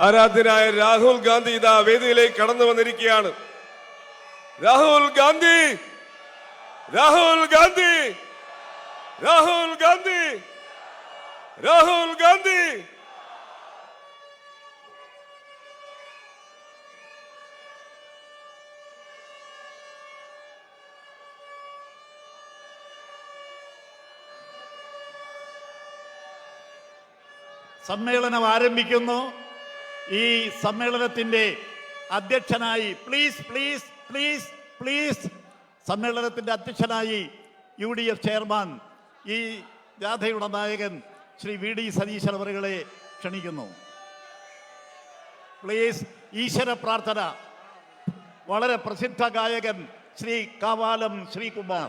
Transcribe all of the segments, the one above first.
ആരാധ്യനായ രാഹുൽ ഗാന്ധി ഇതാ വേദിയിലേക്ക് കടന്നു വന്നിരിക്കുകയാണ്. രാഹുൽ ഗാന്ധി, രാഹുൽ ഗാന്ധി, രാഹുൽ ഗാന്ധി, രാഹുൽ ഗാന്ധി. സമ്മേളനം ആരംഭിക്കുന്നു. ഈ സമ്മേളനത്തിന്റെ അധ്യക്ഷനായി സമ്മേളനത്തിന്റെ അധ്യക്ഷനായി UDF ചെയർമാൻ, ഈ ജാഥയുടെ നായകൻ ശ്രീ VD സതീശൻ അവരുകളെ ക്ഷണിക്കുന്നു. പ്ലീസ്. ഈശ്വര പ്രാർത്ഥന വളരെ പ്രസിദ്ധ ഗായകൻ ശ്രീ കാവാലം ശ്രീകുമാർ.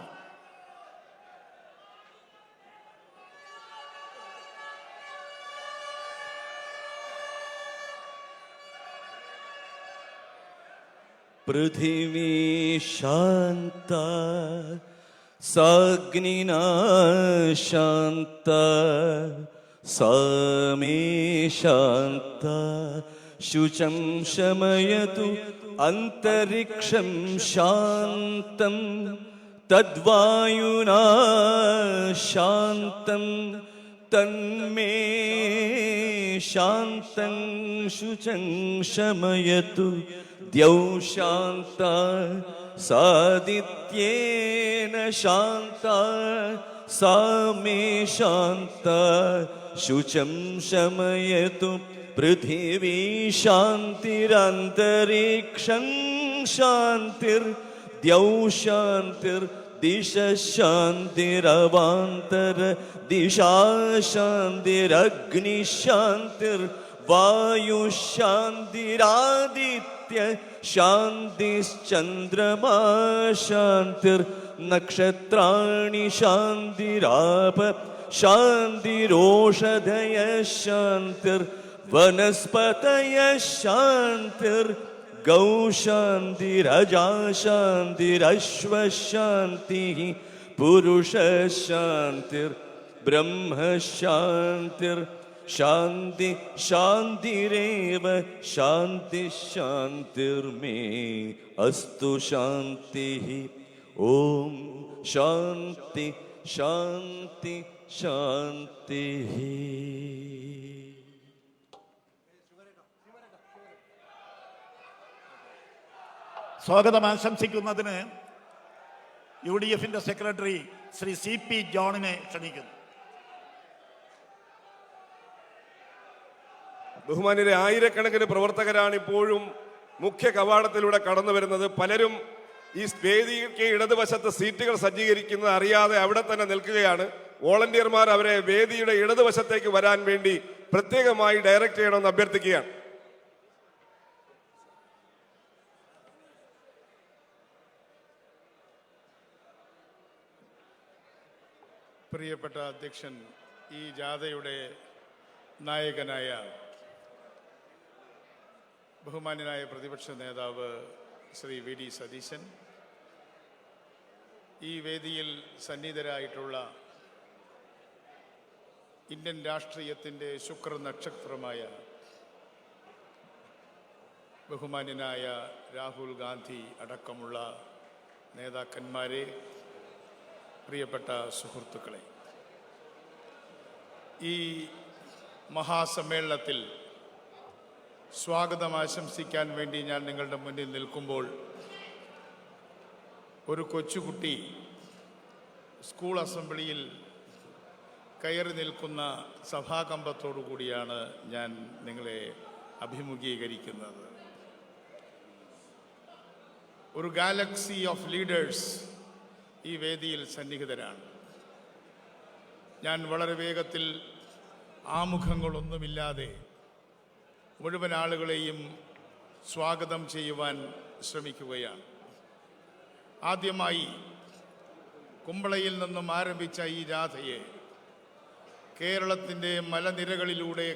पृथिवी शान्ता साग्निना शान्ता सामे शान्ता शुचं शमयतु अन्तरिक्षं शान्तं तद्वायुना शान्तं तन्मे शान्तं शुचं शमयतु द्यौ शान्ता सादित्येन शान्ता सा मे शान्ता शुचं शमयतु पृथिवी शान्तिरन्तरिक्षं शान्तिर्द्यौ शान्तिर्दिशः शान्तिरवान्तर दिशा शान्तिरग्निः शान्तिर्वायुः शान्तिरादित्य शान्तिश्चन्द्रमा शान्तिर्नक्षत्राणि शान्तिराप शान्तिरोषधयः शान्तिर्वनस्पतयः शान्तिर्गौ शान्तिरजा शान्तिरश्वः शान्तिः पुरुषः शान्तिर्ब्रह्म शान्तिर् शान्ति शान्तिरेव शान्ति शान्तिर्मे अस्तु शान्तिः. ॐ शान्ति शान्ति शान्तिः. സ്വാഗതം ആശംസിക്കുന്നതിന് UDFന്റെ സെക്രട്ടറി ശ്രീ CP ജോണിനെ ക്ഷണിക്കുന്നു. ബഹുമാന്യരെ, ആയിരക്കണക്കിന് പ്രവർത്തകരാണ് ഇപ്പോഴും മുഖ്യ കവാടത്തിലൂടെ കടന്നു വരുന്നത്. പലരും ഈ വേദിക്ക് ഇടതുവശത്ത് സീറ്റുകൾ സജ്ജീകരിക്കുന്നത് അറിയാതെ അവിടെ തന്നെ നിൽക്കുകയാണ്. വോളണ്ടിയർമാർ അവരെ വേദിയുടെ ഇടതുവശത്തേക്ക് വരാൻ വേണ്ടി പ്രത്യേകമായി ഡയറക്റ്റ് ചെയ്യണമെന്ന് അഭ്യർത്ഥിക്കുകയാണ്. പ്രിയപ്പെട്ട അധ്യക്ഷൻ, ഈ ജാഥയുടെ നായകനായ ബഹുമാന്യനായ പ്രതിപക്ഷ നേതാവ് ശ്രീ VD സതീശൻ, ഈ വേദിയിൽ സന്നിധരായിട്ടുള്ള ഇന്ത്യൻ രാഷ്ട്രീയത്തിൻ്റെ ശുക്ര നക്ഷത്രമായ ബഹുമാന്യനായ രാഹുൽ ഗാന്ധി അടക്കമുള്ള നേതാക്കന്മാരെ, പ്രിയപ്പെട്ട സുഹൃത്തുക്കളെ, ഈ മഹാസമ്മേളനത്തിൽ സ്വാഗതം ആശംസിക്കാൻ വേണ്ടി ഞാൻ നിങ്ങളുടെ മുന്നിൽ നിൽക്കുമ്പോൾ ഒരു കൊച്ചുകുട്ടി സ്കൂൾ അസംബ്ലിയിൽ കയറി നിൽക്കുന്ന സഭാകമ്പത്തോടു കൂടിയാണ് ഞാൻ നിങ്ങളെ അഭിമുഖീകരിക്കുന്നത്. ഒരു ഗാലക്സി ഓഫ് ലീഡേഴ്സ് ഈ വേദിയിൽ സന്നിഹിതരാണ്. ഞാൻ വളരെ വേഗത്തിൽ ആമുഖങ്ങളൊന്നുമില്ലാതെ മുഴുവൻ ആളുകളെയും സ്വാഗതം ചെയ്യുവാൻ ശ്രമിക്കുകയാണ്. ആദ്യമായി കുമ്പളയിൽ നിന്നും ആരംഭിച്ച ഈ ജാഥയെ കേരളത്തിൻ്റെ മലനിരകളിലൂടെ,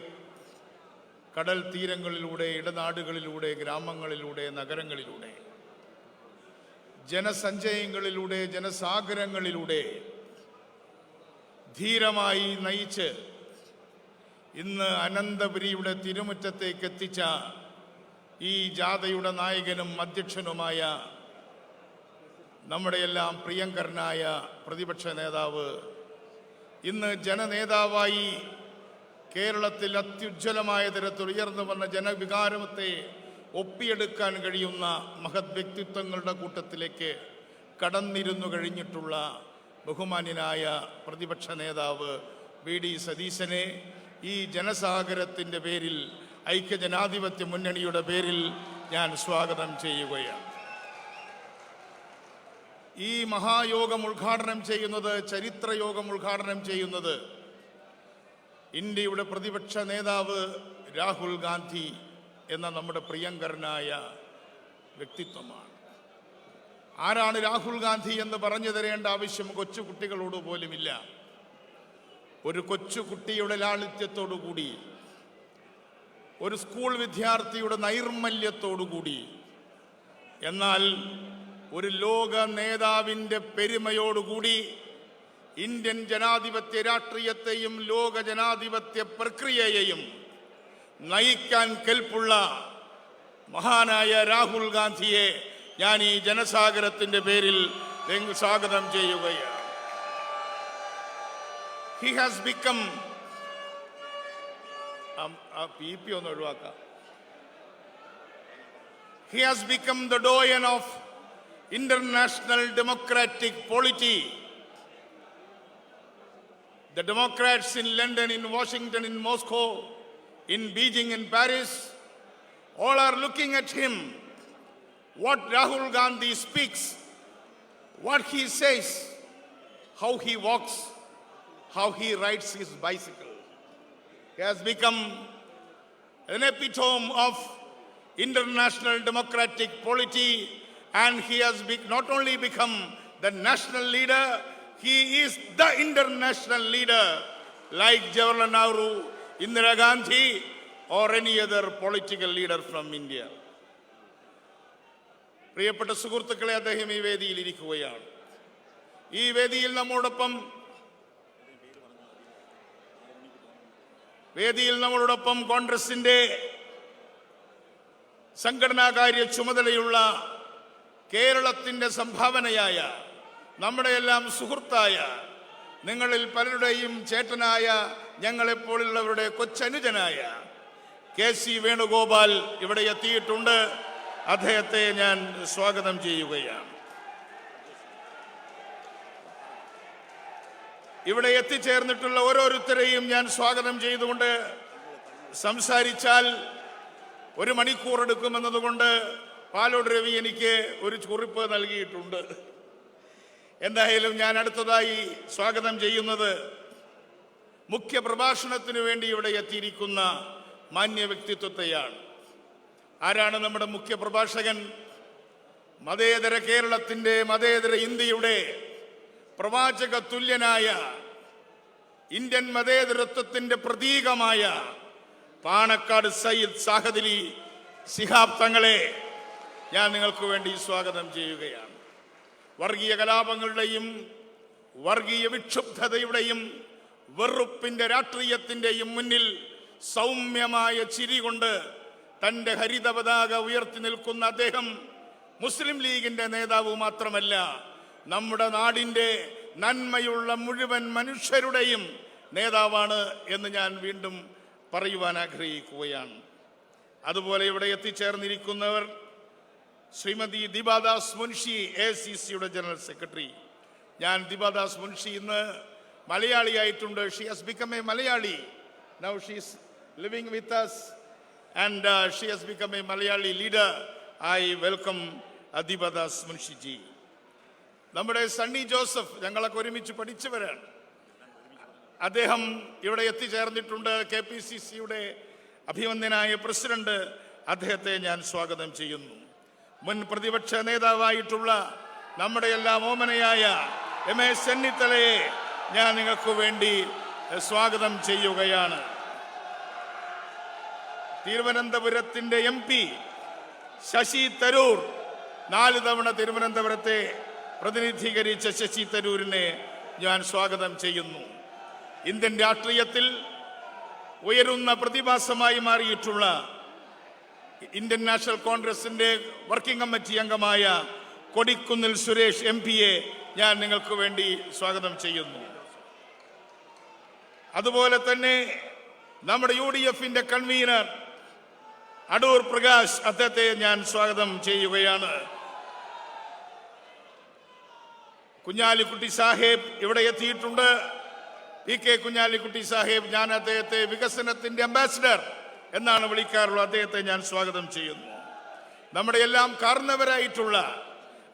കടൽ തീരങ്ങളിലൂടെ, ഇടനാടുകളിലൂടെ, ഗ്രാമങ്ങളിലൂടെ, നഗരങ്ങളിലൂടെ, ജനസഞ്ചയങ്ങളിലൂടെ, ജനസാഗരങ്ങളിലൂടെ ധീരമായി നയിച്ച് ഇന്ന് അനന്തപുരിയുടെ തിരുമുറ്റത്തേക്ക് എത്തിച്ച ഈ ജാഥയുടെ നായകനും അധ്യക്ഷനുമായ നമ്മുടെയെല്ലാം പ്രിയങ്കരനായ പ്രതിപക്ഷ നേതാവ്, ഇന്ന് ജനനേതാവായി കേരളത്തിൽ അത്യുജ്വലമായ തരത്തിൽ ഉയർന്നു വന്ന ജനവികാരത്തെ ഒപ്പിയെടുക്കാൻ കഴിയുന്ന മഹത് വ്യക്തിത്വങ്ങളുടെ കൂട്ടത്തിലേക്ക് കടന്നിരുന്നു കഴിഞ്ഞിട്ടുള്ള ബഹുമാന്യനായ പ്രതിപക്ഷ നേതാവ് VD സതീശനെ ഈ ജനസാഗരത്തിൻ്റെ പേരിൽ, ഐക്യജനാധിപത്യ മുന്നണിയുടെ പേരിൽ ഞാൻ സ്വാഗതം ചെയ്യുകയാണ്. ഈ മഹായോഗം ഉദ്ഘാടനം ചെയ്യുന്നത്, ചരിത്രയോഗം ഉദ്ഘാടനം ചെയ്യുന്നത് ഇന്ത്യയുടെ പ്രതിപക്ഷ നേതാവ് രാഹുൽ ഗാന്ധി എന്ന നമ്മുടെ പ്രിയങ്കരനായ വ്യക്തിത്വമാണ്. ആരാണ് രാഹുൽ ഗാന്ധി എന്ന് പറഞ്ഞു തരേണ്ട ആവശ്യം കൊച്ചുകുട്ടികളോട് പോലുമില്ല. ഒരു കൊച്ചുകുട്ടിയുടെ ലാളിത്യത്തോടുകൂടി, ഒരു സ്കൂൾ വിദ്യാർത്ഥിയുടെ നൈർമല്യത്തോടുകൂടി, എന്നാൽ ഒരു ലോക നേതാവിൻ്റെ പെരുമയോടുകൂടി ഇന്ത്യൻ ജനാധിപത്യ രാഷ്ട്രീയത്തെയും ലോക ജനാധിപത്യ പ്രക്രിയയെയും നയിക്കാൻ കെൽപ്പുള്ള മഹാനായ രാഹുൽ ഗാന്ധിയെ ഞാൻ ഈ ജനസാഗരത്തിൻ്റെ പേരിൽ സ്വാഗതം ചെയ്യുകയാണ്. He has become ഒന്ന് ഒഴിവാക്കാം. He has become the doyen of international democratic polity. The Democrats in London, in Washington, in Moscow, in Beijing, in Paris, all are looking at him. What Rahul Gandhi speaks, what he says, how he walks, how he rides his bicycle. He has become an epitome of international democratic polity, and he has not only become the national leader, he is the international leader, like Jawaharlal Nehru, Indira Gandhi, or any other political leader from India. പ്രിയപ്പെട്ട സുഹൃത്തുക്കളെ, അദ്ദേഹം ഈ വേദിയിൽ ഇരിക്കുകയാണ്. ഈ വേദിയിൽ നമ്മളോടൊപ്പം കോൺഗ്രസിന്റെ സംഘടനാകാര്യ ചുമതലയുള്ള കേരളത്തിന്റെ സംഭാവനയായ, നമ്മുടെ എല്ലാം സുഹൃത്തായ, നിങ്ങളിൽ പലരുടെയും ചേട്ടനായ, ഞങ്ങളെപ്പോലുള്ളവരുടെ കൊച്ചനുജനായ KC വേണുഗോപാൽ ഇവിടെ എത്തിയിട്ടുണ്ട്. അദ്ദേഹത്തെ ഞാൻ സ്വാഗതം ചെയ്യുകയാണ്. ഇവിടെ എത്തിച്ചേർന്നിട്ടുള്ള ഓരോരുത്തരെയും ഞാൻ സ്വാഗതം ചെയ്തുകൊണ്ട് സംസാരിച്ചാൽ 1 മണിക്കൂർ എടുക്കുമെന്നതുകൊണ്ട് പാലോട് രവി എനിക്ക് ഒരു കുറിപ്പ് നൽകിയിട്ടുണ്ട്. എന്തായാലും ഞാൻ അടുത്തതായി സ്വാഗതം ചെയ്യുന്നത് മുഖ്യ പ്രഭാഷണത്തിന് വേണ്ടി ഇവിടെ എത്തിയിരിക്കുന്ന മാന്യ വ്യക്തിത്വത്തെയാണ്. ആരാണ് നമ്മുടെ മുഖ്യ പ്രഭാഷകൻ? മതേതര കേരളത്തിൻ്റെ, മതേതര ഇന്ത്യയുടെ പ്രവാചക തുല്യനായ, ഇന്ത്യൻ മതേതരത്വത്തിൻ്റെ പ്രതീകമായ പാണക്കാട് സയ്യിദ് സാഹദലി ശിഹാബ് തങ്ങളെ ഞാൻ നിങ്ങൾക്ക് വേണ്ടി സ്വാഗതം ചെയ്യുകയാണ്. വർഗീയ കലാപങ്ങളുടെയും വർഗീയ വിക്ഷുബ്ധതയുടെയും വെറുപ്പിൻ്റെ രാഷ്ട്രീയത്തിൻ്റെയും മുന്നിൽ സൗമ്യമായ ചിരി കൊണ്ട് തൻ്റെ ഹരിത പതാക ഉയർത്തി നിൽക്കുന്ന അദ്ദേഹം മുസ്ലിം ലീഗിൻ്റെ നേതാവ് മാത്രമല്ല, നമ്മുടെ നാടിൻ്റെ നന്മയുള്ള മുഴുവൻ മനുഷ്യരുടെയും നേതാവാണ് എന്ന് ഞാൻ വീണ്ടും പറയുവാൻ ആഗ്രഹിക്കുകയാണ്. അതുപോലെ ഇവിടെ എത്തിച്ചേർന്നിരിക്കുന്നവർ ശ്രീമതി ദിബാദാസ് മുൻഷി, ACCയുടെ ജനറൽ സെക്രട്ടറി. ഞാൻ ദിബാദാസ് മുൻഷി ഇന്ന് മലയാളിയായിട്ടുണ്ട്. She has become a Malayali. Now she is living with us and she has become a Malayali leader. I welcome Dibadas Munshi ji. നമ്മുടെ സണ്ണി ജോസഫ്, ഞങ്ങളൊക്കെ ഒരുമിച്ച് പഠിച്ചവരാണ്. അദ്ദേഹം ഇവിടെ എത്തിച്ചേർന്നിട്ടുണ്ട്. KPCCയുടെ അഭിവന്ദ്യനായ പ്രസിഡന്റ്, അദ്ദേഹത്തെ ഞാൻ സ്വാഗതം ചെയ്യുന്നു. മുൻ പ്രതിപക്ഷ നേതാവായിട്ടുള്ള നമ്മുടെ എല്ലാം ഓമനയായ രമേശ് ചെന്നിത്തലയെ ഞാൻ നിങ്ങൾക്ക് വേണ്ടി സ്വാഗതം ചെയ്യുകയാണ്. തിരുവനന്തപുരത്തിന്റെ MP ശശി തരൂർ, 4 തവണ തിരുവനന്തപുരത്തെ പ്രതിനിധീകരിച്ച ശശി തരൂരിനെ ഞാൻ സ്വാഗതം ചെയ്യുന്നു. ഇന്ത്യൻ രാഷ്ട്രീയത്തിൽ ഉയരുന്ന പ്രതിഭാസമായി മാറിയിട്ടുള്ള ഇന്ത്യൻ നാഷണൽ കോൺഗ്രസിന്റെ വർക്കിംഗ് കമ്മിറ്റി അംഗമായ കൊടിക്കുന്നിൽ സുരേഷ് MP-യെ ഞാൻ നിങ്ങൾക്ക് വേണ്ടി സ്വാഗതം ചെയ്യുന്നു. അതുപോലെ തന്നെ നമ്മുടെ UDF-ന്റെ കൺവീനർ അടൂർ പ്രകാശ്, അദ്ദേഹത്തെ ഞാൻ സ്വാഗതം ചെയ്യുകയാണ്. കുഞ്ഞാലിക്കുട്ടി സാഹേബ് ഇവിടെ എത്തിയിട്ടുണ്ട്. PK കുഞ്ഞാലിക്കുട്ടി സാഹേബ്, ഞാൻ അദ്ദേഹത്തെ വികസനത്തിന്റെ അംബാസിഡർ എന്നാണ് വിളിക്കാറുള്ളത്. അദ്ദേഹത്തെ ഞാൻ സ്വാഗതം ചെയ്യുന്നു. നമ്മുടെ എല്ലാം കാരണവരായിട്ടുള്ള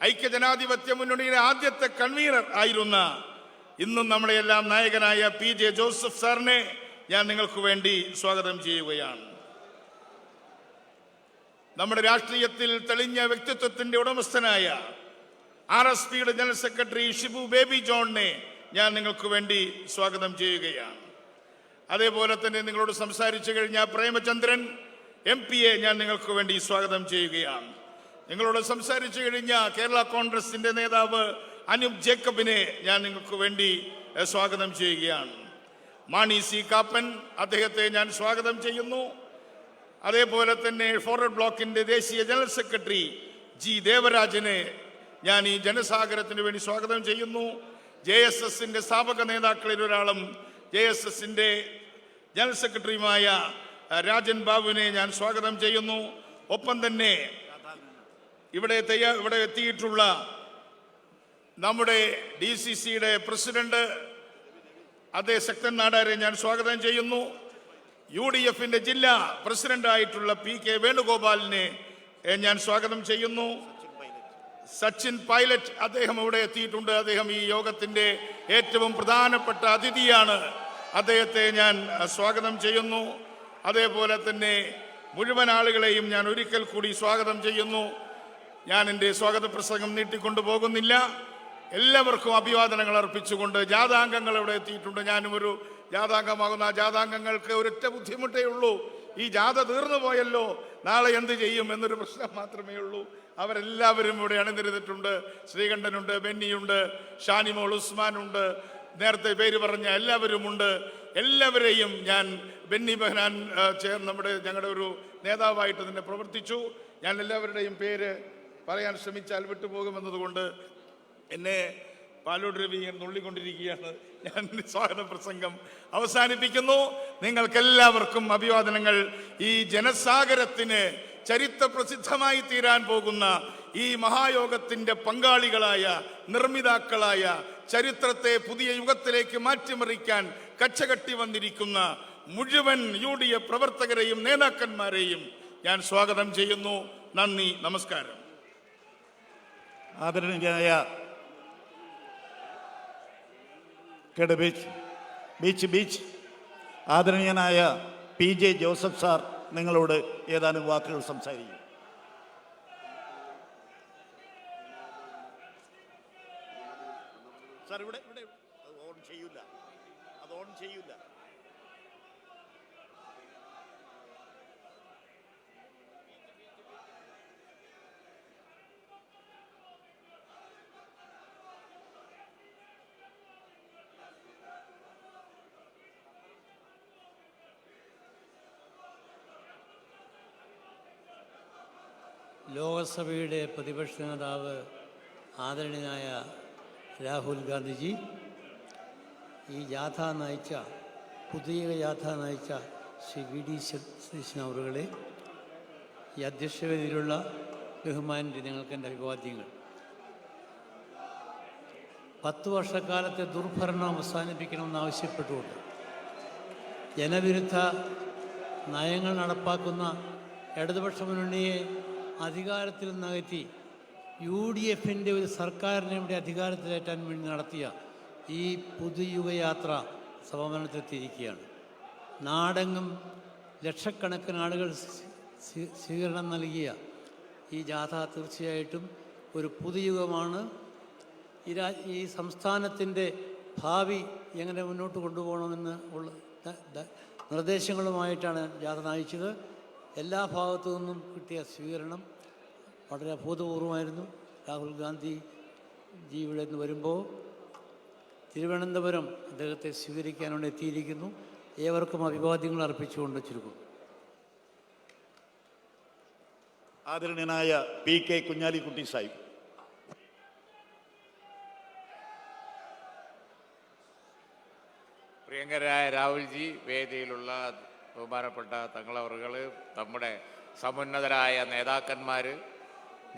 ഐക്യജനാധിപത്യ മുന്നണിയുടെ ആദ്യത്തെ കൺവീനർ ആയിരുന്ന, ഇന്നും നമ്മുടെ എല്ലാം നായകനായ PJ ജോസഫ് സാറിനെ ഞാൻ നിങ്ങൾക്ക് വേണ്ടി സ്വാഗതം ചെയ്യുകയാണ്. നമ്മുടെ രാഷ്ട്രീയത്തിൽ തെളിഞ്ഞ വ്യക്തിത്വത്തിന്റെ ഉടമസ്ഥനായ RSPയുടെ ജനറൽ സെക്രട്ടറി ഷിബു ബേബി ജോണിനെ ഞാൻ നിങ്ങൾക്ക് വേണ്ടി സ്വാഗതം ചെയ്യുകയാണ്. അതേപോലെ തന്നെ നിങ്ങളോട് സംസാരിച്ചു കഴിഞ്ഞ പ്രേമചന്ദ്രൻ MP-യെ ഞാൻ നിങ്ങൾക്ക് വേണ്ടി സ്വാഗതം ചെയ്യുകയാണ്. നിങ്ങളോട് സംസാരിച്ചു കഴിഞ്ഞ കേരള കോൺഗ്രസിന്റെ നേതാവ് അനൂപ് ജേക്കബിനെ ഞാൻ നിങ്ങൾക്ക് വേണ്ടി സ്വാഗതം ചെയ്യുകയാണ്. മാണി C കാപ്പൻ, അദ്ദേഹത്തെ ഞാൻ സ്വാഗതം ചെയ്യുന്നു. അതേപോലെ തന്നെ ഫോർവേഡ് ബ്ലോക്കിന്റെ ദേശീയ ജനറൽ സെക്രട്ടറി G ദേവരാജനെ ഞാൻ ഈ ജനസാഗരത്തിന് വേണ്ടി സ്വാഗതം ചെയ്യുന്നു. JSSന്റെ സ്ഥാപക നേതാക്കളിൽ ഒരാളും JSSന്റെ ജനറൽ സെക്രട്ടറിയുമായ രാജൻ ബാബുവിനെ ഞാൻ സ്വാഗതം ചെയ്യുന്നു. ഒപ്പം തന്നെ ഇവിടെ എത്തിയിട്ടുള്ള നമ്മുടെ DCCയുടെ പ്രസിഡന്റ് അതേ ശക്തൻ നാടാരെ ഞാൻ സ്വാഗതം ചെയ്യുന്നു. UDF-ന്റെ ജില്ലാ പ്രസിഡന്റായിട്ടുള്ള PK വേണുഗോപാലിനെ ഞാൻ സ്വാഗതം ചെയ്യുന്നു. സച്ചിൻ പൈലറ്റ്, അദ്ദേഹം ഇവിടെ എത്തിയിട്ടുണ്ട്. അദ്ദേഹം ഈ യോഗത്തിന്റെ ഏറ്റവും പ്രധാനപ്പെട്ട അതിഥിയാണ്. അദ്ദേഹത്തെ ഞാൻ സ്വാഗതം ചെയ്യുന്നു. അതേപോലെ തന്നെ മുഴുവൻ ആളുകളെയും ഞാൻ ഒരിക്കൽ കൂടി സ്വാഗതം ചെയ്യുന്നു. ഞാൻ എൻ്റെ സ്വാഗത പ്രസംഗം നീട്ടിക്കൊണ്ടു പോകുന്നില്ല. എല്ലാവർക്കും അഭിവാദനങ്ങൾ അർപ്പിച്ചുകൊണ്ട് ജാഥാംഗങ്ങൾ ഇവിടെ എത്തിയിട്ടുണ്ട്. ഞാനും ഒരു ജാഥാംഗമാകുന്ന ആ ജാഥാംഗങ്ങൾക്ക് ഒരൊറ്റ ബുദ്ധിമുട്ടേ ഉള്ളൂ. ഈ ജാഥ തീർന്നു പോയല്ലോ, നാളെ എന്ത് ചെയ്യും എന്നൊരു പ്രശ്നം മാത്രമേ ഉള്ളൂ. അവരെല്ലാവരും ഇവിടെ അണിനിരന്നിട്ടുണ്ട്. ശ്രീകണ്ഠനുണ്ട്, ബെന്നിയുണ്ട്, ഷാനിമോൾ ഉസ്മാനുണ്ട്, നേരത്തെ പേര് പറഞ്ഞ എല്ലാവരുമുണ്ട്. എല്ലാവരെയും ഞാൻ ബെന്നി ബെഹനാൻ ഞങ്ങളുടെ ഒരു നേതാവായിട്ട് തന്നെ പ്രവർത്തിച്ചു. ഞാൻ എല്ലാവരുടെയും പേര് പറയാൻ ശ്രമിച്ചാൽ വിട്ടുപോകുമെന്നതുകൊണ്ട് എന്നെ പാലോട് രവി നുള്ളിക്കൊണ്ടിരിക്കുകയാണ്. ഞാൻ സ്വാഗത പ്രസംഗം അവസാനിപ്പിക്കുന്നു. നിങ്ങൾക്കെല്ലാവർക്കും അഭിവാദനങ്ങൾ. ഈ ജനസാഗരത്തിന് ചരിത്ര പ്രസിദ്ധമായി തീരാൻ പോകുന്ന ഈ മഹായോഗത്തിന്റെ പങ്കാളികളായ, നിർമ്മിതാക്കളായ, ചരിത്രത്തെ പുതിയ യുഗത്തിലേക്ക് മാറ്റിമറിക്കാൻ കച്ചകെട്ടി വന്നിരിക്കുന്ന മുഴുവൻ UDF പ്രവർത്തകരെയും നേതാക്കന്മാരെയും ഞാൻ സ്വാഗതം ചെയ്യുന്നു. നന്ദി, നമസ്കാരം. ആദരണീയനായ ബീച്ച് ആദരണീയനായ PJ ജോസഫ് സാർ നിങ്ങളോട് ഏതാനും വാക്കുകൾ സംസാരിക്കും. സാർ ഇവിടെ അത് ഓൺ ചെയ്യൂല. ലോകസഭയുടെ പ്രതിപക്ഷ നേതാവ് ആദരണീയനായ രാഹുൽ ഗാന്ധിജി, ഈ ജാഥ നയിച്ച, പുതിയ ജാഥ നയിച്ച ശ്രീ VD സതീശൻ അവറുകളെ, ഈ അധ്യക്ഷവേദിയിലുള്ള ബഹുമാനരെ, നിങ്ങൾക്ക് എൻ്റെ അഭിവാദ്യങ്ങൾ. 10 വർഷക്കാലത്തെ ദുർഭരണം അവസാനിപ്പിക്കണമെന്നാവശ്യപ്പെട്ടുകൊണ്ട് ജനവിരുദ്ധ നയങ്ങൾ നടപ്പാക്കുന്ന ഇടതുപക്ഷ മുന്നണിയെ അധികാരത്തിൽ നിന്നകറ്റി UDF-ൻ്റെ ഒരു സർക്കാരിനെ ഇവിടെ അധികാരത്തിലേറ്റാൻ വേണ്ടി നടത്തിയ ഈ പുതുയുഗയാത്ര സമാപനത്തിലെത്തിയിരിക്കുകയാണ്. നാടെങ്ങും ലക്ഷക്കണക്കിന് ആളുകൾ സ്വീകരണം നൽകിയ ഈ ജാഥ തീർച്ചയായിട്ടും ഒരു പുതുയുഗമാണ്. ഈ സംസ്ഥാനത്തിൻ്റെ ഭാവി എങ്ങനെ മുന്നോട്ട് കൊണ്ടുപോകണമെന്ന് ഉള്ള നിർദ്ദേശങ്ങളുമായിട്ടാണ് ജാഥ നയിച്ചത്. എല്ലാ ഭാഗത്തു നിന്നും കിട്ടിയ സ്വീകരണം വളരെ അഭൂതപൂർവമായിരുന്നു. രാഹുൽ ഗാന്ധി ഇവിടെ നിന്ന് വരുമ്പോൾ തിരുവനന്തപുരം അദ്ദേഹത്തെ സ്വീകരിക്കാനാണ് എത്തിയിരിക്കുന്നു. ഏവർക്കും അഭിവാദ്യങ്ങൾ അർപ്പിച്ചുകൊണ്ട് ചുരുക്കും. ആദരണീയനായ PK കുഞ്ഞാലിക്കുട്ടി സാഹിബ്. പ്രിയങ്കരായ രാഹുൽജി, വേദിയിലുള്ള ബഹുമാനപ്പെട്ട തങ്ങളവറുകൾ, നമ്മുടെ സമുന്നതരായ നേതാക്കന്മാർ,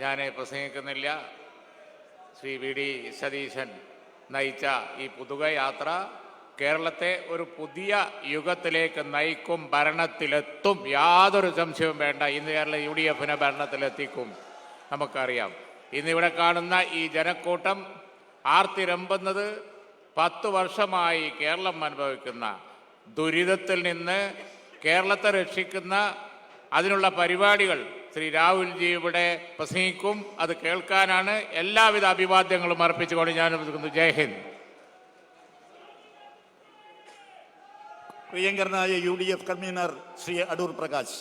ഞാൻ പ്രസംഗിക്കുന്നില്ല. ശ്രീ VD സതീശൻ നയിച്ച ഈ പുതുക യാത്ര കേരളത്തെ ഒരു പുതിയ യുഗത്തിലേക്ക് നയിക്കും, ഭരണത്തിലെത്തും, യാതൊരു സംശയവും വേണ്ട. ഇന്ന് കേരള UDF ഭരണത്തിലെത്തിക്കും. നമുക്കറിയാം, ഇന്നിവിടെ കാണുന്ന ഈ ജനക്കൂട്ടം ആർത്തിരമ്പുന്നത് 10 വർഷമായി കേരളം അനുഭവിക്കുന്ന ദുരിതത്തിൽ നിന്ന് കേരളത്തെ രക്ഷിക്കുന്ന അതിനുള്ള പരിപാടികൾ ശ്രീ രാഹുൽജി ഇവിടെ പ്രസംഗിക്കും. അത് കേൾക്കാനാണ്. എല്ലാവിധ അഭിവാദ്യങ്ങളും അർപ്പിച്ചുകൊണ്ട് ഞാൻ നിർത്തുന്നു. ജയ് ഹിന്ദ്. പ്രിയങ്കരനായ UDF കൺവീനർ ശ്രീ അടൂർ പ്രകാശ്.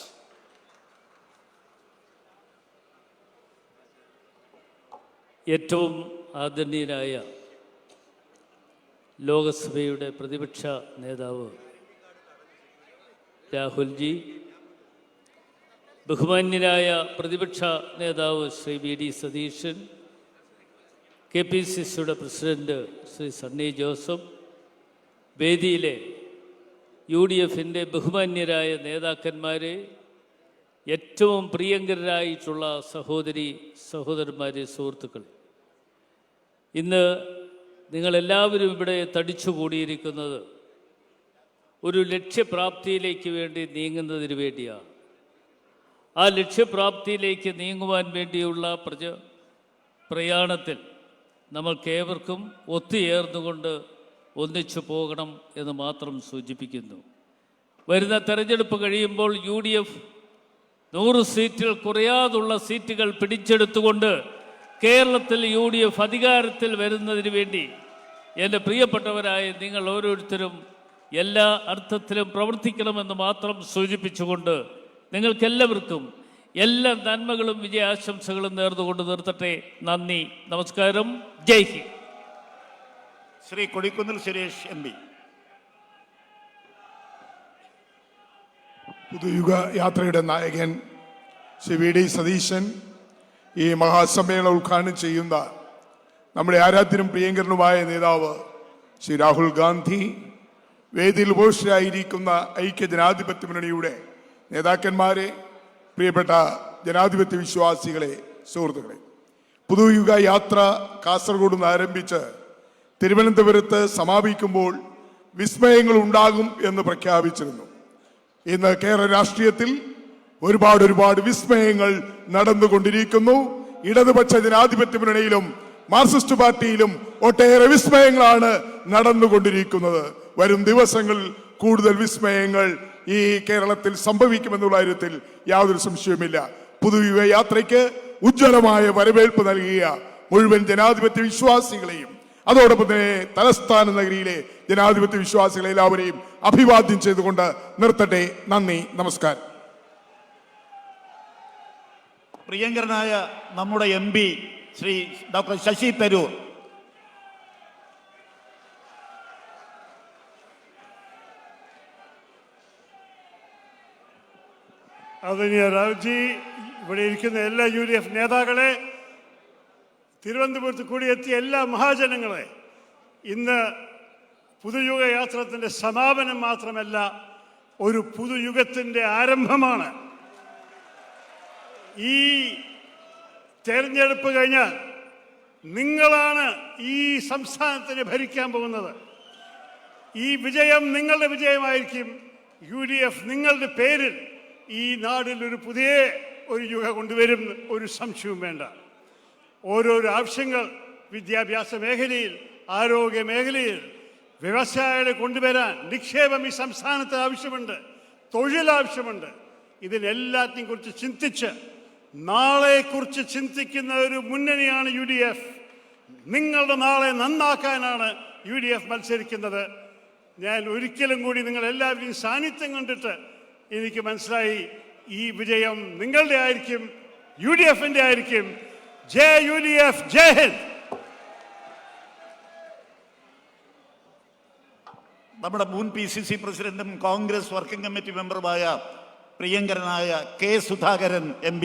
ഏറ്റവും ആദരണീയനായ ലോകസഭയുടെ പ്രതിപക്ഷ നേതാവ് രാഹുൽജി, ബഹുമാന്യനായ പ്രതിപക്ഷ നേതാവ് ശ്രീ VD സതീശൻ, KPCCയുടെ പ്രസിഡന്റ് ശ്രീ സണ്ണി ജോസഫ്, വേദിയിലെ UDFൻ്റെ ബഹുമാന്യരായ നേതാക്കന്മാരെ, ഏറ്റവും പ്രിയങ്കരായിട്ടുള്ള സഹോദരന്മാരെ, സുഹൃത്തുക്കൾ, ഇന്ന് നിങ്ങളെല്ലാവരും ഇവിടെ തടിച്ചുകൂടിയിരിക്കുന്നത് ഒരു ലക്ഷ്യപ്രാപ്തിയിലേക്ക് വേണ്ടി നീങ്ങുന്നതിന് വേണ്ടിയാണ്. ആ ലക്ഷ്യപ്രാപ്തിയിലേക്ക് നീങ്ങുവാൻ വേണ്ടിയുള്ള പ്രയാണത്തിൽ നമ്മൾക്കേവർക്കും ഒത്തുചേർന്നുകൊണ്ട് ഒന്നിച്ചു പോകണം എന്ന് മാത്രം സൂചിപ്പിക്കുന്നു. വരുന്ന തെരഞ്ഞെടുപ്പ് കഴിയുമ്പോൾ UDF 100 സീറ്റിൽ കുറയാതുള്ള സീറ്റുകൾ പിടിച്ചെടുത്തുകൊണ്ട് കേരളത്തിൽ UDF അധികാരത്തിൽ വരുന്നതിന് വേണ്ടി എൻ്റെ പ്രിയപ്പെട്ടവരായ നിങ്ങൾ ഓരോരുത്തരും എല്ലാ അർത്ഥത്തിലും പ്രവർത്തിക്കണമെന്ന് മാത്രം സൂചിപ്പിച്ചുകൊണ്ട് നിങ്ങൾക്കെല്ലാവർക്കും എല്ലാ നന്മകളും വിജയാശംസകളും നേർന്നുകൊണ്ട് നിർത്തട്ടെ. നന്ദി, നമസ്കാരം, ജയ് ഹിന്ദ്. ശ്രീ കൊടിക്കുന്നിൽ സുരേഷ് MP. പുതുയുഗ യാത്രയുടെ നായകൻ ശ്രീ VD സതീശൻ ഈ മഹാസമ്മേളനം ഉദ്ഘാടനം ചെയ്യുന്ന നമ്മുടെ ആരാധ്യനും പ്രിയങ്കരനുമായ നേതാവ് ശ്രീ രാഹുൽ ഗാന്ധി, വേദിയിൽ ഉപവിഷ്ടരായിരിക്കുന്ന ഐക്യ ജനാധിപത്യ മുന്നണിയുടെ നേതാക്കന്മാരെ, പ്രിയപ്പെട്ട ജനാധിപത്യ വിശ്വാസികളെ, സുഹൃത്തുക്കളെ, പുതുയുഗ യാത്ര കാസർഗോഡ് നിന്ന് ആരംഭിച്ച് തിരുവനന്തപുരത്ത് സമാപിക്കുമ്പോൾ വിസ്മയങ്ങൾ ഉണ്ടാകും എന്ന് പ്രഖ്യാപിച്ചിരുന്നു. ഇന്ന് കേരള രാഷ്ട്രീയത്തിൽ ഒരുപാട് വിസ്മയങ്ങൾ നടന്നുകൊണ്ടിരിക്കുന്നു. ഇടതുപക്ഷ ജനാധിപത്യ മുന്നണിയിലും മാർക്സിസ്റ്റ് പാർട്ടിയിലും ഒട്ടേറെ വിസ്മയങ്ങളാണ് നടന്നുകൊണ്ടിരിക്കുന്നത്. വരും ദിവസങ്ങളിൽ കൂടുതൽ വിസ്മയങ്ങൾ ഈ കേരളത്തിൽ സംഭവിക്കുമെന്നുള്ള കാര്യത്തിൽ യാതൊരു സംശയവുമില്ല. പുതുയുഗ യാത്രയ്ക്ക് ഉജ്ജ്വലമായ വരവേൽപ്പ് നൽകിയ മുഴുവൻ ജനാധിപത്യ വിശ്വാസികളെയും അതോടൊപ്പം തന്നെ തലസ്ഥാന നഗരിയിലെ ജനാധിപത്യ വിശ്വാസികളെ എല്ലാവരെയും അഭിവാദ്യം ചെയ്തുകൊണ്ട് നിർത്തട്ടെ. നന്ദി, നമസ്കാരം. പ്രിയങ്കരനായ നമ്മുടെ MP ശ്രീ ഡോക്ടർ ശശി തരൂർ. ആദരണീയ രാഹുൽജി, ഇവിടെ ഇരിക്കുന്ന എല്ലാ UDF നേതാക്കളെ, തിരുവനന്തപുരത്ത് കൂടിയെത്തിയ എല്ലാ മഹാജനങ്ങളെ, ഇന്ന് പുതുയുഗ യാത്രത്തിൻ്റെ സമാപനം മാത്രമല്ല, ഒരു പുതുയുഗത്തിൻ്റെ ആരംഭമാണ്. ഈ തെരഞ്ഞെടുപ്പ് കഴിഞ്ഞാൽ നിങ്ങളാണ് ഈ സംസ്ഥാനത്തിനെ ഭരിക്കാൻ പോകുന്നത്. ഈ വിജയം നിങ്ങളുടെ വിജയമായിരിക്കും. UDF നിങ്ങളുടെ പേരിൽ ഈ നാടിൽ ഒരു പുതിയ യുഗം കൊണ്ടുവരും, ഒരു സംശയവും വേണ്ട. ഓരോരോ ആവശ്യങ്ങൾ വിദ്യാഭ്യാസ മേഖലയിൽ, ആരോഗ്യ മേഖലയിൽ, വ്യവസായങ്ങളെ കൊണ്ടുവരാൻ നിക്ഷേപം ഈ സംസ്ഥാനത്ത് ആവശ്യമുണ്ട്, തൊഴിൽ ആവശ്യമുണ്ട്. ഇതിനെല്ലാത്തിനെയും കുറിച്ച് ചിന്തിച്ച് നാളെക്കുറിച്ച് ചിന്തിക്കുന്ന ഒരു മുന്നണിയാണ് UDF. നിങ്ങളുടെ നാളെ നന്നാക്കാനാണ് UDF മത്സരിക്കുന്നത്. ഞാൻ ഒരിക്കലും കൂടി നിങ്ങളെല്ലാവരെയും സാന്നിധ്യം കണ്ടിട്ട് എനിക്ക് മനസ്സിലായി, ഈ വിജയം നിങ്ങളുടെ ആയിരിക്കും, UDFൻ്റെ ആയിരിക്കും. ജയ് UDF, ജയ് ഹിന്ദ്. നമ്മുടെ മുൻ PCC പ്രസിഡന്റും കോൺഗ്രസ് വർക്കിംഗ് കമ്മിറ്റി മെമ്പറുമായ പ്രിയങ്കരനായ K. സുധാകരൻ MP.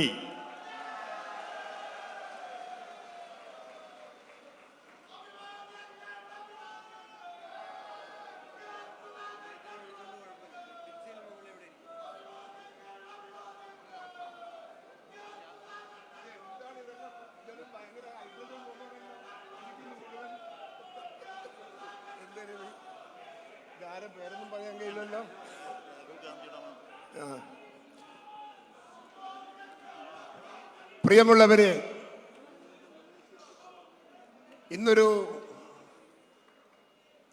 പേരൊന്നും പറയാൻ കഴിയില്ലല്ലോ. പ്രിയമുള്ളവരെ, ഇന്നൊരു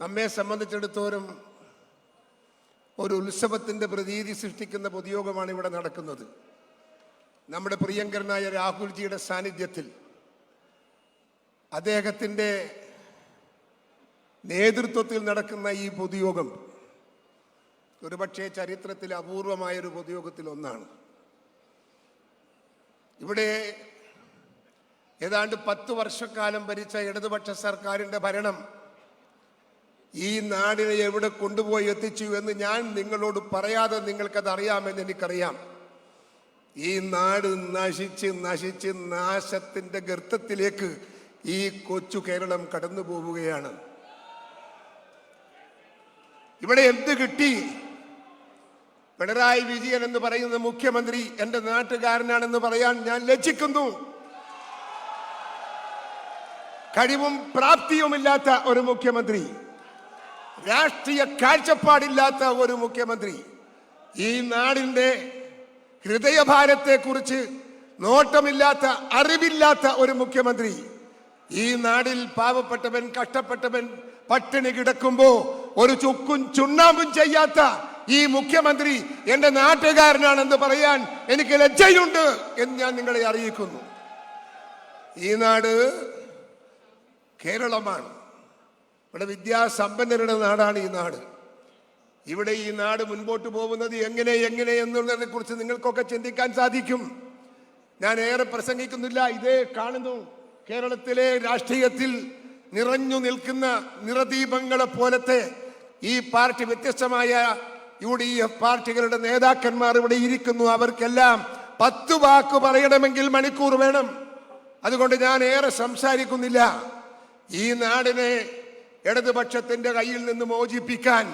നമ്മെ സംബന്ധിച്ചിടത്തോളം ഒരു ഉത്സവത്തിൻ്റെ പ്രതീതി സൃഷ്ടിക്കുന്ന പൊതുയോഗമാണ് ഇവിടെ നടക്കുന്നത്. നമ്മുടെ പ്രിയങ്കരനായ രാഹുൽജിയുടെ സാന്നിധ്യത്തിൽ അദ്ദേഹത്തിൻ്റെ നേതൃത്വത്തിൽ നടക്കുന്ന ഈ പൊതുയോഗം ഒരുപക്ഷെ ചരിത്രത്തിൽ അപൂർവമായൊരു പൊതുയോഗത്തിൽ ഒന്നാണ്. ഇവിടെ ഏതാണ്ട് 10 വർഷക്കാലം ഭരിച്ച ഇടതുപക്ഷ സർക്കാരിൻ്റെ ഭരണം ഈ നാടിനെ എവിടെ കൊണ്ടുപോയി എത്തിച്ചു എന്ന് ഞാൻ നിങ്ങളോട് പറയാതെ നിങ്ങൾക്കത് അറിയാമെന്ന് എനിക്കറിയാം. ഈ നാട് നശിച്ച് നശിച്ച് നാശത്തിൻ്റെ ഗർത്തത്തിലേക്ക് ഈ കൊച്ചു കേരളം കടന്നു പോവുകയാണ്. ഇവിടെ എന്ത് കിട്ടി? പിണറായി വിജയൻ എന്ന് പറയുന്ന മുഖ്യമന്ത്രി എൻ്റെ നാട്ടുകാരനാണെന്ന് പറയാൻ ഞാൻ ലജ്ജിക്കുന്നു. കഴിവും പ്രാപ്തിയുമില്ലാത്ത ഒരു മുഖ്യമന്ത്രി, രാഷ്ട്രീയ കാഴ്ചപ്പാടില്ലാത്ത ഒരു മുഖ്യമന്ത്രി, ഈ നാടിൻ്റെ ഹൃദയഭാരത്തെക്കുറിച്ച് നോട്ടമില്ലാത്ത അറിവില്ലാത്ത ഒരു മുഖ്യമന്ത്രി, ഈ നാടിൽ പാവപ്പെട്ടവൻ കഷ്ടപ്പെട്ടവൻ പട്ടിണി കിടക്കുമ്പോ ഒരു ചുക്കും ചുണ്ണാമ്പും ചെയ്യാത്ത ഈ മുഖ്യമന്ത്രി എൻ്റെ നാട്ടുകാരനാണെന്ന് പറയാൻ എനിക്ക് ലജ്ജയുണ്ട് എന്ന് ഞാൻ നിങ്ങളെ അറിയിക്കുന്നു. ഈ നാട് കേരളമാണ്. ഇവിടെ വിദ്യാസമ്പന്നരുടെ നാടാണ് ഈ നാട്. ഇവിടെ ഈ നാട് മുൻപോട്ട് പോകുന്നത് എങ്ങനെ എന്നുള്ളതിനെ കുറിച്ച് നിങ്ങൾക്കൊക്കെ ചിന്തിക്കാൻ സാധിക്കും. ഞാൻ ഏറെ പ്രസംഗിക്കുന്നില്ല. ഇതേ കാണുന്നു, കേരളത്തിലെ രാഷ്ട്രീയത്തിൽ നിറഞ്ഞു നിൽക്കുന്ന നിറദീപങ്ങളെ പോലത്തെ ഈ പാർട്ടി, വ്യത്യസ്തമായ UDF പാർട്ടികളുടെ നേതാക്കന്മാർ ഇവിടെ ഇരിക്കുന്നു. അവർക്കെല്ലാം 10 വാക്ക് പറയണമെങ്കിൽ മണിക്കൂർ വേണം. അതുകൊണ്ട് ഞാൻ ഏറെ സംസാരിക്കുന്നില്ല. ഈ നാടിനെ ഇടതുപക്ഷത്തിന്റെ കയ്യിൽ നിന്ന് മോചിപ്പിക്കാൻ,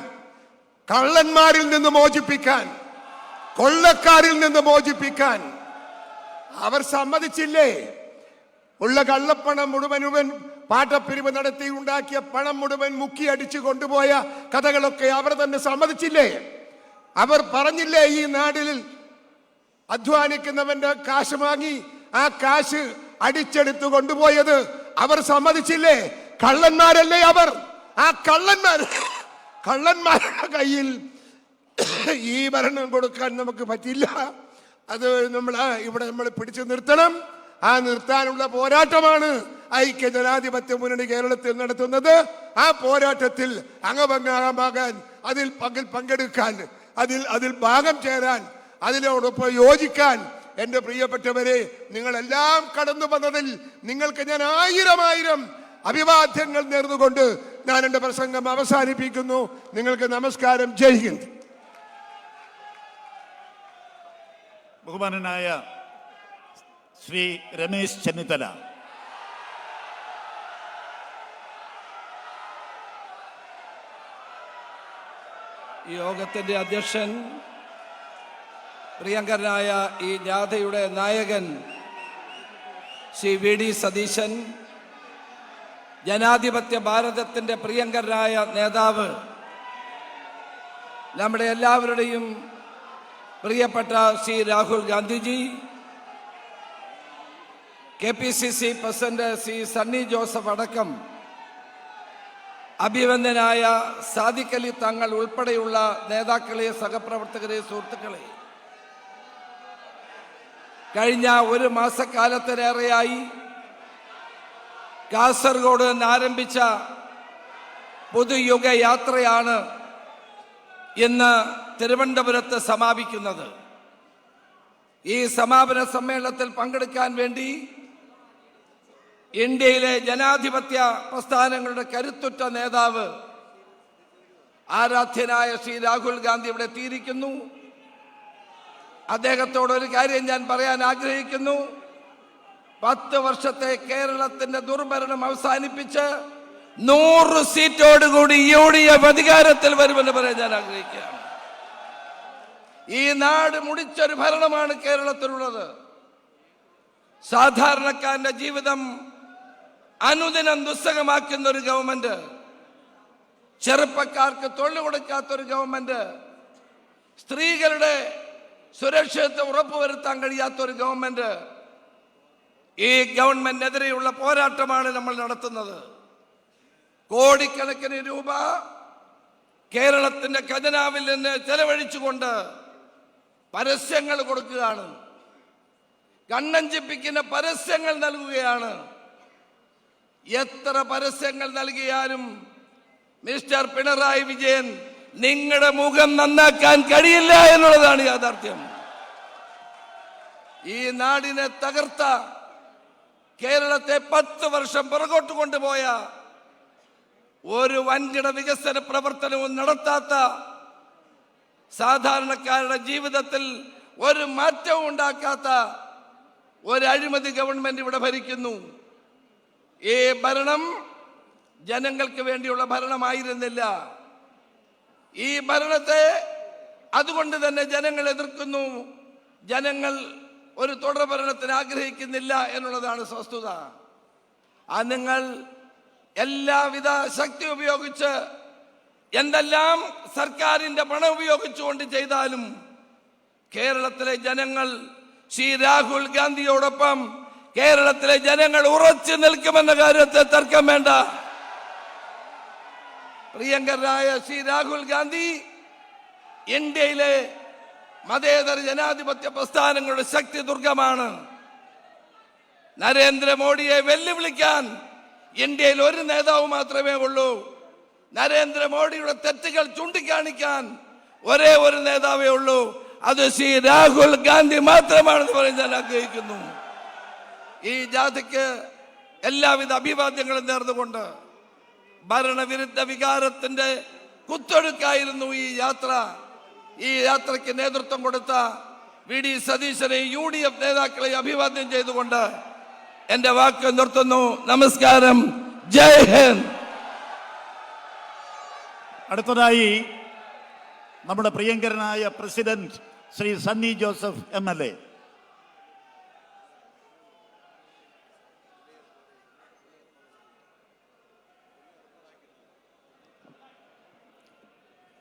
കള്ളന്മാരിൽ നിന്ന് മോചിപ്പിക്കാൻ, കൊള്ളക്കാരിൽ നിന്ന് മോചിപ്പിക്കാൻ അവർ സമ്മതിച്ചില്ലേ? ഉള്ള കള്ളപ്പണം മുഴുവൻ പാട്ടപ്പിരിവ് നടത്തി ഉണ്ടാക്കിയ പണം മുഴുവൻ മുക്കിയടിച്ചു കൊണ്ടുപോയ കഥകളൊക്കെ അവർ തന്നെ സമ്മതിച്ചില്ലേ? അവർ പറഞ്ഞില്ലേ ഈ നാട്ടിൽ അധ്വാനിക്കുന്നവന്റെ കാശ് വാങ്ങി ആ കാശ് അടിച്ചെടുത്ത് കൊണ്ടുപോയത് അവർ സമ്മതിച്ചില്ലേ? കള്ളന്മാരല്ലേ അവർ? ആ കള്ളന്മാരുടെ കയ്യിൽ ഈ ഭരണം കൊടുക്കാൻ നമുക്ക് പറ്റില്ല. അത് ഇവിടെ നമ്മൾ പിടിച്ചു നിർത്തണം. ആ നിർത്താനുള്ള പോരാട്ടമാണ് ഐക്യ ജനാധിപത്യ മുന്നണി കേരളത്തിൽ നടത്തുന്നത്. ആ പോരാട്ടത്തിൽ അംഗഭംഗമാകാൻ, അതിൽ പങ്കെടുക്കാൻ, അതിൽ ഭാഗം ചേരാൻ, അതിനോടൊപ്പം യോജിക്കാൻ എൻ്റെ പ്രിയപ്പെട്ടവരെ, നിങ്ങളെല്ലാം കടന്നു വന്നതിൽ നിങ്ങൾക്ക് ഞാൻ 1000 അഭിവാദ്യങ്ങൾ നേർന്നുകൊണ്ട് ഞാൻ എൻ്റെ പ്രസംഗം അവസാനിപ്പിക്കുന്നു. നിങ്ങൾക്ക് നമസ്കാരം. ജയ് ഹിന്ദ്. ബഹുമാനനായ ശ്രീ രമേശ് ചെന്നിത്തല. യോഗത്തിൻ്റെ അധ്യക്ഷൻ, പ്രിയങ്കരനായ ഈ ജാഥയുടെ നായകൻ ശ്രീ VD സതീശൻ, ജനാധിപത്യ ഭാരതത്തിൻ്റെ പ്രിയങ്കരനായ നേതാവ്, നമ്മുടെ എല്ലാവരുടെയും പ്രിയപ്പെട്ട Shri Rahul Gandhiji, KPCC president Shri Sunny Joseph അടക്കം അഭിവന്ദനായ സാദിഖ് അലി തങ്ങൾ ഉൾപ്പെടെയുള്ള നേതാക്കളെ, സഹപ്രവർത്തകരെ, സുഹൃത്തുക്കളെ, കഴിഞ്ഞ 1 മാസക്കാലത്തിലേറെയായി കാസർഗോഡ് നിന്ന് ആരംഭിച്ച പൊതുയുഗ യാത്രയാണ് ഇന്ന് തിരുവനന്തപുരത്ത് സമാപിക്കുന്നത്. ഈ സമാപന സമ്മേളനത്തിൽ പങ്കെടുക്കാൻ വേണ്ടി ഇന്ത്യയിലെ ജനാധിപത്യ പ്രസ്ഥാനങ്ങളുടെ കരുത്തുറ്റ നേതാവ് ആരാധ്യനായ ശ്രീ രാഹുൽ ഗാന്ധി ഇവിടെ എത്തിയിരിക്കുന്നു. അദ്ദേഹത്തോട് ഒരു കാര്യം ഞാൻ പറയാൻ ആഗ്രഹിക്കുന്നു. 10 വർഷത്തെ കേരളത്തിന്റെ ദുർഭരണം അവസാനിപ്പിച്ച് 100 സീറ്റോടുകൂടി UDF അധികാരത്തിൽ വരുമെന്ന് പറയാൻ ഞാൻ ആഗ്രഹിക്കുകയാണ്. ഈ നാട് മുടിച്ചൊരു ഭരണമാണ് കേരളത്തിലുള്ളത്. സാധാരണക്കാരന്റെ ജീവിതം അനുദിനം ദുസ്സഹമാക്കുന്ന ഒരു ഗവൺമെന്റ്, ചെറുപ്പക്കാർക്ക് തൊഴിൽ കൊടുക്കാത്തൊരു ഗവൺമെന്റ്, സ്ത്രീകളുടെ സുരക്ഷിതത്വം ഉറപ്പുവരുത്താൻ കഴിയാത്തൊരു ഗവൺമെന്റ്. ഈ ഗവൺമെന്റിനെതിരെയുള്ള പോരാട്ടമാണ് നമ്മൾ നടത്തുന്നത്. കോടിക്കണക്കിന് രൂപ കേരളത്തിന്റെ ഖജനാവിൽ നിന്ന് ചെലവഴിച്ചുകൊണ്ട് പരസ്യങ്ങൾ കൊടുക്കുകയാണ്, കണ്ണഞ്ചിപ്പിക്കുന്ന പരസ്യങ്ങൾ നൽകുകയാണ്. എത്ര പരസ്യങ്ങൾ നൽകിയാലും മിസ്റ്റർ പിണറായി വിജയൻ, നിങ്ങളുടെ മുഖം നന്നാക്കാൻ കഴിയില്ല എന്നുള്ളതാണ് യാഥാർത്ഥ്യം. ഈ നാടിനെ തകർത്ത, കേരളത്തെ 10 വർഷം പുറകോട്ട് കൊണ്ടുപോയ, ഒരു വൻകിട വികസന പ്രവർത്തനവും നടത്താത്ത, സാധാരണക്കാരുടെ ജീവിതത്തിൽ ഒരു മാറ്റവും ഉണ്ടാക്കാത്ത ഒരു അഴിമതി ഗവൺമെന്റ് ഇവിടെ ഭരിക്കുന്നു. ഈ ഭരണം ജനങ്ങൾക്ക് വേണ്ടിയുള്ള ഭരണമായിരുന്നില്ല. ഈ ഭരണത്തെ അതുകൊണ്ട് തന്നെ ജനങ്ങൾ എതിർക്കുന്നു. ജനങ്ങൾ ഒരു തുടർ ഭരണത്തിന് ആഗ്രഹിക്കുന്നില്ല എന്നുള്ളതാണ് വസ്തുത. നിങ്ങൾ എല്ലാവിധ ശക്തി ഉപയോഗിച്ച് എന്തെല്ലാം സർക്കാരിന്റെ പണം ഉപയോഗിച്ചുകൊണ്ട് ചെയ്താലും കേരളത്തിലെ ജനങ്ങൾ ശ്രീ രാഹുൽ ഗാന്ധിയോടൊപ്പം കേരളത്തിലെ ജനങ്ങൾ ഉറച്ചു നിൽക്കുമെന്ന കാര്യത്തെ തർക്കം വേണ്ട. പ്രിയങ്കരനായ ശ്രീ രാഹുൽ ഗാന്ധി ഇന്ത്യയിലെ മതേതര ജനാധിപത്യ പ്രസ്ഥാനങ്ങളുടെ ശക്തി ദുർഗമാണ്. നരേന്ദ്രമോദിയെ വെല്ലുവിളിക്കാൻ ഇന്ത്യയിൽ ഒരു നേതാവ് മാത്രമേ ഉള്ളൂ. നരേന്ദ്രമോദിയുടെ തെറ്റുകൾ ചൂണ്ടിക്കാണിക്കാൻ ഒരേ ഒരു നേതാവേ ഉള്ളൂ. അത് ശ്രീ രാഹുൽ ഗാന്ധി മാത്രമാണെന്ന് പറയാൻ ഞാൻ ആഗ്രഹിക്കുന്നു. ഈ ജാഥയ്ക്ക് എല്ലാവിധ അഭിവാദ്യങ്ങളും നേർന്നുകൊണ്ട്, ഭരണവിരുദ്ധ വികാരത്തിന്റെ കുത്തൊഴുക്കായിരുന്നു ഈ യാത്ര. ഈ യാത്രയ്ക്ക് നേതൃത്വം കൊടുത്ത VD സതീശനെ, UDF നേതാക്കളെ അഭിവാദ്യം ചെയ്തുകൊണ്ട് എന്റെ വാക്ക് നിർത്തുന്നു. നമസ്കാരം. ജയ് ഹിന്ദ്. അടുത്തതായി നമ്മുടെ പ്രിയങ്കരനായ president Shri Sunny Joseph MLA.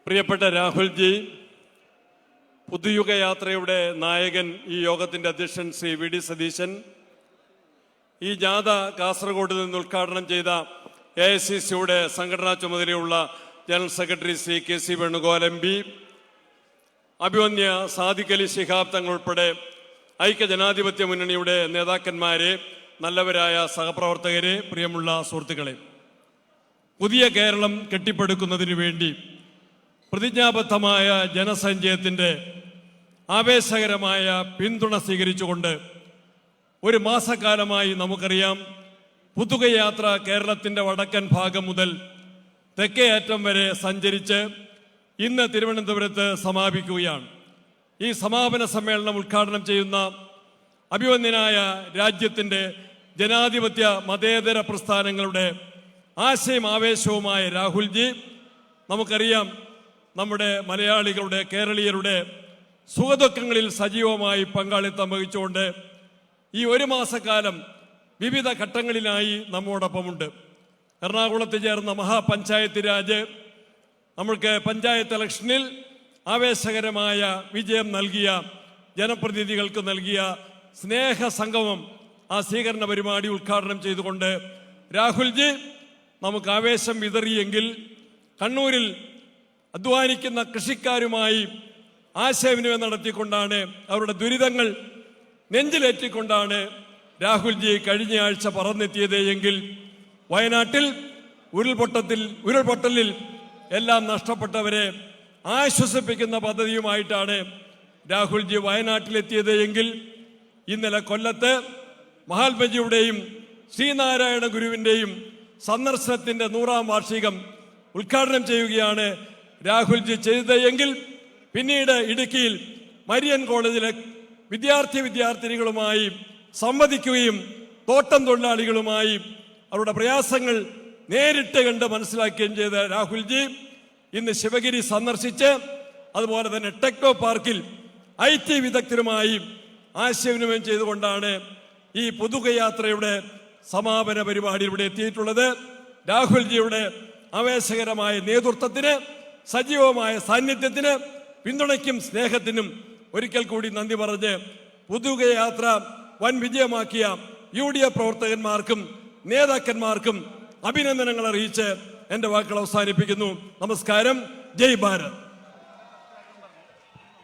പ്രിയപ്പെട്ട രാഹുൽജി, പുതുയുഗ യാത്രയുടെ നായകൻ, ഈ യോഗത്തിന്റെ അധ്യക്ഷൻ ശ്രീ VD സതീശൻ, ഈ ജാഥ കാസർഗോഡ് നിന്ന് ഉദ്ഘാടനം ചെയ്ത AICCയുടെ സംഘടനാ ചുമതലയുള്ള general secretary Shri KC Venugopal MP, അഭിമന്യ സാദിഖ് അലി ശിഹാബ് തങ്ങൾ ഉൾപ്പെടെ ഐക്യജനാധിപത്യ മുന്നണിയുടെ നേതാക്കന്മാരെ, നല്ലവരായ സഹപ്രവർത്തകരെ, പ്രിയമുള്ള സുഹൃത്തുക്കളെ, പുതിയ കേരളം കെട്ടിപ്പടുക്കുന്നതിനു വേണ്ടി പ്രതിജ്ഞാബദ്ധമായ ജനസഞ്ചയത്തിന്റെ ആവേശകരമായ പിന്തുണ സ്വീകരിച്ചുകൊണ്ട് ഒരു മാസക്കാലമായി നമുക്കറിയാം, പുതുകയാത്ര കേരളത്തിന്റെ വടക്കൻ ഭാഗം മുതൽ തെക്കേ അറ്റം വരെ സഞ്ചരിച്ച് ഇന്ന് തിരുവനന്തപുരത്ത് സമാപിക്കുകയാണ്. ഈ സമാപന സമ്മേളനം ഉദ്ഘാടനം ചെയ്യുന്ന അഭിവന്യനായ രാജ്യത്തിന്റെ ജനാധിപത്യ മതേതര പ്രസ്ഥാനങ്ങളുടെ ആശയം ആവേശവുമായ രാഹുൽജി, നമുക്കറിയാം നമ്മുടെ മലയാളികളുടെ, കേരളീയരുടെ സുഖദുഃഖങ്ങളിൽ സജീവമായി പങ്കാളിത്തം വഹിച്ചുകൊണ്ട് ഈ ഒരു മാസക്കാലം വിവിധ ഘട്ടങ്ങളിലായി നമ്മോടൊപ്പമുണ്ട്. എറണാകുളത്ത് ചേർന്ന മഹാപഞ്ചായത്ത് രാജ് നമ്മൾക്ക് പഞ്ചായത്ത് ഇലക്ഷനിൽ ആവേശകരമായ വിജയം നൽകിയ ജനപ്രതിനിധികൾക്ക് നൽകിയ സ്നേഹസംഗമം, ആ സ്വീകരണ പരിപാടി ഉദ്ഘാടനം ചെയ്തുകൊണ്ട് രാഹുൽജി നമുക്ക് ആവേശം വിതറിയെങ്കിൽ, കണ്ണൂരിൽ അധ്വാനിക്കുന്ന കൃഷിക്കാരുമായി ആശയവിനിമയം നടത്തിക്കൊണ്ടാണ്, അവരുടെ ദുരിതങ്ങൾ നെഞ്ചിലേറ്റിക്കൊണ്ടാണ് രാഹുൽജി കഴിഞ്ഞ ആഴ്ച പറന്നെത്തിയത് എങ്കിൽ, വയനാട്ടിൽ ഉരുൾപൊട്ടലിൽ എല്ലാം നഷ്ടപ്പെട്ടവരെ ആശ്വസിപ്പിക്കുന്ന പദ്ധതിയുമായിട്ടാണ് രാഹുൽജി വയനാട്ടിലെത്തിയത് എങ്കിൽ, ഇന്നലെ കൊല്ലത്ത് മഹാത്മജിയുടെയും ശ്രീനാരായണ ഗുരുവിൻ്റെയും സന്ദർശനത്തിൻ്റെ 100ാം വാർഷികം ഉദ്ഘാടനം ചെയ്യുകയാണ് രാഹുൽജി ചെയ്തത് എങ്കിൽ പിന്നീട് ഇടുക്കിയിൽ മരിയൻ കോളേജിലെ വിദ്യാർത്ഥിനികളുമായി സംവദിക്കുകയും തോട്ടം തൊഴിലാളികളുമായി അവരുടെ പ്രയാസങ്ങൾ നേരിട്ട് കണ്ട് മനസ്സിലാക്കുകയും ചെയ്ത രാഹുൽജി ഇന്ന് ശിവഗിരി സന്ദർശിച്ച് അതുപോലെ തന്നെ ടെക്നോ പാർക്കിൽ IT വിദഗ്ധരുമായി ആശയവിനിമയം ചെയ്തുകൊണ്ടാണ് ഈ പൊതുകയാത്രയുടെ സമാപന പരിപാടി ഇവിടെ എത്തിയിട്ടുള്ളത്. രാഹുൽജിയുടെ ആവേശകരമായ നേതൃത്വത്തിന്, സജീവമായ സാന്നിധ്യത്തിന്, പിന്തുണയ്ക്കും സ്നേഹത്തിനും ഒരിക്കൽ കൂടി നന്ദി പറഞ്ഞ് പൊതുകയാത്ര വൻ വിജയമാക്കിയ UDF പ്രവർത്തകന്മാർക്കും നേതാക്കന്മാർക്കും അഭിനന്ദനങ്ങൾ അറിയിച്ച് എൻ്റെ വാക്കുകൾ അവസാനിപ്പിക്കുന്നു. നമസ്കാരം. ജയ് ഭാരത്.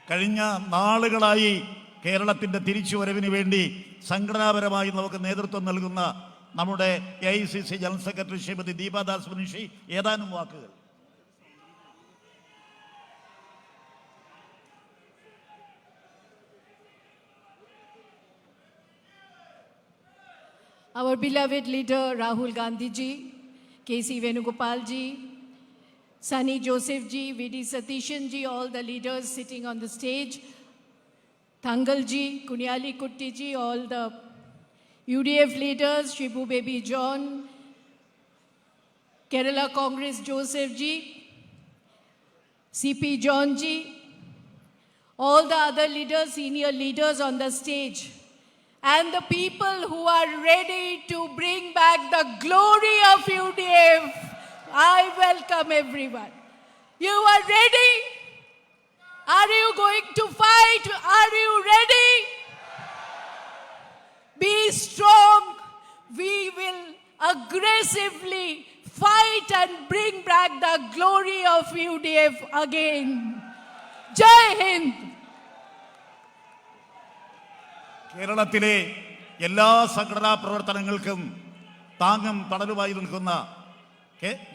കഴിഞ്ഞ നാളുകളായി കേരളത്തിൻ്റെ തിരിച്ചുവരവിന് വേണ്ടി സംഘടനാപരമായി നമുക്ക് നേതൃത്വം നൽകുന്ന നമ്മുടെ AICC general secretary Shrimati Deepa Das Munshi ഏതാനും വാക്കുകൾ. Our beloved leader Rahul Gandhi ji, KC Venugopal ji, Sunny Joseph ji, VD Satishan ji, all the leaders sitting on the stage, Thangal ji, Kunyali Kutti ji, all the UDF leaders, Shibu Baby John, Kerala Congress Joseph ji, CP John ji, all the other leaders, senior leaders on the stage, and the people who are ready to bring back the glory of UDF. I welcome everyone. You are ready? Are you going to fight? Are you ready? Be strong. We will aggressively fight and bring back the glory of UDF again. Jai Hind. കേരളത്തിലെ എല്ലാ സംഘടനാ പ്രവർത്തനങ്ങൾക്കും താങ്ങും തണലുമായി നിൽക്കുന്ന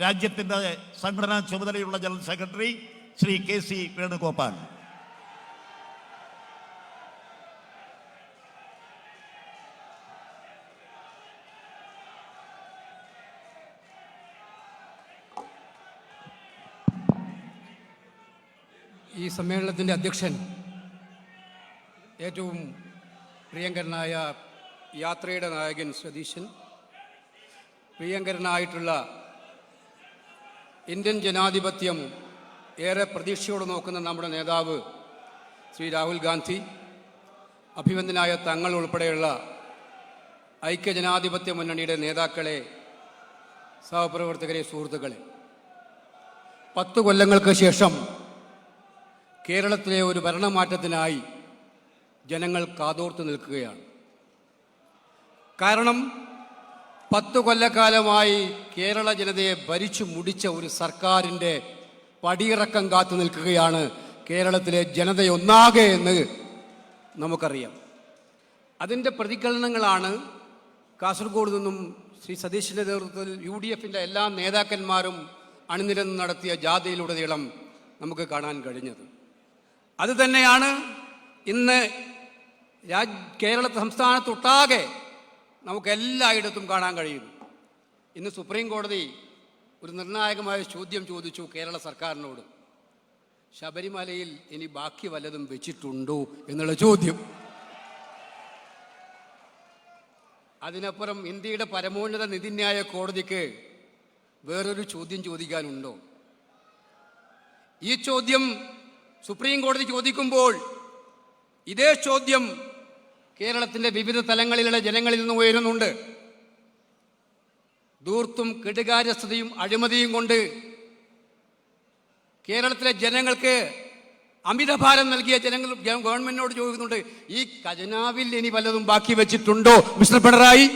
രാജ്യത്തിൻ്റെ സംഘടനാ ചുമതലയുള്ള general secretary Shri KC Venugopal. ഈ സമ്മേളനത്തിൻ്റെ അധ്യക്ഷൻ, ഏറ്റവും പ്രിയങ്കരനായ യാത്രയുടെ നായകൻ സതീശൻ, പ്രിയങ്കരനായിട്ടുള്ള ഇന്ത്യൻ ജനാധിപത്യം ഏറെ പ്രതീക്ഷയോടെ നോക്കുന്ന നമ്മുടെ നേതാവ് ശ്രീ രാഹുൽ ഗാന്ധി, അഭിവന്ദനായ തങ്ങൾ ഉൾപ്പെടെയുള്ള ഐക്യജനാധിപത്യ മുന്നണിയുടെ നേതാക്കളെ, സഹപ്രവർത്തകരെ, സുഹൃത്തുക്കളെ, 10 കൊല്ലങ്ങൾക്ക് ശേഷം കേരളത്തിലെ ഒരു ഭരണമാറ്റത്തിനായി ജനങ്ങൾ കാതോർത്ത് നിൽക്കുകയാണ്. കാരണം 10 കൊല്ലക്കാലമായി കേരള ജനതയെ ഭരിച്ചു മുടിച്ച ഒരു സർക്കാരിൻ്റെ പടിയിറക്കം കാത്തു നിൽക്കുകയാണ് കേരളത്തിലെ ജനതയൊന്നാകെ എന്ന് നമുക്കറിയാം. അതിൻ്റെ പ്രതിഫലനങ്ങളാണ് കാസർഗോഡ് നിന്നും ശ്രീ സതീശിൻ്റെ നേതൃത്വത്തിൽ UDFൻ്റെ എല്ലാ നേതാക്കന്മാരും അണിനിരന്ന് നടത്തിയ ജാഥയിലുടനീളം നമുക്ക് കാണാൻ കഴിഞ്ഞത്. അതുതന്നെയാണ് ഇന്ന് കേരള സംസ്ഥാനത്തൊട്ടാകെ നമുക്ക് എല്ലായിടത്തും കാണാൻ കഴിയുന്നു. ഇന്ന് സുപ്രീം കോടതി ഒരു നിർണായകമായ ചോദ്യം ചോദിച്ചു കേരള സർക്കാരിനോട്. ശബരിമലയിൽ ഇനി ബാക്കി വല്ലതും വെച്ചിട്ടുണ്ടോ എന്നുള്ള ചോദ്യം. അതിനപ്പുറം ഇന്ത്യയുടെ പരമോന്നത നീതിന്യായ കോടതിക്ക് വേറൊരു ചോദ്യം ചോദിക്കാനുണ്ടോ? ഈ ചോദ്യം സുപ്രീം കോടതി ചോദിക്കുമ്പോൾ ഇതേ ചോദ്യം കേരളത്തിൻ്റെ വിവിധ തലങ്ങളിലുള്ള ജനങ്ങളിൽ നിന്ന് ഉയരുന്നുണ്ട്. ധൂർത്തും കെടുകാര്യസ്ഥതയും അഴിമതിയും കൊണ്ട് കേരളത്തിലെ ജനങ്ങൾക്ക് അമിതഭാരം നൽകിയ ജനങ്ങൾ ഗവൺമെന്റിനോട് ചോദിക്കുന്നുണ്ട്, ഈ ഖജനാവിൽ ഇനി വല്ലതും ബാക്കി വെച്ചിട്ടുണ്ടോ മിസ്റ്റർ പിണറായി?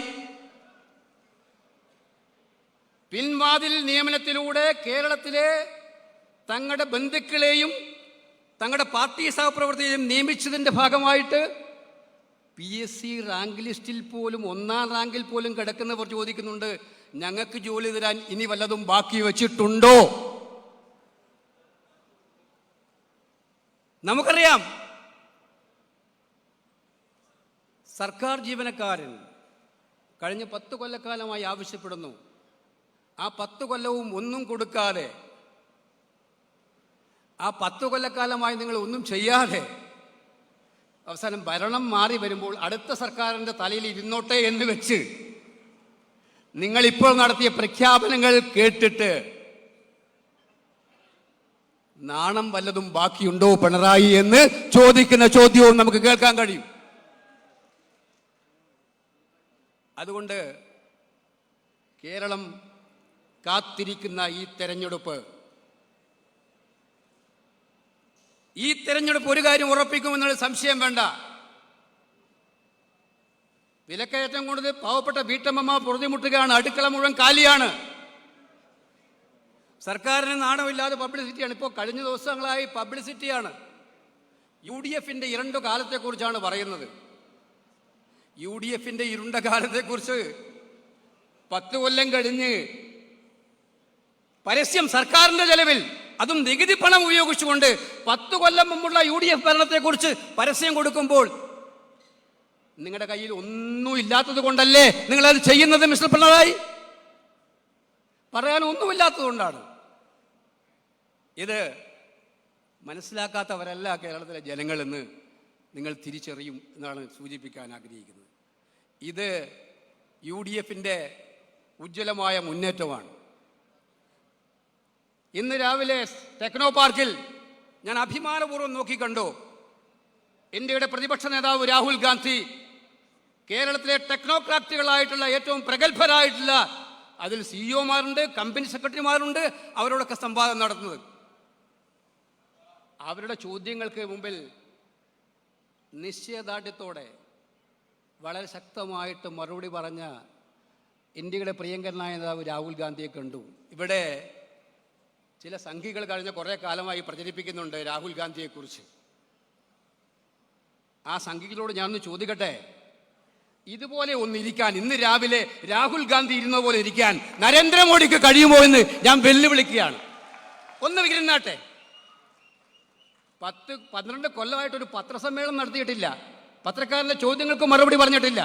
പിൻവാതിൽ നിയമനത്തിലൂടെ കേരളത്തിലെ തങ്ങളുടെ ബന്ധുക്കളെയും തങ്ങളുടെ പാർട്ടി സഹപ്രവർത്തകരെയും നിയമിച്ചതിൻ്റെ ഭാഗമായിട്ട് PSC റാങ്ക് ലിസ്റ്റിൽ പോലും 1ാം റാങ്കിൽ പോലും കിടക്കുന്നവർ ചോദിക്കുന്നുണ്ട്, ഞങ്ങൾക്ക് ജോലി തരാൻ ഇനി വല്ലതും ബാക്കി വെച്ചിട്ടുണ്ടോ? നമുക്കറിയാം, സർക്കാർ ജീവനക്കാരൻ കഴിഞ്ഞ 10 കൊല്ലക്കാലമായി ആവശ്യപ്പെടുന്നു. ആ 10 കൊല്ലവും ഒന്നും കൊടുക്കാതെ ആ 10 കൊല്ലക്കാലമായി നിങ്ങൾ ഒന്നും ചെയ്യാതെ അവസാനം ഭരണം മാറി വരുമ്പോൾ അടുത്ത സർക്കാരിൻ്റെ തലയിൽ ഇരുന്നോട്ടെ എന്ന് വെച്ച് നിങ്ങളിപ്പോൾ നടത്തിയ പ്രഖ്യാപനങ്ങൾ കേട്ടിട്ട് നാണം വല്ലതും ബാക്കിയുണ്ടോ പിണറായി എന്ന് ചോദിക്കുന്ന ചോദ്യവും നമുക്ക് കേൾക്കാൻ കഴിയും. അതുകൊണ്ട് കേരളം കാത്തിരിക്കുന്ന ഈ തെരഞ്ഞെടുപ്പ് ഒരു കാര്യം ഉറപ്പിക്കുമെന്നുള്ള സംശയം വേണ്ട. വിലക്കയറ്റം കൊണ്ട് പാവപ്പെട്ട വീട്ടമ്മ പൊറുതിമുട്ടുകയാണ്. അടുക്കള മുഴുവൻ കാലിയാണ്. സർക്കാരിന് നാണമില്ലാതെ പബ്ലിസിറ്റിയാണ്. ഇപ്പോൾ കഴിഞ്ഞ ദിവസങ്ങളായി പബ്ലിസിറ്റിയാണ്. UDFന്റെ ഇരുണ്ട കാലത്തെക്കുറിച്ചാണ് പറയുന്നത്. UDFന്റെ ഇരുണ്ട കാലത്തെക്കുറിച്ച് 10 കൊല്ലം കഴിഞ്ഞ് പരസ്യം സർക്കാരിന്റെ ചെലവിൽ, അതും നികുതി പണം ഉപയോഗിച്ചുകൊണ്ട് 10 കൊല്ലം മുമ്പുള്ള UDF ഭരണത്തെക്കുറിച്ച് പരസ്യം കൊടുക്കുമ്പോൾ നിങ്ങളുടെ കയ്യിൽ ഒന്നും ഇല്ലാത്തത് കൊണ്ടല്ലേ നിങ്ങളത് ചെയ്യുന്നത് മിസ്റ്റർ പിണറായി? പറയാൻ ഒന്നുമില്ലാത്തത് കൊണ്ടാണ്. ഇത് മനസ്സിലാക്കാത്തവരല്ല കേരളത്തിലെ ജനങ്ങളെന്ന് നിങ്ങൾ തിരിച്ചറിയും എന്നാണ് സൂചിപ്പിക്കാൻ ആഗ്രഹിക്കുന്നത്. ഇത് UDFന്റെ ഉജ്ജ്വലമായ മുന്നേറ്റമാണ്. ഇന്ന് രാവിലെ ടെക്നോ പാർക്കിൽ ഞാൻ അഭിമാനപൂർവ്വം നോക്കിക്കണ്ടു. ഇന്ത്യയുടെ പ്രതിപക്ഷ നേതാവ് രാഹുൽ ഗാന്ധി കേരളത്തിലെ ടെക്നോക്രാറ്റുകളായിട്ടുള്ള ഏറ്റവും പ്രഗത്ഭരായിട്ടുള്ള അതിൽ CEO-മാരുണ്ട്, കമ്പനി സെക്രട്ടറിമാരുണ്ട്, അവരോടൊക്കെ സംവാദം നടത്തുന്നത്. അവരുടെ ചോദ്യങ്ങൾക്ക് മുമ്പിൽ നിശ്ചയദാർഢ്യത്തോടെ വളരെ ശക്തമായിട്ട് മറുപടി പറഞ്ഞ ഇന്ത്യയുടെ പ്രിയങ്കരനായ നേതാവ് രാഹുൽ ഗാന്ധിയെ കണ്ടു. ഇവിടെ ചില സംഘികൾ കഴിഞ്ഞ കുറേ കാലമായി പ്രചരിപ്പിക്കുന്നുണ്ട് രാഹുൽ ഗാന്ധിയെക്കുറിച്ച്. ആ സംഘികളോട് ഞാനൊന്ന് ചോദിക്കട്ടെ, ഇതുപോലെ ഒന്നിരിക്കാൻ, ഇന്ന് രാവിലെ രാഹുൽ ഗാന്ധി ഇരുന്ന പോലെ ഇരിക്കാൻ നരേന്ദ്രമോദിക്ക് കഴിയുമോ എന്ന് ഞാൻ വെല്ലുവിളിക്കുകയാണ്. ഒന്ന് ഇരുന്നാട്ടെ. 10-12 കൊല്ലമായിട്ടൊരു പത്രസമ്മേളനം നടത്തിയിട്ടില്ല. പത്രക്കാരൻ്റെ ചോദ്യങ്ങൾക്ക് മറുപടി പറഞ്ഞിട്ടില്ല.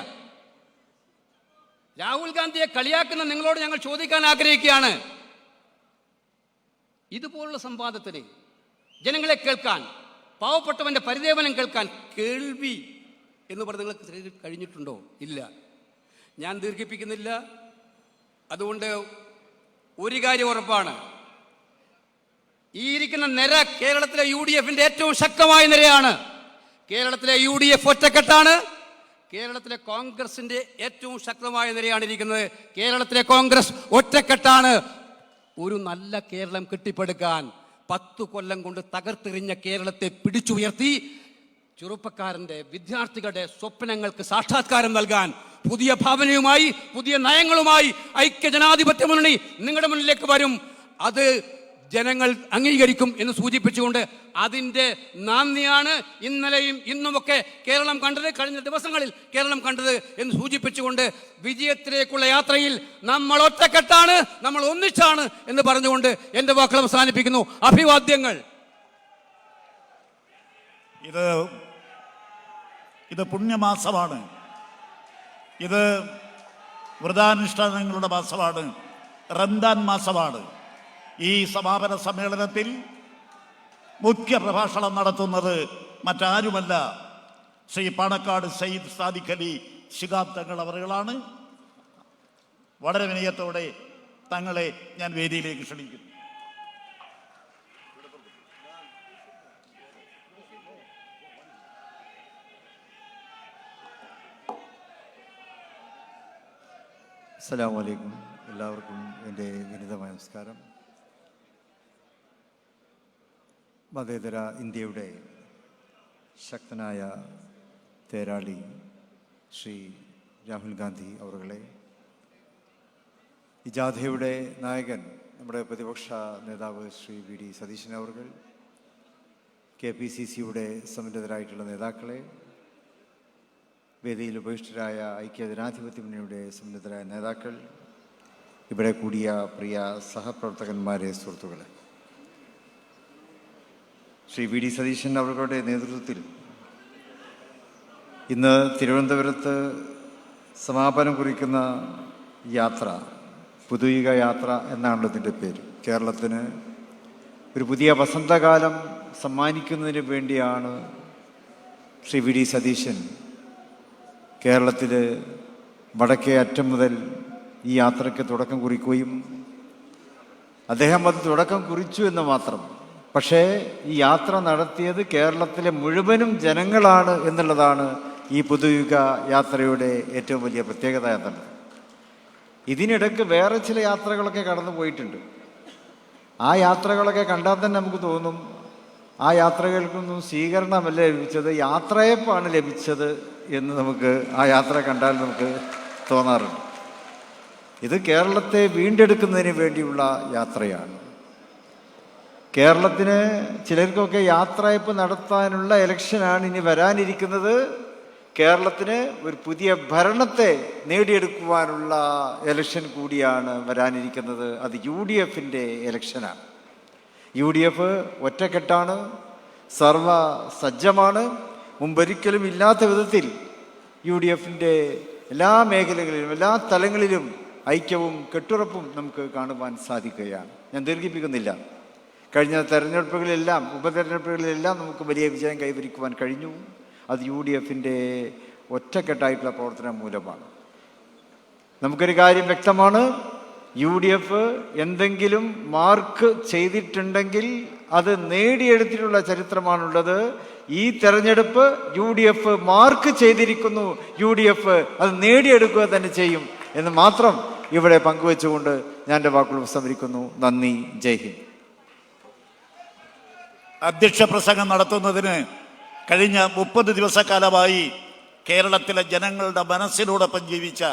രാഹുൽ ഗാന്ധിയെ കളിയാക്കുന്ന നിങ്ങളോട് ഞങ്ങൾ ചോദിക്കാൻ ആഗ്രഹിക്കുകയാണ്, ഇതുപോലുള്ള സംവാദത്തിന് ജനങ്ങളെ കേൾക്കാൻ, പാവപ്പെട്ടവന്റെ പരിദേവനം കേൾക്കാൻ കേൾവി എന്ന് പറഞ്ഞ് നിങ്ങൾക്ക് കഴിഞ്ഞിട്ടുണ്ടോ? ഇല്ല. ഞാൻ ദീർഘിപ്പിക്കുന്നില്ല. അതുകൊണ്ട് ഒരു കാര്യം ഉറപ്പാണ്, ഈ ഇരിക്കുന്ന നിര കേരളത്തിലെ UDFന്റെ ഏറ്റവും ശക്തമായ നിരയാണ്. കേരളത്തിലെ UDF ഒറ്റക്കെട്ടാണ്. കേരളത്തിലെ കോൺഗ്രസിന്റെ ഏറ്റവും ശക്തമായ നിരയാണ് ഇരിക്കുന്നത്. കേരളത്തിലെ കോൺഗ്രസ് ഒറ്റക്കെട്ടാണ്. ഒരു നല്ല കേരളം കെട്ടിപ്പടുക്കാൻ 10 കൊല്ലം കൊണ്ട് തകർത്തെറിഞ്ഞ കേരളത്തെ പിടിച്ചുയർത്തി ചെറുപ്പക്കാരൻ്റെ, വിദ്യാർത്ഥികളുടെ സ്വപ്നങ്ങൾക്ക് സാക്ഷാത്കാരം നൽകാൻ പുതിയ ഭാവനയുമായി, പുതിയ നയങ്ങളുമായി ഐക്യജനാധിപത്യ മുന്നണി നിങ്ങളുടെ മുന്നിലേക്ക് വരും. അത് ജനങ്ങൾ അംഗീകരിക്കും എന്ന് സൂചിപ്പിച്ചുകൊണ്ട് അതിൻ്റെ നാന്ദിയാണ് ഇന്നലെയും ഇന്നുമൊക്കെ കേരളം കണ്ടത്, കഴിഞ്ഞ ദിവസങ്ങളിൽ കേരളം കണ്ടത് എന്ന് സൂചിപ്പിച്ചുകൊണ്ട് വിജയത്തിലേക്കുള്ള യാത്രയിൽ നമ്മൾ ഒറ്റക്കെട്ടാണ്, നമ്മൾ ഒന്നിച്ചാണ് എന്ന് പറഞ്ഞുകൊണ്ട് എൻ്റെ വാക്കുകൾ അവസാനിപ്പിക്കുന്നു. അഭിവാദ്യങ്ങൾ. ഇത് പുണ്യമാസമാണ്. ഇത് വ്രതാനുഷ്ഠാനങ്ങളുടെ മാസമാണ്. റംദാൻ മാസമാണ്. ഈ സമാപന സമ്മേളനത്തിൽ മുഖ്യ പ്രഭാഷണം നടത്തുന്നത് മറ്റാരുമല്ല, ശ്രീ പാണക്കാട് സയ്യിദ് സാദിഖ് അലി ശിഹാബ് തങ്ങൾ അവറുകളാണ്. വളരെ വിനയത്തോടെ തങ്ങളെ ഞാൻ വേദിയിലേക്ക് ക്ഷണിക്കുന്നു. അസ്സലാമു അലൈക്കും. എല്ലാവർക്കും എൻ്റെ വിനീതമായ നമസ്കാരം. മതേതര ഇന്ത്യയുടെ ശക്തനായ തേരാളി ശ്രീ രാഹുൽ ഗാന്ധി അവറുകളെ, ഈ ജാഥയുടെ നായകൻ നമ്മുടെ പ്രതിപക്ഷ നേതാവ് ശ്രീ VD സതീശൻ അവറുകൾ, KPCCയുടെ സമുന്നതരായിട്ടുള്ള നേതാക്കളെ, വേദിയിൽ ഉപവിഷ്ടരായ ഐക്യജനാധിപത്യ മുന്നണിയുടെ സമുന്നതരായ നേതാക്കൾ, ഇവിടെ കൂടിയ പ്രിയ സഹപ്രവർത്തകന്മാരെ, സുഹൃത്തുക്കളെ, ശ്രീ VD സതീശൻ അവരുടെ നേതൃത്വത്തിൽ ഇന്ന് തിരുവനന്തപുരത്ത് സമാപനം കുറിക്കുന്ന യാത്ര, പുതുയുഗ യാത്ര എന്നാണ് ഇതിൻ്റെ പേര്. കേരളത്തിന് ഒരു പുതിയ വസന്തകാലം സമ്മാനിക്കുന്നതിന് വേണ്ടിയാണ് ശ്രീ വി ഡി സതീശൻ കേരളത്തിൽ വടക്കേ അറ്റം മുതൽ ഈ യാത്രയ്ക്ക് തുടക്കം കുറിക്കുകയും അദ്ദേഹം അത് തുടക്കം കുറിച്ചു എന്ന് മാത്രം. പക്ഷേ ഈ യാത്ര നടത്തിയത് കേരളത്തിലെ മുഴുവനും ജനങ്ങളാണ് എന്നുള്ളതാണ് ഈ പുതുയുഗ യാത്രയുടെ ഏറ്റവും വലിയ പ്രത്യേകത എന്നുള്ളത്. ഇതിനിടയ്ക്ക് വേറെ ചില യാത്രകളൊക്കെ കടന്നു പോയിട്ടുണ്ട്. ആ യാത്രകളൊക്കെ കണ്ടാൽ തന്നെ നമുക്ക് തോന്നും ആ യാത്രകൾക്കൊന്നും സ്വീകരണമല്ല ലഭിച്ചത്, യാത്രയപ്പാണ് ലഭിച്ചത് എന്ന് നമുക്ക് ആ യാത്ര കണ്ടാൽ നമുക്ക് തോന്നാറുണ്ട്. ഇത് കേരളത്തെ വീണ്ടെടുക്കുന്നതിന് വേണ്ടിയുള്ള യാത്രയാണ്. കേരളത്തിന് ചിലർക്കൊക്കെ യാത്രയപ്പ് നടത്താനുള്ള ഇലക്ഷനാണ് ഇനി വരാനിരിക്കുന്നത്. കേരളത്തിന് ഒരു പുതിയ ഭരണത്തെ നേടിയെടുക്കുവാനുള്ള ഇലക്ഷൻ കൂടിയാണ് വരാനിരിക്കുന്നത്. അത് UDFൻ്റെ ഇലക്ഷനാണ്. UDF ഒറ്റക്കെട്ടാണ്, സർവസജ്ജമാണ്. മുമ്പൊരിക്കലും ഇല്ലാത്ത വിധത്തിൽ UDFൻ്റെ എല്ലാ മേഖലകളിലും എല്ലാ തലങ്ങളിലും ഐക്യവും കെട്ടുറപ്പും നമുക്ക് കാണുവാൻ സാധിക്കുകയാണ്. ഞാൻ ദീർഘിപ്പിക്കുന്നില്ല. കഴിഞ്ഞ തെരഞ്ഞെടുപ്പുകളിലെല്ലാം ഉപതെരഞ്ഞെടുപ്പുകളിലെല്ലാം നമുക്ക് വലിയ വിജയം കൈവരിക്കുവാൻ കഴിഞ്ഞു. അത് UDFൻ്റെ ഒറ്റക്കെട്ടായിട്ടുള്ള പ്രവർത്തനം മൂലമാണ്. നമുക്കൊരു കാര്യം വ്യക്തമാണ്, UDF എന്തെങ്കിലും മാർക്ക് ചെയ്തിട്ടുണ്ടെങ്കിൽ അത് നേടിയെടുത്തിട്ടുള്ള ചരിത്രമാണുള്ളത്. ഈ തെരഞ്ഞെടുപ്പ് UDF മാർക്ക് ചെയ്തിരിക്കുന്നു. UDF അത് നേടിയെടുക്കുക തന്നെ ചെയ്യും എന്ന് മാത്രം ഇവിടെ പങ്കുവെച്ചുകൊണ്ട് ഞാൻ എൻ്റെ വാക്കുകൾ ഉപസംഹരിക്കുന്നു. നന്ദി. ജയ് ഹിന്ദ്. അധ്യക്ഷ പ്രസംഗം നടത്തുന്നതിന് കഴിഞ്ഞ 30 ദിവസക്കാലമായി കേരളത്തിലെ ജനങ്ങളുടെ മനസ്സിനോടൊപ്പം ജീവിച്ച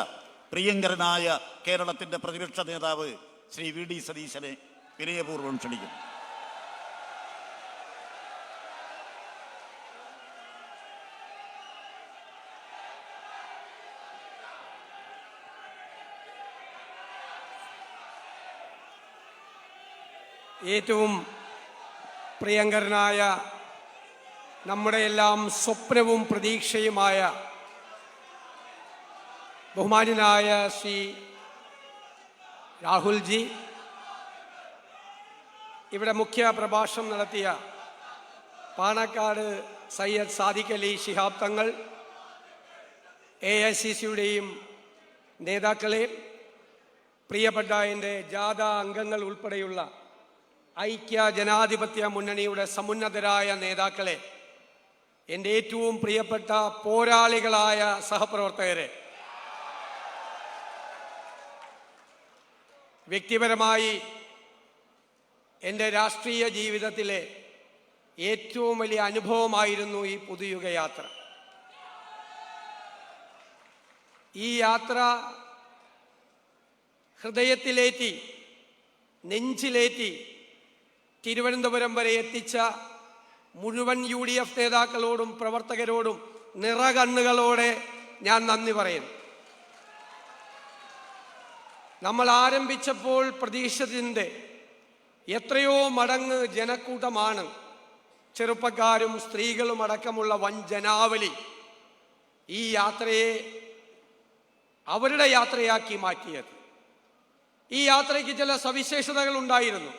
പ്രിയങ്കരനായ കേരളത്തിൻ്റെ പ്രതിപക്ഷ നേതാവ് ശ്രീ വി ഡി സതീശനെ വിനയപൂർവ്വം ക്ഷണിക്കുന്നു. ഏറ്റവും പ്രിയങ്കരനായ നമ്മുടെ എല്ലാം സ്വപ്നവും പ്രതീക്ഷയുമായ ബഹുമാന്യനായ ശ്രീ രാഹുൽജി, ഇവിടെ മുഖ്യ പ്രഭാഷണം നടത്തിയ പാണക്കാട് സയ്യദ് സാദിഖ് അലി ശിഹാബ് തങ്ങൾ, AICCയുടെയും നേതാക്കളെ, പ്രിയപ്പെട്ട എൻ്റെ ജാഥ അംഗങ്ങൾ ഉൾപ്പെടെയുള്ള ഐക്യ ജനാധിപത്യ മുന്നണിയുടെ സമുന്നതരായ നേതാക്കളെ, എൻ്റെ ഏറ്റവും പ്രിയപ്പെട്ട പോരാളികളായ സഹപ്രവർത്തകരെ, വ്യക്തിപരമായി എൻ്റെ രാഷ്ട്രീയ ജീവിതത്തിലെ ഏറ്റവും വലിയ അനുഭവമായിരുന്നു ഈ പുതുയുഗ യാത്ര. ഈ യാത്ര ഹൃദയത്തിലേറ്റി, നെഞ്ചിലേറ്റി തിരുവനന്തപുരം വരെ എത്തിച്ച മുഴുവൻ UDF നേതാക്കളോടും പ്രവർത്തകരോടും നിറകണ്ണുകളോടെ ഞാൻ നന്ദി പറയുന്നു. നമ്മൾ ആരംഭിച്ചപ്പോൾ പ്രതീക്ഷിച്ചതിൻ്റെ എത്രയോ മടങ്ങ് ജനക്കൂട്ടമാണ്, ചെറുപ്പക്കാരും സ്ത്രീകളും അടക്കമുള്ള വൻ ജനാവലി ഈ യാത്രയെ അവരുടെ യാത്രയാക്കി മാറ്റിയത്. ഈ യാത്രയ്ക്ക് ചില സവിശേഷതകൾ ഉണ്ടായിരുന്നു.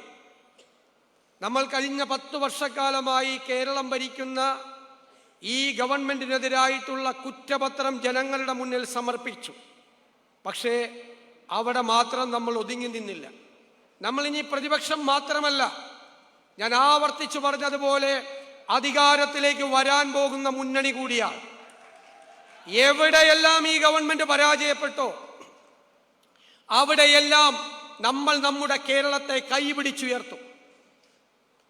നമ്മൾ കഴിഞ്ഞ 10 വർഷക്കാലമായി കേരളം ഭരിക്കുന്ന ഈ ഗവൺമെൻറ്റിനെതിരായിട്ടുള്ള കുറ്റപത്രം ജനങ്ങളുടെ മുന്നിൽ സമർപ്പിച്ചു. പക്ഷേ അവിടെ മാത്രം നമ്മൾ ഒതുങ്ങി നിന്നില്ല. നമ്മളിനി പ്രതിപക്ഷം മാത്രമല്ല, ഞാൻ ആവർത്തിച്ചു പറഞ്ഞതുപോലെ അധികാരത്തിലേക്ക് വരാൻ പോകുന്ന മുന്നണി കൂടിയാണ്. എവിടെയെല്ലാം ഈ ഗവൺമെൻറ് പരാജയപ്പെട്ടോ അവിടെയെല്ലാം നമ്മൾ നമ്മുടെ കേരളത്തെ കൈപിടിച്ചുയർത്തും.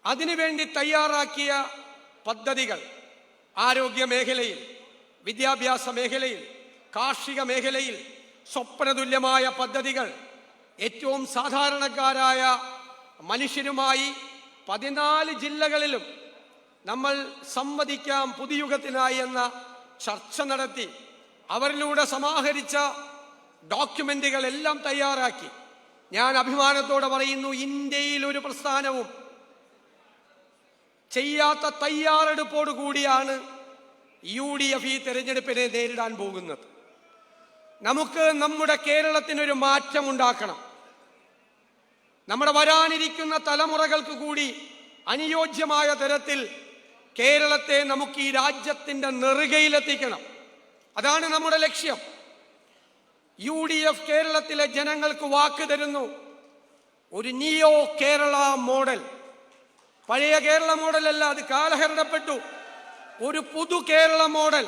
അതിനുവേണ്ടി തയ്യാറാക്കിയ പദ്ധതികൾ ആരോഗ്യ മേഖലയിൽ, വിദ്യാഭ്യാസ മേഖലയിൽ, കാർഷിക മേഖലയിൽ സ്വപ്നതുല്യമായ പദ്ധതികൾ, ഏറ്റവും സാധാരണക്കാരായ മനുഷ്യരുമായി 14 ജില്ലകളിലും നമ്മൾ സംവദിക്കാം പുതുയുഗത്തിനായി എന്ന ചർച്ച നടത്തി അവരിലൂടെ സമാഹരിച്ച ഡോക്യുമെന്റുകൾ എല്ലാം തയ്യാറാക്കി. ഞാൻ അഭിമാനത്തോടെ പറയുന്നു, ഇന്ത്യയിൽ ഒരു പ്രസ്ഥാനവും ചെയ്യാത്ത തയ്യാറെടുപ്പോടു കൂടിയാണ് UDF ഈ തെരഞ്ഞെടുപ്പിനെ നേരിടാൻ പോകുന്നത്. നമുക്ക് നമ്മുടെ കേരളത്തിനൊരു മാറ്റമുണ്ടാക്കണം. നമ്മുടെ വരാനിരിക്കുന്ന തലമുറകൾക്ക് കൂടി അനുയോജ്യമായ തരത്തിൽ കേരളത്തെ നമുക്ക് ഈ രാജ്യത്തിൻ്റെ നെറുകയിലെത്തിക്കണം. അതാണ് നമ്മുടെ ലക്ഷ്യം. UDF കേരളത്തിലെ ജനങ്ങൾക്ക് വാക്ക് തരുന്നു, ഒരു നിയോ കേരള മോഡൽ, പഴയ കേരള മോഡലല്ല, അത് കാലഹരണപ്പെട്ടു. ഒരു പുതു കേരള മോഡൽ,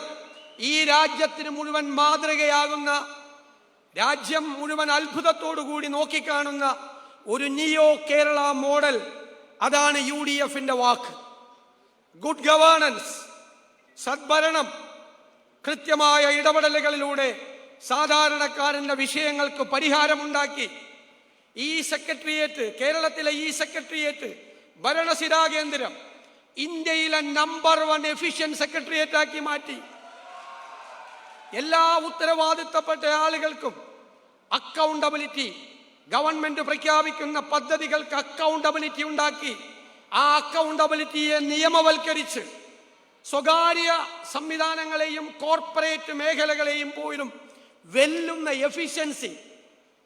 ഈ രാജ്യത്തിന് മുഴുവൻ മാതൃകയാകുന്ന, രാജ്യം മുഴുവൻ അത്ഭുതത്തോടുകൂടി നോക്കിക്കാണുന്ന ഒരു നിയോ കേരള മോഡൽ, അതാണ് UDFന്റെ വാക്ക്. ഗുഡ് ഗവേണൻസ്, സദ്ഭരണം, കൃത്യമായ ഇടപെടലുകളിലൂടെ സാധാരണക്കാരന്റെ വിഷയങ്ങൾക്ക് പരിഹാരമുണ്ടാക്കി ഈ സെക്രട്ടേറിയറ്റ്, കേരളത്തിലെ ഈ സെക്രട്ടേറിയറ്റ് ഭരണസിരാ കേന്ദ്രം ഇന്ത്യയിലെ നമ്പർ 1 എഫിഷ്യന്റ് സെക്രട്ടേറിയറ്റ് ആക്കി മാറ്റി. എല്ലാ ഉത്തരവാദിത്തപ്പെട്ട ആളുകൾക്കും അക്കൗണ്ടബിലിറ്റി, ഗവൺമെന്റ് പ്രഖ്യാപിക്കുന്ന പദ്ധതികൾക്ക് അക്കൗണ്ടബിലിറ്റി ഉണ്ടാക്കി. ആ അക്കൗണ്ടബിലിറ്റിയെ നിയമവൽക്കരിച്ച് സ്വകാര്യ സംവിധാനങ്ങളെയും കോർപ്പറേറ്റ് മേഖലകളെയും പോലും വെല്ലുന്ന എഫിഷ്യൻസി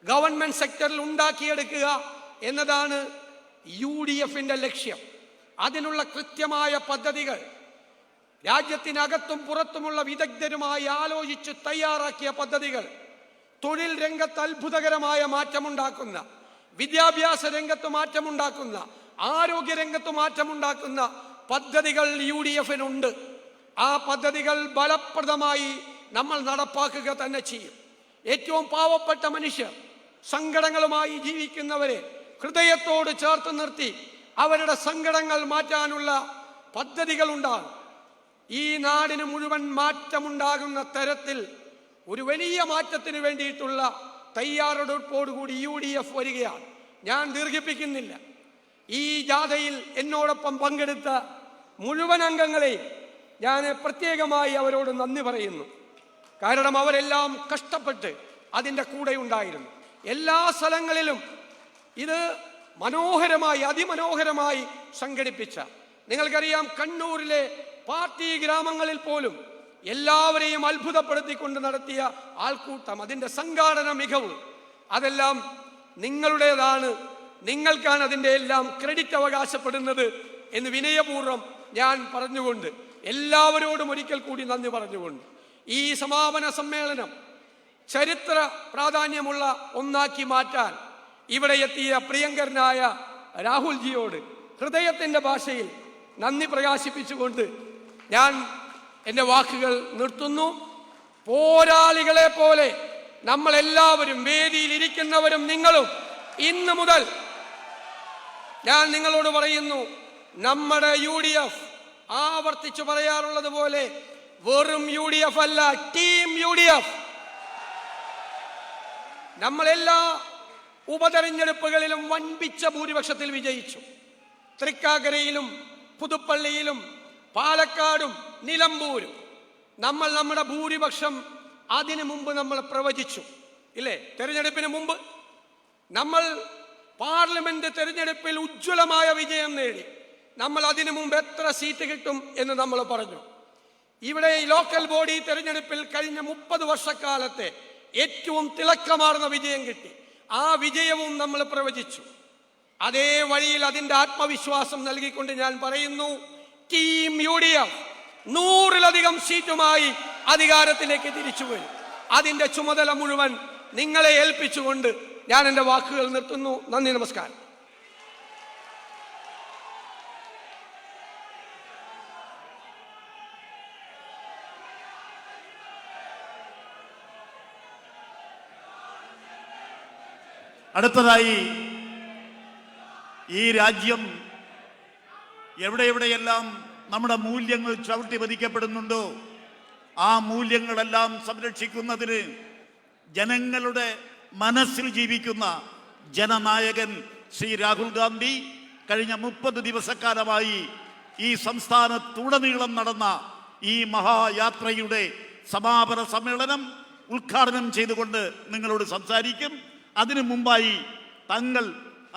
ഗവൺമെന്റ് സെക്ടറിൽ ഉണ്ടാക്കിയെടുക്കുക എന്നതാണ് UDFന്റെ ലക്ഷ്യം. അതിനുള്ള കൃത്യമായ പദ്ധതികൾ രാജ്യത്തിനകത്തും പുറത്തുമുള്ള വിദഗ്ധരുമായി ആലോചിച്ച് തയ്യാറാക്കിയ പദ്ധതികൾ, തൊഴിൽ രംഗത്ത് അത്ഭുതകരമായ മാറ്റമുണ്ടാക്കുന്ന, വിദ്യാഭ്യാസ രംഗത്ത് മാറ്റമുണ്ടാക്കുന്ന, ആരോഗ്യ രംഗത്ത് മാറ്റമുണ്ടാക്കുന്ന പദ്ധതികൾ UDFനുണ്ട്. ആ പദ്ധതികൾ ഫലപ്രദമായി നമ്മൾ നടപ്പാക്കുക തന്നെ ചെയ്യും. ഏറ്റവും പാവപ്പെട്ട മനുഷ്യർ, സങ്കടങ്ങളുമായി ജീവിക്കുന്നവരെ ഹൃദയത്തോട് ചേർത്ത് നിർത്തി അവരുടെ സങ്കടങ്ങൾ മാറ്റാനുള്ള പദ്ധതികൾ ഉണ്ടാകും. ഈ നാടിന് മുഴുവൻ മാറ്റമുണ്ടാകുന്ന തരത്തിൽ ഒരു വലിയ മാറ്റത്തിന് വേണ്ടിയിട്ടുള്ള തയ്യാറെടുപ്പോടുകൂടി UDF വരികയാണ്. ഞാൻ ദീർഘിപ്പിക്കുന്നില്ല. ഈ ജാഥയിൽ എന്നോടൊപ്പം പങ്കെടുത്ത മുഴുവൻ അംഗങ്ങളെയും ഞാൻ പ്രത്യേകമായി അവരോട് നന്ദി പറയുന്നു. കാരണം അവരെല്ലാം കഷ്ടപ്പെട്ട് അതിൻ്റെ കൂടെ ഉണ്ടായിരുന്നു. എല്ലാ സ്ഥലങ്ങളിലും ഇത് മനോഹരമായി, അതിമനോഹരമായി സംഘടിപ്പിച്ച, നിങ്ങൾക്കറിയാം, കണ്ണൂരിലെ പാർട്ടി ഗ്രാമങ്ങളിൽ പോലും എല്ലാവരെയും അത്ഭുതപ്പെടുത്തിക്കൊണ്ട് നടത്തിയ ആൾക്കൂട്ടം, അതിൻ്റെ സംഘാടന മികവ്, അതെല്ലാം നിങ്ങളുടേതാണ്. നിങ്ങൾക്കാണ് അതിൻ്റെ എല്ലാം ക്രെഡിറ്റ് അവകാശപ്പെടുന്നത് എന്ന് വിനയപൂർവ്വം ഞാൻ പറഞ്ഞുകൊണ്ട്, എല്ലാവരോടും ഒരിക്കൽ കൂടി നന്ദി പറഞ്ഞുകൊണ്ട്, ഈ സമാപന സമ്മേളനം ചരിത്ര പ്രാധാന്യമുള്ള ഒന്നാക്കി മാറ്റാൻ ഇവിടെ എത്തിയ പ്രിയങ്കരനായ രാഹുൽജിയോട് ഹൃദയത്തിൻ്റെ ഭാഷയിൽ നന്ദി പ്രകാശിപ്പിച്ചുകൊണ്ട് ഞാൻ എൻ്റെ വാക്കുകൾ നിർത്തുന്നു. പോരാളികളെ പോലെ നമ്മളെല്ലാവരും, വേദിയിൽ ഇരിക്കുന്നവരും നിങ്ങളും, ഇന്ന് മുതൽ ഞാൻ നിങ്ങളോട് പറയുന്നു, നമ്മുടെ UDF ആവർത്തിച്ചു പറയാറുള്ളത് പോലെ വെറും UDF അല്ല, ടീം UDF. നമ്മളെല്ലാ ഉപതെരഞ്ഞെടുപ്പുകളിലും വൻപിച്ച ഭൂരിപക്ഷത്തിൽ വിജയിച്ചു. തൃക്കാക്കരയിലും പുതുപ്പള്ളിയിലും പാലക്കാടും നിലമ്പൂരും നമ്മൾ നമ്മുടെ ഭൂരിപക്ഷം അതിനു മുമ്പ് നമ്മൾ പ്രവചിച്ചു, ഇല്ലേ? തെരഞ്ഞെടുപ്പിന് മുമ്പ് നമ്മൾ പാർലമെന്റ് തെരഞ്ഞെടുപ്പിൽ ഉജ്ജ്വലമായ വിജയം നേടി. നമ്മൾ അതിനു മുമ്പ് എത്ര സീറ്റ് കിട്ടും എന്ന് നമ്മൾ പറഞ്ഞു. ഇവിടെ ഈ ലോക്കൽ ബോഡി തെരഞ്ഞെടുപ്പിൽ കഴിഞ്ഞ 30 വർഷക്കാലത്തെ ഏറ്റവും തിളക്കമാർന്ന വിജയം കിട്ടി. ആ വിജയവും നമ്മൾ പ്രവചിച്ചു. അതേ വഴിയിൽ അതിൻ്റെ ആത്മവിശ്വാസം നൽകിക്കൊണ്ട് ഞാൻ പറയുന്നു, ടീം UDF 100-ലധികം സീറ്റുമായി അധികാരത്തിലേക്ക് തിരിച്ചു വരും. അതിൻ്റെ ചുമതല മുഴുവൻ നിങ്ങളെ ഏൽപ്പിച്ചുകൊണ്ട് ഞാൻ എൻ്റെ വാക്കുകൾ നിർത്തുന്നു. നന്ദി, നമസ്കാരം. അടുത്തതായി ഈ രാജ്യം എവിടെയെല്ലാം നമ്മുടെ മൂല്യങ്ങൾ ചവിട്ടി പതിക്കപ്പെടുന്നുണ്ടോ ആ മൂല്യങ്ങളെല്ലാം സംരക്ഷിക്കുന്നതിന് ജനങ്ങളുടെ മനസ്സിൽ ജീവിക്കുന്ന ജനനായകൻ ശ്രീ രാഹുൽ ഗാന്ധി കഴിഞ്ഞ 30 ദിവസക്കാലമായി ഈ സംസ്ഥാനത്തുടനീളം നടന്ന ഈ മഹായാത്രയുടെ സമാപന സമ്മേളനം ഉദ്ഘാടനം ചെയ്തുകൊണ്ട് നിങ്ങളോട് സംസാരിക്കും. അതിനു മുമ്പായി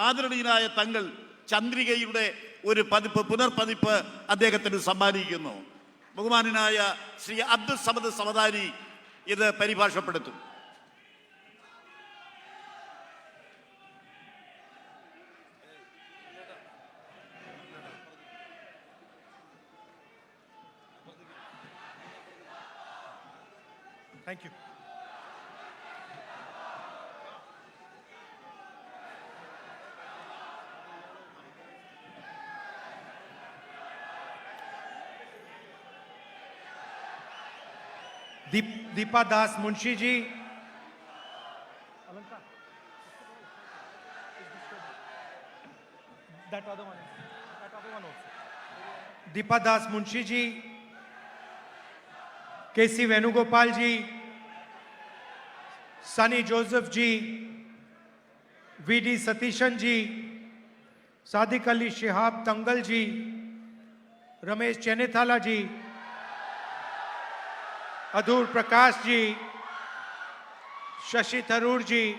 ആദരണീയനായ തങ്ങൾ ചന്ദ്രികയുടെ ഒരു പുനർപതിപ്പ് അദ്ദേഹത്തിന് സമ്മാനിക്കുന്നു. ബഹുമാനനായ ശ്രീ അബ്ദുൽ സമദ് സമദാനി ഇത് പരിഭാഷപ്പെടുത്തും. Thank you. Deepa Das Munshi ji. That other one also. Deepa Das Munshi ji, K.C. Venugopal ji, Sunny Joseph ji, V.D. Satishan ji, Sadiq Ali Shihab Tangal ji, Ramesh Chenethala ji, Adhur Prakash ji, Shashi Tharoor ji,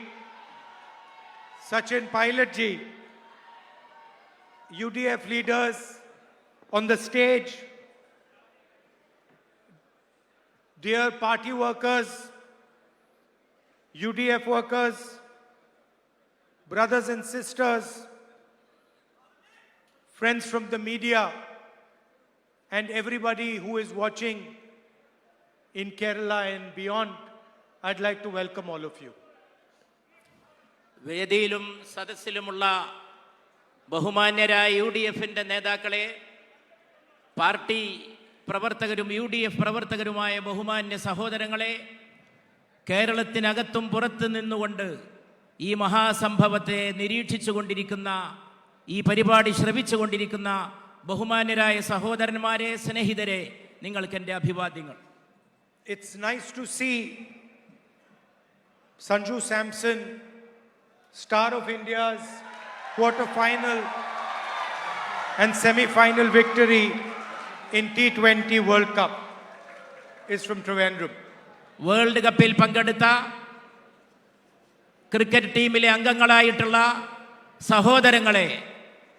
Sachin Pilot ji, UDF leaders on the stage, dear party workers, UDF workers, brothers and sisters, friends from the media, and everybody who is watching in Kerala and beyond, I'd like to welcome all of you. വേദിയിലും സദസ്സിലുമുള്ള ബഹുമാന്യരായ UDF-ന്റെ നേതാക്കളെ, party പ്രവർത്തകരും UDF പ്രവർത്തകരുമായ ബഹുമാന്യ സഹോദരങ്ങളെ, കേരളത്തിനകത്തും പുറത്തു നിന്നുകൊണ്ട് ഈ മഹാസംഭവത്തെ നിരീക്ഷിച്ചു കൊണ്ടിരിക്കുന്ന, ഈ പരിപാടി ശ്രവിച്ചുകൊണ്ടിരിക്കുന്ന ബഹുമാന്യരായ സഹോദരന്മാരെ, സ്നേഹിതരെ, നിങ്ങൾക്ക് എൻ്റെ അഭിവാദ്യങ്ങൾ. It's nice to see Sanju Samson, star of India's quarter-final and semi-final victory in T20 World Cup, is from Trivandrum. World കപ്പിൽ പങ്കെടുത്ത ക്രിക്കറ്റ് ടീമിലെ അംഗങ്ങളായിട്ടുള്ള സഹോദരങ്ങളെ,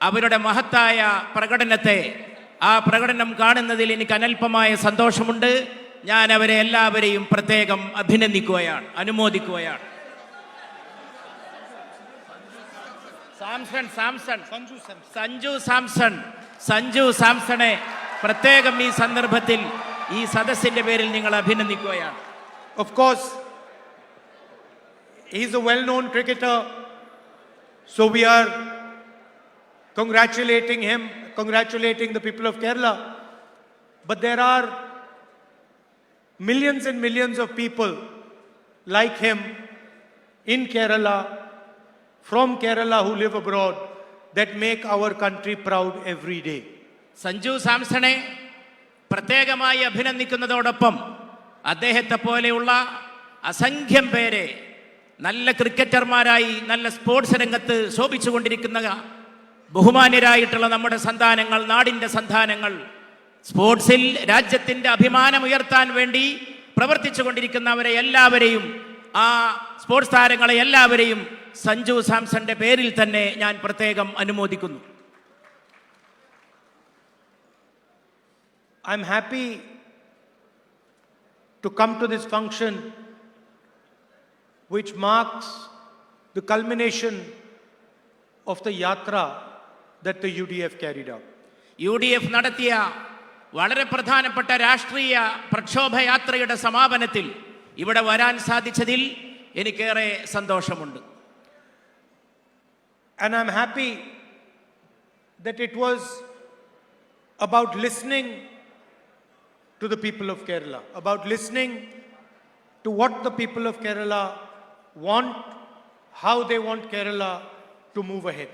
അവരുടെ മഹത്തായ പ്രകടനത്തെ, ആ പ്രകടനം കാണുന്നതിൽ എനിക്ക് അനൽപമായ സന്തോഷമുണ്ട്. ഞാൻ അവരെ എല്ലാവരെയും പ്രത്യേകം അഭിനന്ദിക്കുകയാണ്, അനുമോദിക്കുകയാണ്. സഞ്ജു സാംസണെ പ്രത്യേകം ഈ സന്ദർഭത്തിൽ ഈ സദസ്സിന്റെ പേരിൽ നിങ്ങൾ അഭിനന്ദിക്കുകയാണ്. Of course, he's a well-known cricketer, so we are congratulating him, congratulating the people of Kerala. But there are millions and millions of people like him in Kerala, from Kerala, who live abroad, that make our country proud every day. Sanju സാംസണെ പ്രത്യേകമായി അഭിനന്ദിക്കുന്നതോടൊപ്പം അദ്ദേഹത്തെ പോലെയുള്ള അസംഖ്യം പേരെ, നല്ല ക്രിക്കറ്റർമാരായി നല്ല sports രംഗത്ത് ശോഭിച്ചുകൊണ്ടിരിക്കുന്ന ബഹുമാന്യരായിട്ടുള്ള നമ്മുടെ സന്താനങ്ങൾ, നാടിൻ്റെ സന്താനങ്ങൾ, സ്പോർട്സിൽ രാജ്യത്തിൻ്റെ അഭിമാനം ഉയർത്താൻ വേണ്ടി പ്രവർത്തിച്ചു കൊണ്ടിരിക്കുന്നവരെ എല്ലാവരെയും, ആ സ്പോർട്സ് താരങ്ങളെ എല്ലാവരെയും സഞ്ജു സാംസന്റെ പേരിൽ തന്നെ ഞാൻ പ്രത്യേകം അനുമോദിക്കുന്നു. I'm happy to come to this function which marks the culmination of the yatra that the UDF carried out. UDF നടത്തിയ വളരെ പ്രധാനപ്പെട്ട രാഷ്ട്രീയ പ്രക്ഷോഭയാത്രയുടെ സമാപനത്തിൽ ഇവിടെ വരാൻ സാധിച്ചതിൽ എനിക്കേറെ സന്തോഷമുണ്ട്. And I'm happy that it was about listening to the people of Kerala, about listening to what the people of Kerala want, how they want Kerala to move ahead.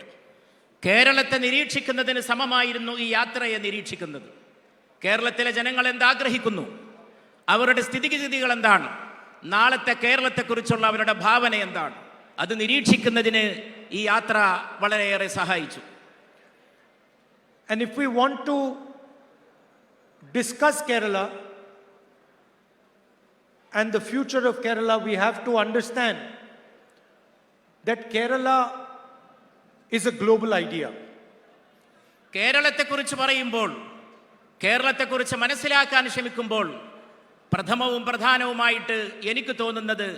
കേരളത്തെ നിരീക്ഷിക്കുന്നതിന് സമമായിരുന്നു ഈ യാത്രയെ നിരീക്ഷിക്കുന്നത്. കേരളത്തിലെ ജനങ്ങൾ എന്താഗ്രഹിക്കുന്നു, അവരുടെ സ്ഥിതിഗതികൾ എന്താണ്, നാളത്തെ കേരളത്തെക്കുറിച്ചുള്ള അവരുടെ ഭാവന എന്താണ്, അത് നിരീക്ഷിക്കുന്നതിന് ഈ യാത്ര വളരെയേറെ സഹായിച്ചു. And if we want to discuss Kerala and the future of Kerala, we have to understand that Kerala is a global idea. കേരളത്തെക്കുറിച്ച് പറയുമ്പോൾ, കേരളത്തെക്കുറിച്ച് മനസ്സിലാക്കാൻ ശ്രമിക്കുമ്പോൾ പ്രഥമവും പ്രധാനവുമായിട്ട് എനിക്ക് തോന്നുന്നത്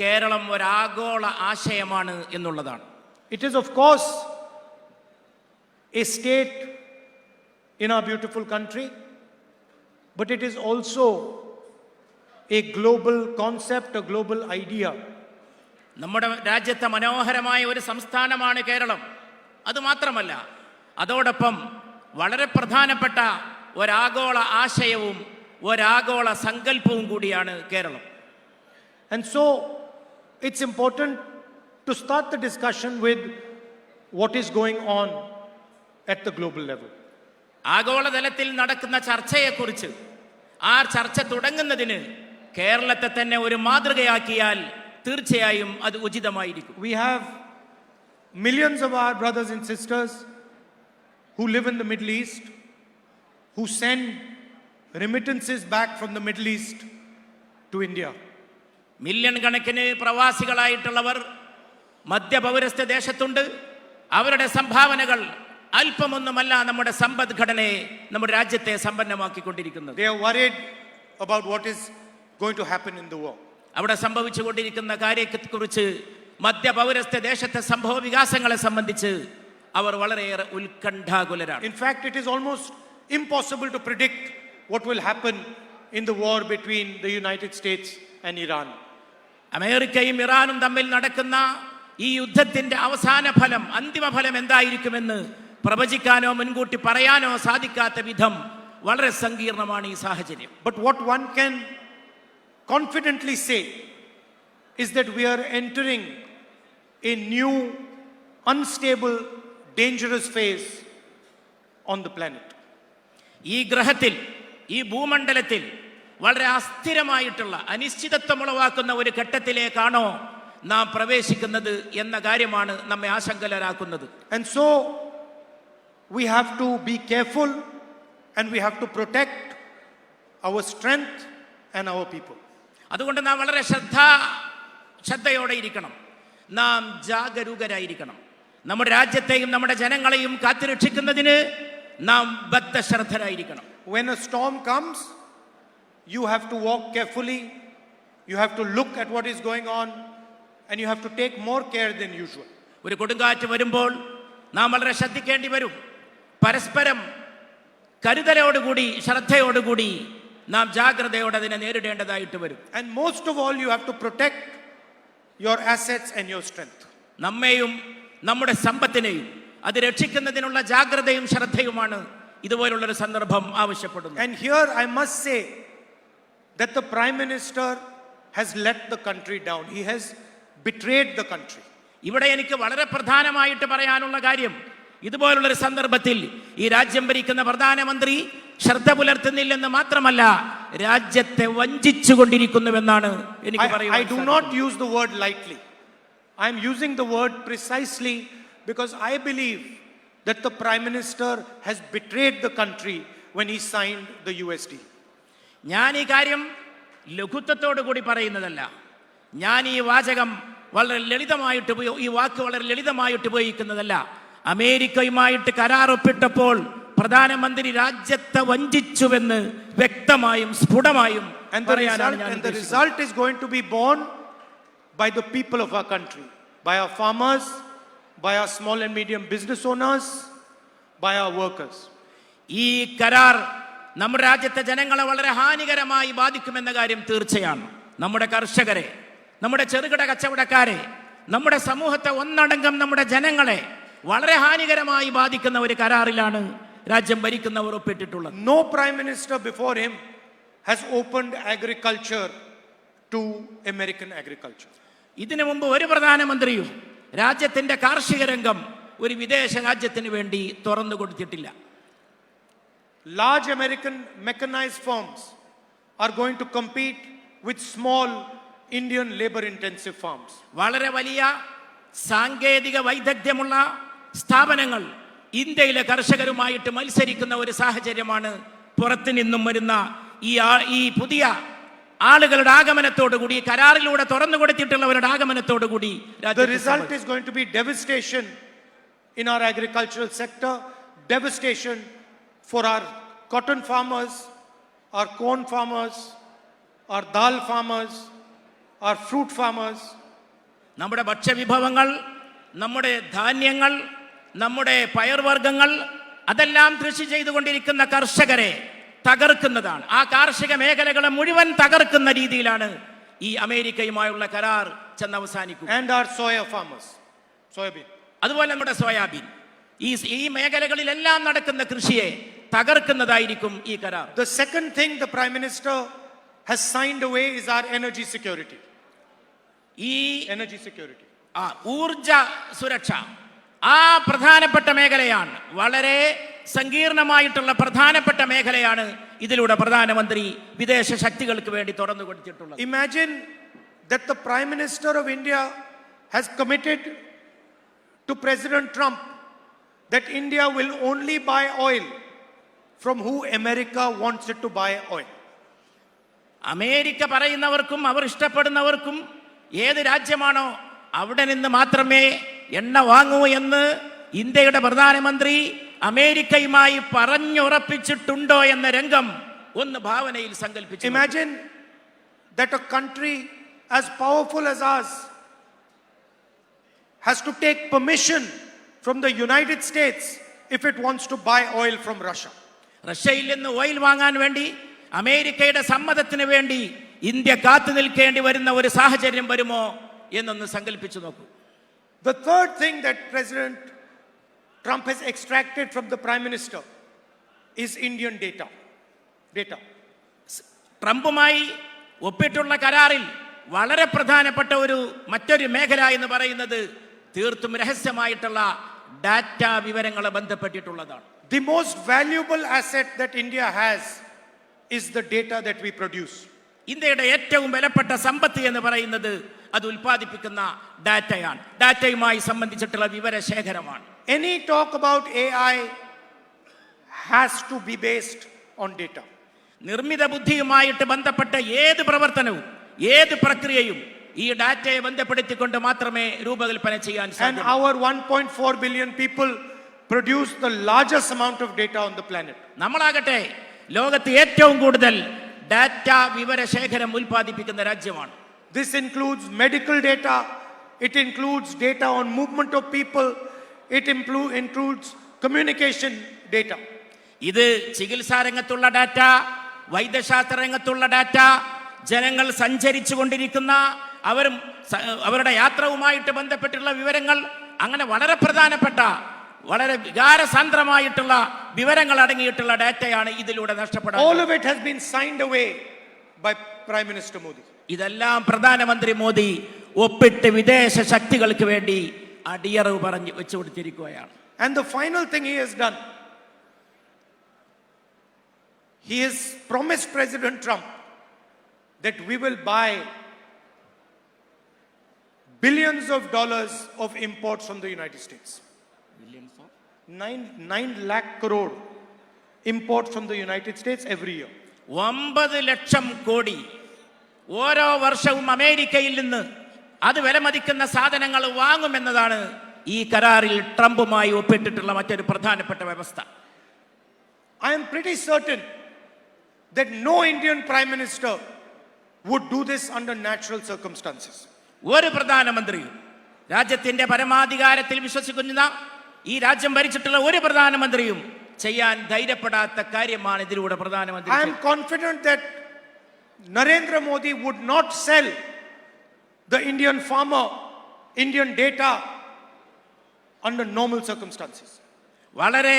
കേരളം ഒരാഗോള ആശയമാണ് എന്നുള്ളതാണ്. It is of course a state in our beautiful country, but it is also a global concept, a global idea. നമ്മുടെ രാജ്യത്തെ മനോഹരമായ ഒരു സംസ്ഥാനമാണ് കേരളം. അതുമാത്രമല്ല, അതോടൊപ്പം വളരെ പ്രധാനപ്പെട്ട ഒരാഗോള ആശയവും ഒരാഗോള സങ്കല്പവും കൂടിയാണ് Keralam. And so it's important to start the discussion with what is going on at the global level. ആഗോളതലത്തിൽ നടക്കുന്ന ചർച്ചയെക്കുറിച്ച് ആ ചർച്ച തുടങ്ങുന്നതിന് കേരളത്തെ തന്നെ ഒരു മാതൃകയാക്കിയാൽ തീർച്ചയായും അത് ഉചിതമായിരിക്കും. We have millions of our brothers and sisters who live in the Middle East, who send remittances back from the Middle East to India. Million കണക്കിന് പ്രവാസികളായിട്ടുള്ളവർ മധ്യപൗരസ്ത്യ ദേശത്തുണ്ട്. അവരുടെ സംഭാവനകൾ അല്പമൊന്നുമല്ല നമ്മുടെ സമ്പദ്ഘടനയെ, നമ്മുടെ രാജ്യത്തെ സമ്പന്നമാക്കിക്കൊണ്ടിരിക്കുന്നത്. They are worried about what is going to happen in the war. അവിടെ സംഭവിച്ചുകൊണ്ടിരിക്കുന്ന കാര്യത്തെക്കുറിച്ച്, മധ്യപൗരസ്ത്യ ദേശത്തെ സംഭവ വികാസങ്ങളെ സംബന്ധിച്ച് അവർ വളരെയേറെ ഉത്കണ്ഠാകുലരാണ്. In fact, it is almost impossible to predict what will happen in the war between the United States and Iran. അമേരിക്കയും ഇറാനും തമ്മിൽ നടക്കുന്ന ഈ യുദ്ധത്തിന്റെ അവസാന ഫലം, അന്തിമ ഫലം എന്തായിരിക്കുമെന്ന് പ്രവചിക്കാനോ മുൻകൂട്ടി പറയാനോ സാധിക്കാത്ത വിധം വളരെ സങ്കീർണമാണ് ഈ സാഹചര്യം. But what one can confidently say is that we are entering a new, unstable, dangerous phase on the planet. ഈ ഗ്രഹത്തിൽ, ഈ ഭൂമണ്ഡലത്തിൽ വളരെ അസ്ഥിരമായിട്ടുള്ള, അനിശ്ചിതത്വം ഉളവാക്കുന്ന ഒരു ഘട്ടത്തിലേക്കാണോ നാം പ്രവേശിക്കുന്നത് എന്ന കാര്യമാണ് നമ്മെ ആശങ്കരാക്കുന്നത്. And so we have to be careful and we have to protect our strength and our people. അതുകൊണ്ട് നാം വളരെ ശ്രദ്ധയോടെ ഇരിക്കണം. നാം ജാഗരൂകരായിരിക്കണം. നമ്മുടെ രാജ്യത്തെയും നമ്മുടെ ജനങ്ങളെയും കാത്തുരക്ഷിക്കുന്നതിന് നാം ബദ്ധശ്രദ്ധരായിരിക്കണം. When a storm comes, you have to walk carefully, you have to look at what is going on, and you have to take more care than usual. ഒരു കൊടുങ്കാറ്റ് വരുമ്പോൾ നാം വളരെ ശ്രദ്ധിക്കേണ്ടി വരും. പരസ്പരം കരുതലോടുകൂടി, ശ്രദ്ധയോടുകൂടി നാം ജാഗ്രതയോടെ അതിനെ നേരിടേണ്ടതായിട്ട് വരും. And most of all, you have to protect your assets and your strength. നമ്മെയും നമ്മുടെ സമ്പത്തിനെയും അത് രക്ഷിക്കുന്നതിനുള്ള ജാഗ്രതയും ശ്രദ്ധയുമാണ് ഇതുപോലുള്ളൊരു സന്ദർഭം ആവശ്യപ്പെടുന്നത്. And here I must say that the Prime Minister has let the country down. He has betrayed the country. ഇവിടെ എനിക്ക് വളരെ പ്രധാനമായിട്ട് പറയാനുള്ള കാര്യം, ഇതുപോലുള്ളൊരു സന്ദർഭത്തിൽ ഈ രാജ്യം ഭരിക്കുന്ന പ്രധാനമന്ത്രി ശ്രദ്ധ പുലർത്തുന്നില്ലെന്ന് മാത്രമല്ല, രാജ്യത്തെ വഞ്ചിച്ചുകൊണ്ടിരിക്കുന്നുവെന്നാണ് എനിക്ക് പറയാൻ. I do not use the word lightly. I am using the word precisely because I believe that the Prime Minister has betrayed the country when he signed the USD. ഞാൻ ഈ കാര്യം ലഘുത്വത്തോടു കൂടി പറയുന്നതല്ല. ഞാൻ ഈ വാചകം വളരെ ലളിതമായിട്ട് ഈ വാക്ക് വളരെ ലളിതമായിട്ട് ഉപയോഗിക്കുന്നതല്ല. അമേരിക്കയുമായിട്ട് കരാർ ഒപ്പിട്ടപ്പോൾ പ്രധാനമന്ത്രി രാജ്യത്തെ വഞ്ചിച്ചുവെന്ന് വ്യക്തമായും സ്ഫുടമായും പറയാനാണ് ഞാൻ. And the result is going to be borne by the people of our country, by our farmers, by our small and medium business owners, by our workers. ഈ കരാർ നമ്മുടെ രാജ്യത്തെ ജനങ്ങളെ വളരെ ഹാനികരമായി ബാധിക്കുമെന്ന കാര്യം തീർച്ചയാണ്. നമ്മുടെ കർഷകരെ, നമ്മുടെ ചെറുകിട കച്ചവടക്കാരെ, നമ്മുടെ സമൂഹത്തെ ഒന്നടങ്കം നമ്മുടെ ജനങ്ങളെ വളരെ ഹാനികരമായി ബാധിക്കുന്ന ഒരു കരാറിലാണ് രാജ്യം ഭരിക്കുന്നവർ ഒപ്പിട്ടിട്ടുള്ളത്. No Prime Minister before him has opened agriculture to American agriculture. ഇതിനു മുമ്പ് ഒരു പ്രധാനമന്ത്രിയും രാജ്യത്തിന്റെ കാർഷിക രംഗം ഒരു വിദേശ രാജ്യത്തിന് വേണ്ടി തുറന്നു കൊടുത്തിട്ടില്ല. Large American mechanized firms are going to compete with small Indian labor intensive farms. വളരെ വലിയ സാങ്കേതിക വൈദഗ്ധ്യമുള്ള സ്ഥാപനങ്ങൾ ഇന്ത്യയിലെ കർഷകരുമായിട്ട് മത്സരിക്കുന്ന ഒരു സാഹചര്യമാണ് പുറത്തു നിന്നും വരുന്ന ഈ പുതിയ ആളുകളുടെ ആഗമനത്തോടുകൂടി, കരാറിലൂടെ തുറന്നു കൊടുത്തിട്ടുള്ളവരുടെ ആഗമനത്തോടുകൂടി. The result is going to be devastation in our agricultural sector, devastation for our cotton farmers, our corn farmers, our dal farmers, our fruit farmers. നമ്മുടെ ഭക്ഷ്യവിഭവങ്ങൾ, നമ്മുടെ ധാന്യങ്ങൾ, നമ്മുടെ പയർവർഗ്ഗങ്ങൾ, അതെല്ലാം കൃഷി ചെയ്തുകൊണ്ടിരിക്കുന്ന കർഷകരെ തകർക്കുന്നതാണ്. ആ കാർഷിക മേഖലകളെ മുഴുവൻ തകർക്കുന്ന രീതിയിലാണ് ഈ അമേരിക്കയുമായുള്ള കരാർ ചെന്ന് അവസാനിക്കുക. And our soya farmers, soybean. അതുപോലെ നമ്മുടെ സോയാബീൻ, ഈ മേഖലകളിലെല്ലാം നടക്കുന്ന കൃഷിയെ തകർക്കുന്നതായിരിക്കും ഈ കരാർ. The second thing the Prime Minister has signed away is our energy security. Energy security. ഊർജ സുരക്ഷ ആ പ്രധാനപ്പെട്ട മേഖലയാണ്, വളരെ സങ്കീർണമായിട്ടുള്ള പ്രധാനപ്പെട്ട മേഖലയാണ് ഇതിലൂടെ പ്രധാനമന്ത്രി വിദേശ ശക്തികൾക്ക് വേണ്ടി തുറന്നു കൊടുത്തിട്ടുള്ളത്. Imagine that the Prime Minister of India has committed to President Trump that India will only buy oil from who America wants it to buy oil. America പറയുന്നവർക്കും അവർ ഇഷ്ടപ്പെടുന്നവർക്കും ഏത് രാജ്യമാണോ അവിടെ നിന്ന് മാത്രമേ എണ്ണ വാങ്ങൂ എന്ന് ഇന്ത്യയുടെ പ്രധാനമന്ത്രി അമേരിക്കയുമായി പറഞ്ഞുറപ്പിച്ചിട്ടുണ്ടോ എന്ന രംഗം ഒന്ന് ഭാവനയിൽ സങ്കല്പിച്ചു. Imagine that a country as powerful as ours has to take permission from the United States if it wants to buy oil from Russia. റഷ്യയിൽ നിന്ന് ഓയിൽ വാങ്ങാൻ വേണ്ടി അമേരിക്കയുടെ സമ്മതത്തിന് വേണ്ടി ഇന്ത്യ കാത്തു നിൽക്കേണ്ടി വരുന്ന ഒരു സാഹചര്യം വരുമോ എന്നൊന്ന് സങ്കല്പിച്ചു നോക്കൂ. The third thing that President Trump has extracted from the Prime Minister is Indian data. ട്രംപുമായി ഒപ്പിട്ടുള്ള കരാറിൽ വളരെ പ്രധാനപ്പെട്ട മറ്റൊരു മേഖല എന്ന് പറയുന്നത് തീർത്തും രഹസ്യമായിട്ടുള്ള ഡാറ്റ വിവരങ്ങളെ ബന്ധപ്പെട്ടിട്ടുള്ളതാണ്. The most valuable asset that India has is the data that we produce. ഇന്ത്യയുടെ ഏറ്റവും വിലപ്പെട്ട സമ്പത്ത് എന്ന് പറയുന്നത് അത് ഉൽപ്പാദിപ്പിക്കുന്ന ഡാറ്റയാണ്, ഡാറ്റയുമായി സംബന്ധിച്ചിട്ടുള്ള വിവരശേഖരമാണ്. Any talk about AI has to be based on data. നിർമ്മിത ബുദ്ധിയുമായിട്ട് ബന്ധപ്പെട്ട ഏത് പ്രവർത്തനവും ഏത് പ്രക്രിയയും ഈ ഡാറ്റയെ ബന്ധപ്പെടുത്തിക്കൊണ്ട് മാത്രമേ രൂപകൽപ്പന ചെയ്യാൻ സാധിക്കൂ. And our 1.4 billion people produce the largest amount of data on the planet. നമ്മളാകട്ടെ ലോകത്ത് ഏറ്റവും കൂടുതൽ ഡാറ്റ വിവരശേഖരം ഉൽപ്പാദിപ്പിക്കുന്ന രാജ്യമാണ്. This includes medical data, it includes data on movement of people, it includes communication data. ഇത് ചികിത്സാ രംഗത്തുള്ള ഡാറ്റ, വൈദ്യശാസ്ത്ര രംഗത്തുള്ള ഡാറ്റ, ജനങ്ങൾ സഞ്ചരിച്ചു കൊണ്ടിരിക്കുന്ന അവരുടെ യാത്രവുമായിട്ട് ബന്ധപ്പെട്ടുള്ള വിവരങ്ങൾ, അങ്ങനെ വളരെ പ്രധാനപ്പെട്ട വളരെ വികാരസാന്ദ്രമായിട്ടുള്ള വിവരങ്ങൾ അടങ്ങിയിട്ടുള്ള ഡാറ്റയാണ് ഇതിലൂടെ നഷ്ടപ്പെടുന്നത്. All of it has been signed away by Prime Minister Modi. ഇതെല്ലാം പ്രധാനമന്ത്രി മോദി ഒപ്പിട്ട് വിദേശ ശക്തികൾക്ക് വേണ്ടി അടിയറവ് പറഞ്ഞു വെച്ചു കൊടുത്തിരിക്കുകയാണ്. And the final thing he has done, he has promised President Trump that we will buy billions of dollars of imports from the United States. 9 lakh crore imports from the United States every year. 9 lakh crore ഓരോ വർഷവും അമേരിക്കയിൽ നിന്ന് അത് വിലമതിക്കുന്ന സാധനങ്ങൾ വാങ്ങുമെന്നതാണ് ഈ കരാറിൽ ട്രംപുമായി ഒപ്പിട്ടിട്ടുള്ള മറ്റൊരു പ്രധാനപ്പെട്ട വ്യവസ്ഥ. I am pretty certain that no Indian Prime Minister would do this under natural circumstances. ഒരു പ്രധാനമന്ത്രിയും രാജ്യത്തിന്റെ പരമാധികാരത്തിൽ വിശ്വസിക്കുന്ന ഈ രാജ്യം ഭരിച്ചിട്ടുള്ള ഒരു പ്രധാനമന്ത്രിയും ചെയ്യാൻ ധൈര്യപ്പെടാത്ത കാര്യമാണ് ഇതിലൂടെ പ്രധാനമന്ത്രി. I am confident that Narendra Modi would not sell the Indian farmer Indian data under normal circumstances. വളരെ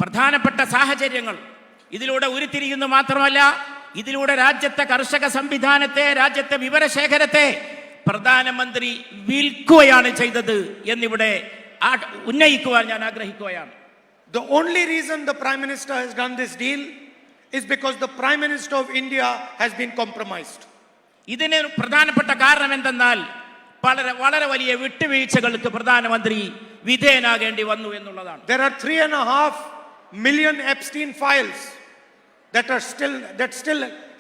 പ്രധാനപ്പെട്ട സാഹചര്യങ്ങൾ ഇതിലൂടെ ഉരുത്തിരിയുന്നു മാത്രമല്ല, ഇതിലൂടെ രാജ്യത്തെ കർഷക സംവിധാനത്തെ, രാജ്യത്തെ വിവരശേഖരത്തെ പ്രധാനമന്ത്രി വിൽക്കുകയാണ് ചെയ്തത് എന്നിവിടെ ഉന്നയിക്കുവാൻ ഞാൻ ആഗ്രഹിക്കുകയാണ്. The only reason the Prime Minister has done this deal is because the Prime Minister of India has been compromised. ഇതിന് പ്രധാനപ്പെട്ട കാരണം എന്തെന്നാൽ വളരെ വലിയ വിട്ടുവീഴ്ചകൾക്ക് പ്രധാനമന്ത്രി വിധേയനാകേണ്ടി വന്നു എന്നുള്ളതാണ്. There are 3.5 million Epstein files that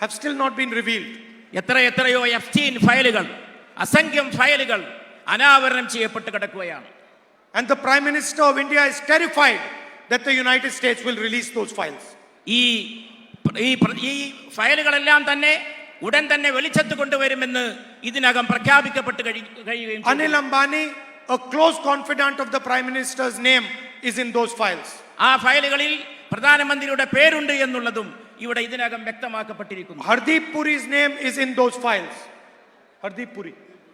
have still not been revealed. എത്രയോ എപ്സ്റ്റീൻ ഫയലുകൾ, അസംഖ്യം ഫയലുകൾ അനാവരണം ചെയ്യപ്പെട്ട് കിടക്കുകയാണ്. And the Prime Minister of India is terrified that the United States will release those files. ഈ ഫയലുകളെല്ലാം തന്നെ ഉടൻ തന്നെ വെളിച്ചത്ത് കൊണ്ടുവരുമെന്ന് ഇതിനകം പ്രഖ്യാപിക്കപ്പെട്ട് കഴിയുകയും. Anil Ambani, a close confidant of the Prime Minister's name, is in those files. ആ ഫയലുകളിൽ പ്രധാനമന്ത്രിയുടെ പേരുണ്ട് എന്നുള്ളതും ഇവിടെ ഇതിനകം വ്യക്തമാക്കപ്പെട്ടിരിക്കുന്നു. Hardeep Puri's name is in those files. Hardeep Puri.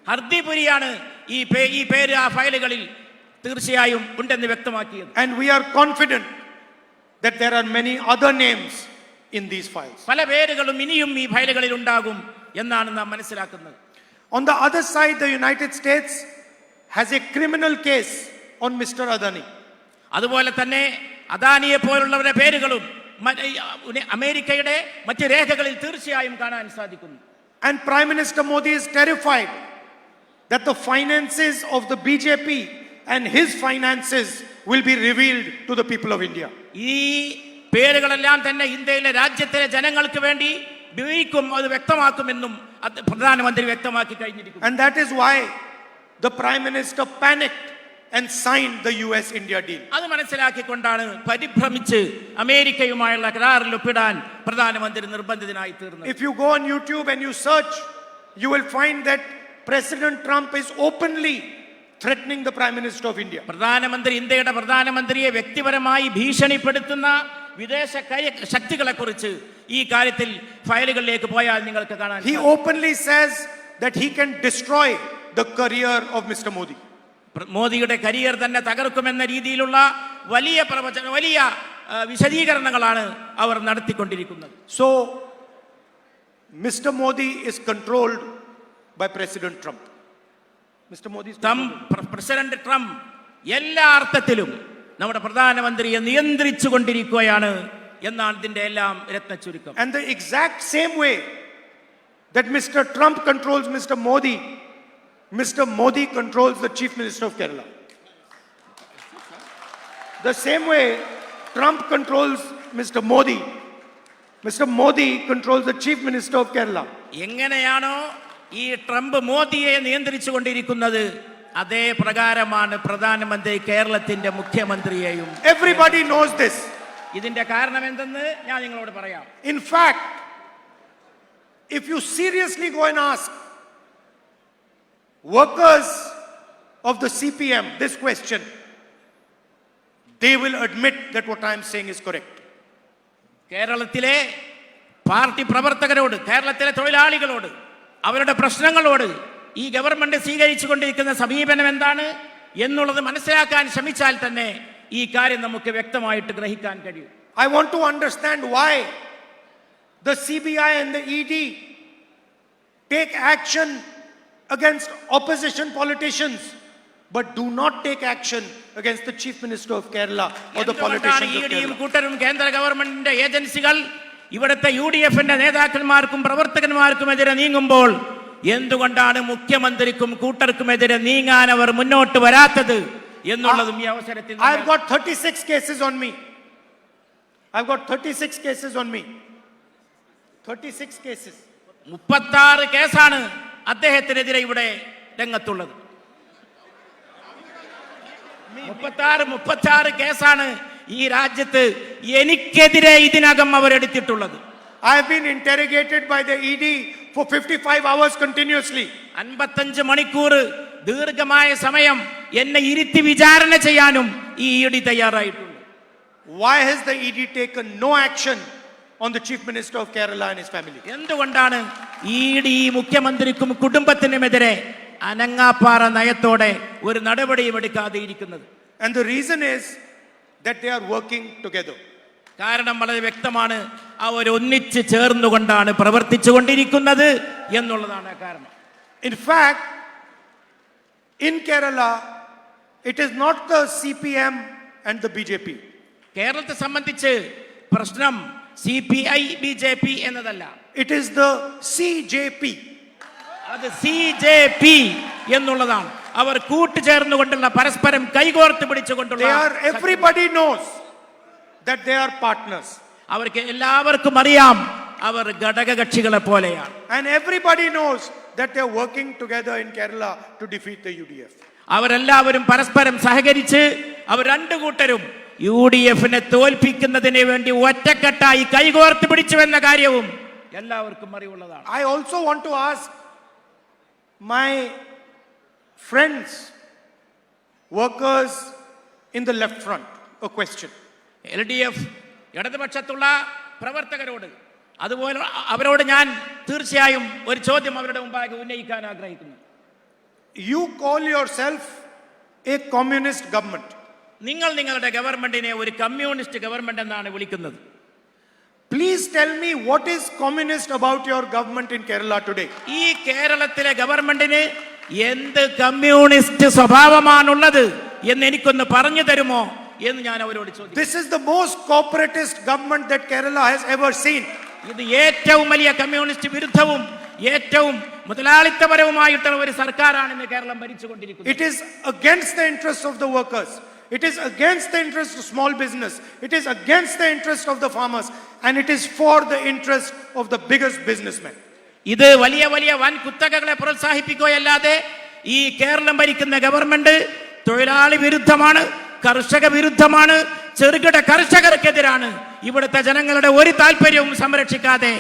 Hardeep പുരിയാണ് ഈ പേര് ആ ഫയലുകളിൽ തീർച്ചയായും ഉണ്ടെന്ന് വ്യക്തമാക്കിയത്. And we are confident that there are many other names in these files. പല പേരുകളും ഇനിയും ഈ ഫയലുകളിൽ ഉണ്ടാകും എന്നാണ് നാം മനസ്സിലാക്കുന്നത്. On the other side, the United States has a criminal case on Mr. Adani. അതുപോലെ തന്നെ അദാനിയെ പോലുള്ളവരുടെ പേരുകളും അമേരിക്കയുടെ മറ്റ് രേഖകളിൽ തീർച്ചയായും കാണാൻ സാധിക്കുന്നു. And Prime Minister Modi is terrified that the finances of the BJP and his finances will be revealed to the people of India. ഈ പേരുകളെല്ലാം തന്നെ ഇന്ത്യയിലെ രാജ്യത്തിലെ ജനങ്ങൾക്ക് വേണ്ടി ഉപയോഗിക്കും, അത് വ്യക്തമാക്കുമെന്നും പ്രധാനമന്ത്രി വ്യക്തമാക്കി കഴിഞ്ഞിരിക്കുന്നു. And that is why the Prime Minister panicked and signed the US-India deal. അത് മനസ്സിലാക്കിക്കൊണ്ടാണ് പരിഭ്രമിച്ച് അമേരിക്കയുമായുള്ള കരാറിൽ ഒപ്പിടാൻ പ്രധാനമന്ത്രി നിർബന്ധിതനായി തീർന്നത്. If you go on YouTube and you search, you will find that President Trump is openly threatening the Prime Minister of India. ഇന്ത്യയുടെ പ്രധാനമന്ത്രിയെ വ്യക്തിപരമായി ഭീഷണിപ്പെടുത്തുന്ന വിദേശ ശക്തികളെ കുറിച്ച് ഈ കാര്യത്തിൽ ഫയലുകളിലേക്ക് പോയാൽ നിങ്ങൾക്ക് കാണാൻ. He openly says that he can destroy the career of Mr. Modi. മോദിയുടെ കരിയർ തന്നെ തകർക്കുമെന്ന രീതിയിലുള്ള വലിയ വിശദീകരണങ്ങളാണ് അവർ നടത്തിക്കൊണ്ടിരിക്കുന്നത്. So Mr. Modi is controlled by President Trump. Mr. Modi is president Trump എല്ലാ അർത്ഥത്തിലും നമ്മുടെ പ്രധാനമന്ത്രിയെ നിയന്ത്രിച്ചു കൊണ്ടിരിക്കുകയാണ് എന്നാണ് ഇതിന്റെ എല്ലാം രത്നച്ചുരുക്കം. And the exact same way that Mr. Trump controls Mr. Modi controls the Chief Minister of Kerala. The same way Trump controls Mr. Modi controls the Chief Minister of Kerala. എങ്ങനെയാണോ ഈ ട്രംപ് മോദിയെ നിയന്ത്രിച്ചു കൊണ്ടിരിക്കുന്നത്, അതേ പ്രകാരമാണ് പ്രധാനമന്ത്രി കേരളത്തിന്റെ മുഖ്യമന്ത്രിയെയും. Everybody knows this. ഇതിന്റെ കാരണം എന്തെന്ന് ഞാൻ നിങ്ങളോട് പറയാം. In fact, if you seriously go and ask workers of the CPM this question, they will admit that what I am saying is correct. കേരളത്തിലെ പാർട്ടി പ്രവർത്തകരോട്, കേരളത്തിലെ തൊഴിലാളികളോട്, അവരുടെ പ്രശ്നങ്ങളോട് ഈ ഗവൺമെന്റ് സ്വീകരിച്ചു കൊണ്ടിരിക്കുന്ന സമീപനം എന്താണ് എന്നുള്ളത് മനസ്സിലാക്കാൻ ശ്രമിച്ചാൽ തന്നെ ഈ കാര്യം നമുക്ക് വ്യക്തമായിട്ട് ഗ്രഹിക്കാൻ കഴിയും. I want to understand why the CBI and the ED take action against opposition politicians but do not take action against the Chief Minister of Kerala or the politicians of Kerala. കൂട്ടരും കേന്ദ്ര ഗവൺമെന്റിന്റെ ഏജൻസികൾ ഇവിടുത്തെ UDFന്റെ നേതാക്കന്മാർക്കും പ്രവർത്തകന്മാർക്കുമെതിരെ നീങ്ങുമ്പോൾ എന്തുകൊണ്ടാണ് മുഖ്യമന്ത്രിക്കും കൂട്ടർക്കുമെതിരെ നീങ്ങാൻ അവർ മുന്നോട്ട് വരാത്തത് എന്നുള്ളതും ഈ അവസരത്തിൽ. I've got 36 cases on me. I've got 36 cases on me. 36 cases. 36 കേസാണ് അദ്ദേഹത്തിനെതിരെ ഇവിടെ രംഗത്തുള്ളത്. 36 കേസാണ് ഈ രാജ്യത്ത് എനിക്കെതിരെ ഇതിനകം അവരെടുത്തിട്ടുള്ളത്. I have been interrogated by the ED for 55 hours continuously. 55 മണിക്കൂർ ദീർഘമായ സമയം എന്നെ ഇരുത്തി വിചാരണ ചെയ്യാനും ഈ ED തയ്യാറായിട്ടുണ്ട്. Why has the ED taken no action on the Chief Minister of Kerala and his family? എന്തുകൊണ്ടാണ് ED മുഖ്യമന്ത്രിക്കും കുടുംബത്തിനുമെതിരെ അനങ്ങാപ്പാറ നയത്തോടെ ഒരു നടപടിയും എടുക്കാതെ ഇരിക്കുന്നത്? And the reason is that they are working together. കാരണം വളരെ വ്യക്തമാണ്, അവർ ഒന്നിച്ച് ചേർന്നുകൊണ്ടാണ് പ്രവർത്തിച്ചു കൊണ്ടിരിക്കുന്നത് എന്നുള്ളതാണ് കാരണം. In fact, in Kerala, it is not the CPM and the BJP. കേരളത്തെ സംബന്ധിച്ച് പ്രശ്നം CPI BJP എന്നതല്ല, it is the CJP. അത് CJP എന്നുള്ളതാണ്. അവർ കൂട്ടുചേർന്നുകൊണ്ടുള്ള പരസ്പരം കൈകോർത്ത് പിടിച്ചുകൊണ്ടുള്ള. Everybody knows that they are partners. അവർക്ക് എല്ലാവർക്കും അറിയാം അവർ ഘടകകക്ഷികളെ പോലെയാണ്. And everybody knows that they are working together in Kerala to defeat the UDF. അവരെല്ലാവരും പരസ്പരം സഹകരിച്ച് അവർ രണ്ടു കൂട്ടരും UDFനെ തോൽപ്പിക്കുന്നതിന് വേണ്ടി ഒറ്റക്കെട്ടായി കൈകോർത്ത് പിടിച്ചുവെന്ന കാര്യവും എല്ലാവർക്കും അറിവുള്ളതാണ്. I also want to ask my friends, workers in the left front, a question. LDF ഇടതുപക്ഷത്തുള്ള പ്രവർത്തകരോട്, അതുപോലെ അവരോട് ഞാൻ തീർച്ചയായും ഒരു ചോദ്യം അവരുടെ മുമ്പാകെ ഉന്നയിക്കാൻ ആഗ്രഹിക്കുന്നു. You call yourself a communist government. നിങ്ങൾ നിങ്ങളുടെ ഗവൺമെന്റിനെ ഒരു കമ്മ്യൂണിസ്റ്റ് ഗവൺമെന്റ് എന്നാണ് വിളിക്കുന്നത്. Please tell me what is communist about your government in Kerala today. ഈ കേരളത്തിലെ ഗവൺമെന്റിന് എന്ത് കമ്മ്യൂണിസ്റ്റ് സ്വഭാവമാണുള്ളത് എന്ന് എനിക്കൊന്ന് പറഞ്ഞു തരുമോ എന്ന് ഞാൻ അവരോട് ചോദിച്ചു. This is the most corporatist government that Kerala has ever seen. ഇത് ഏറ്റവും വലിയ കമ്മ്യൂണിസ്റ്റ് വിരുദ്ധവും ഏറ്റവും മുതലാളിത്തപരവുമായിട്ടുള്ള ഒരു സർക്കാരാണ് ഇന്ന് Keralam ഭരിച്ചുകൊണ്ടിരിക്കുന്നത്. It is against the interests of the workers. It is against the interest of small business. It is against the interest of the farmers. And it is for the interest of the biggest businessmen. ഇത് വലിയ വലിയ വൻ കുത്തകകളെ പ്രോത്സാഹിപ്പിക്കുകയല്ലാതെ ഈ കേരളം ഭരിക്കുന്ന government തൊഴിലാളി വിരുദ്ധമാണ്, കർഷക വിരുദ്ധമാണ്, ചെറുകിട കർഷകർക്കെതിരാണ്. ഇവിടുത്തെ ജനങ്ങളുടെ ഒരു താല്പര്യവും സംരക്ഷിക്കാതെ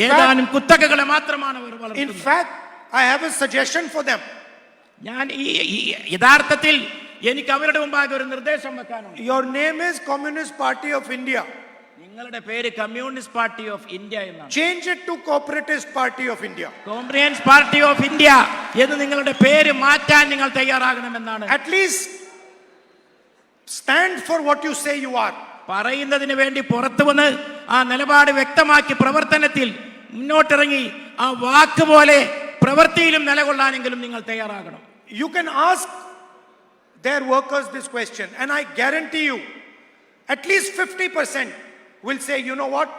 ഏതാനും കുത്തകകളെ മാത്രമാണ് അവർ വളർത്തുന്നത്. In fact, I have a suggestion for them. ഞാൻ യഥാർത്ഥത്തിൽ എനിക്ക് അവരുടെ മുമ്പാകെ ഒരു നിർദ്ദേശം വെക്കാനുണ്ട്. Your name is Communist Party of India. നിങ്ങളുടെ പേര് കമ്മ്യൂണിസ്റ്റ് പാർട്ടി ഓഫ് ഇന്ത്യ എന്നാണ്. Change it to Corporatist Party of India. Comprehends party of India എന്ന് നിങ്ങളുടെ പേര് മാറ്റാൻ നിങ്ങൾ തയ്യാറാകണമെന്നാണ്. At least stand for what you say you are. പറയുന്നതിന് വേണ്ടി പുറത്തു വന്ന് ആ നിലപാട് വ്യക്തമാക്കി പ്രവർത്തനത്തിൽ മുന്നോട്ടിറങ്ങി ആ വാക്ക് പോലെ പ്രവൃത്തിയിലും നിലകൊള്ളാനെങ്കിലും നിങ്ങൾ തയ്യാറാകണം. You can ask their workers this question, and I guarantee you at least 50% will say, you know what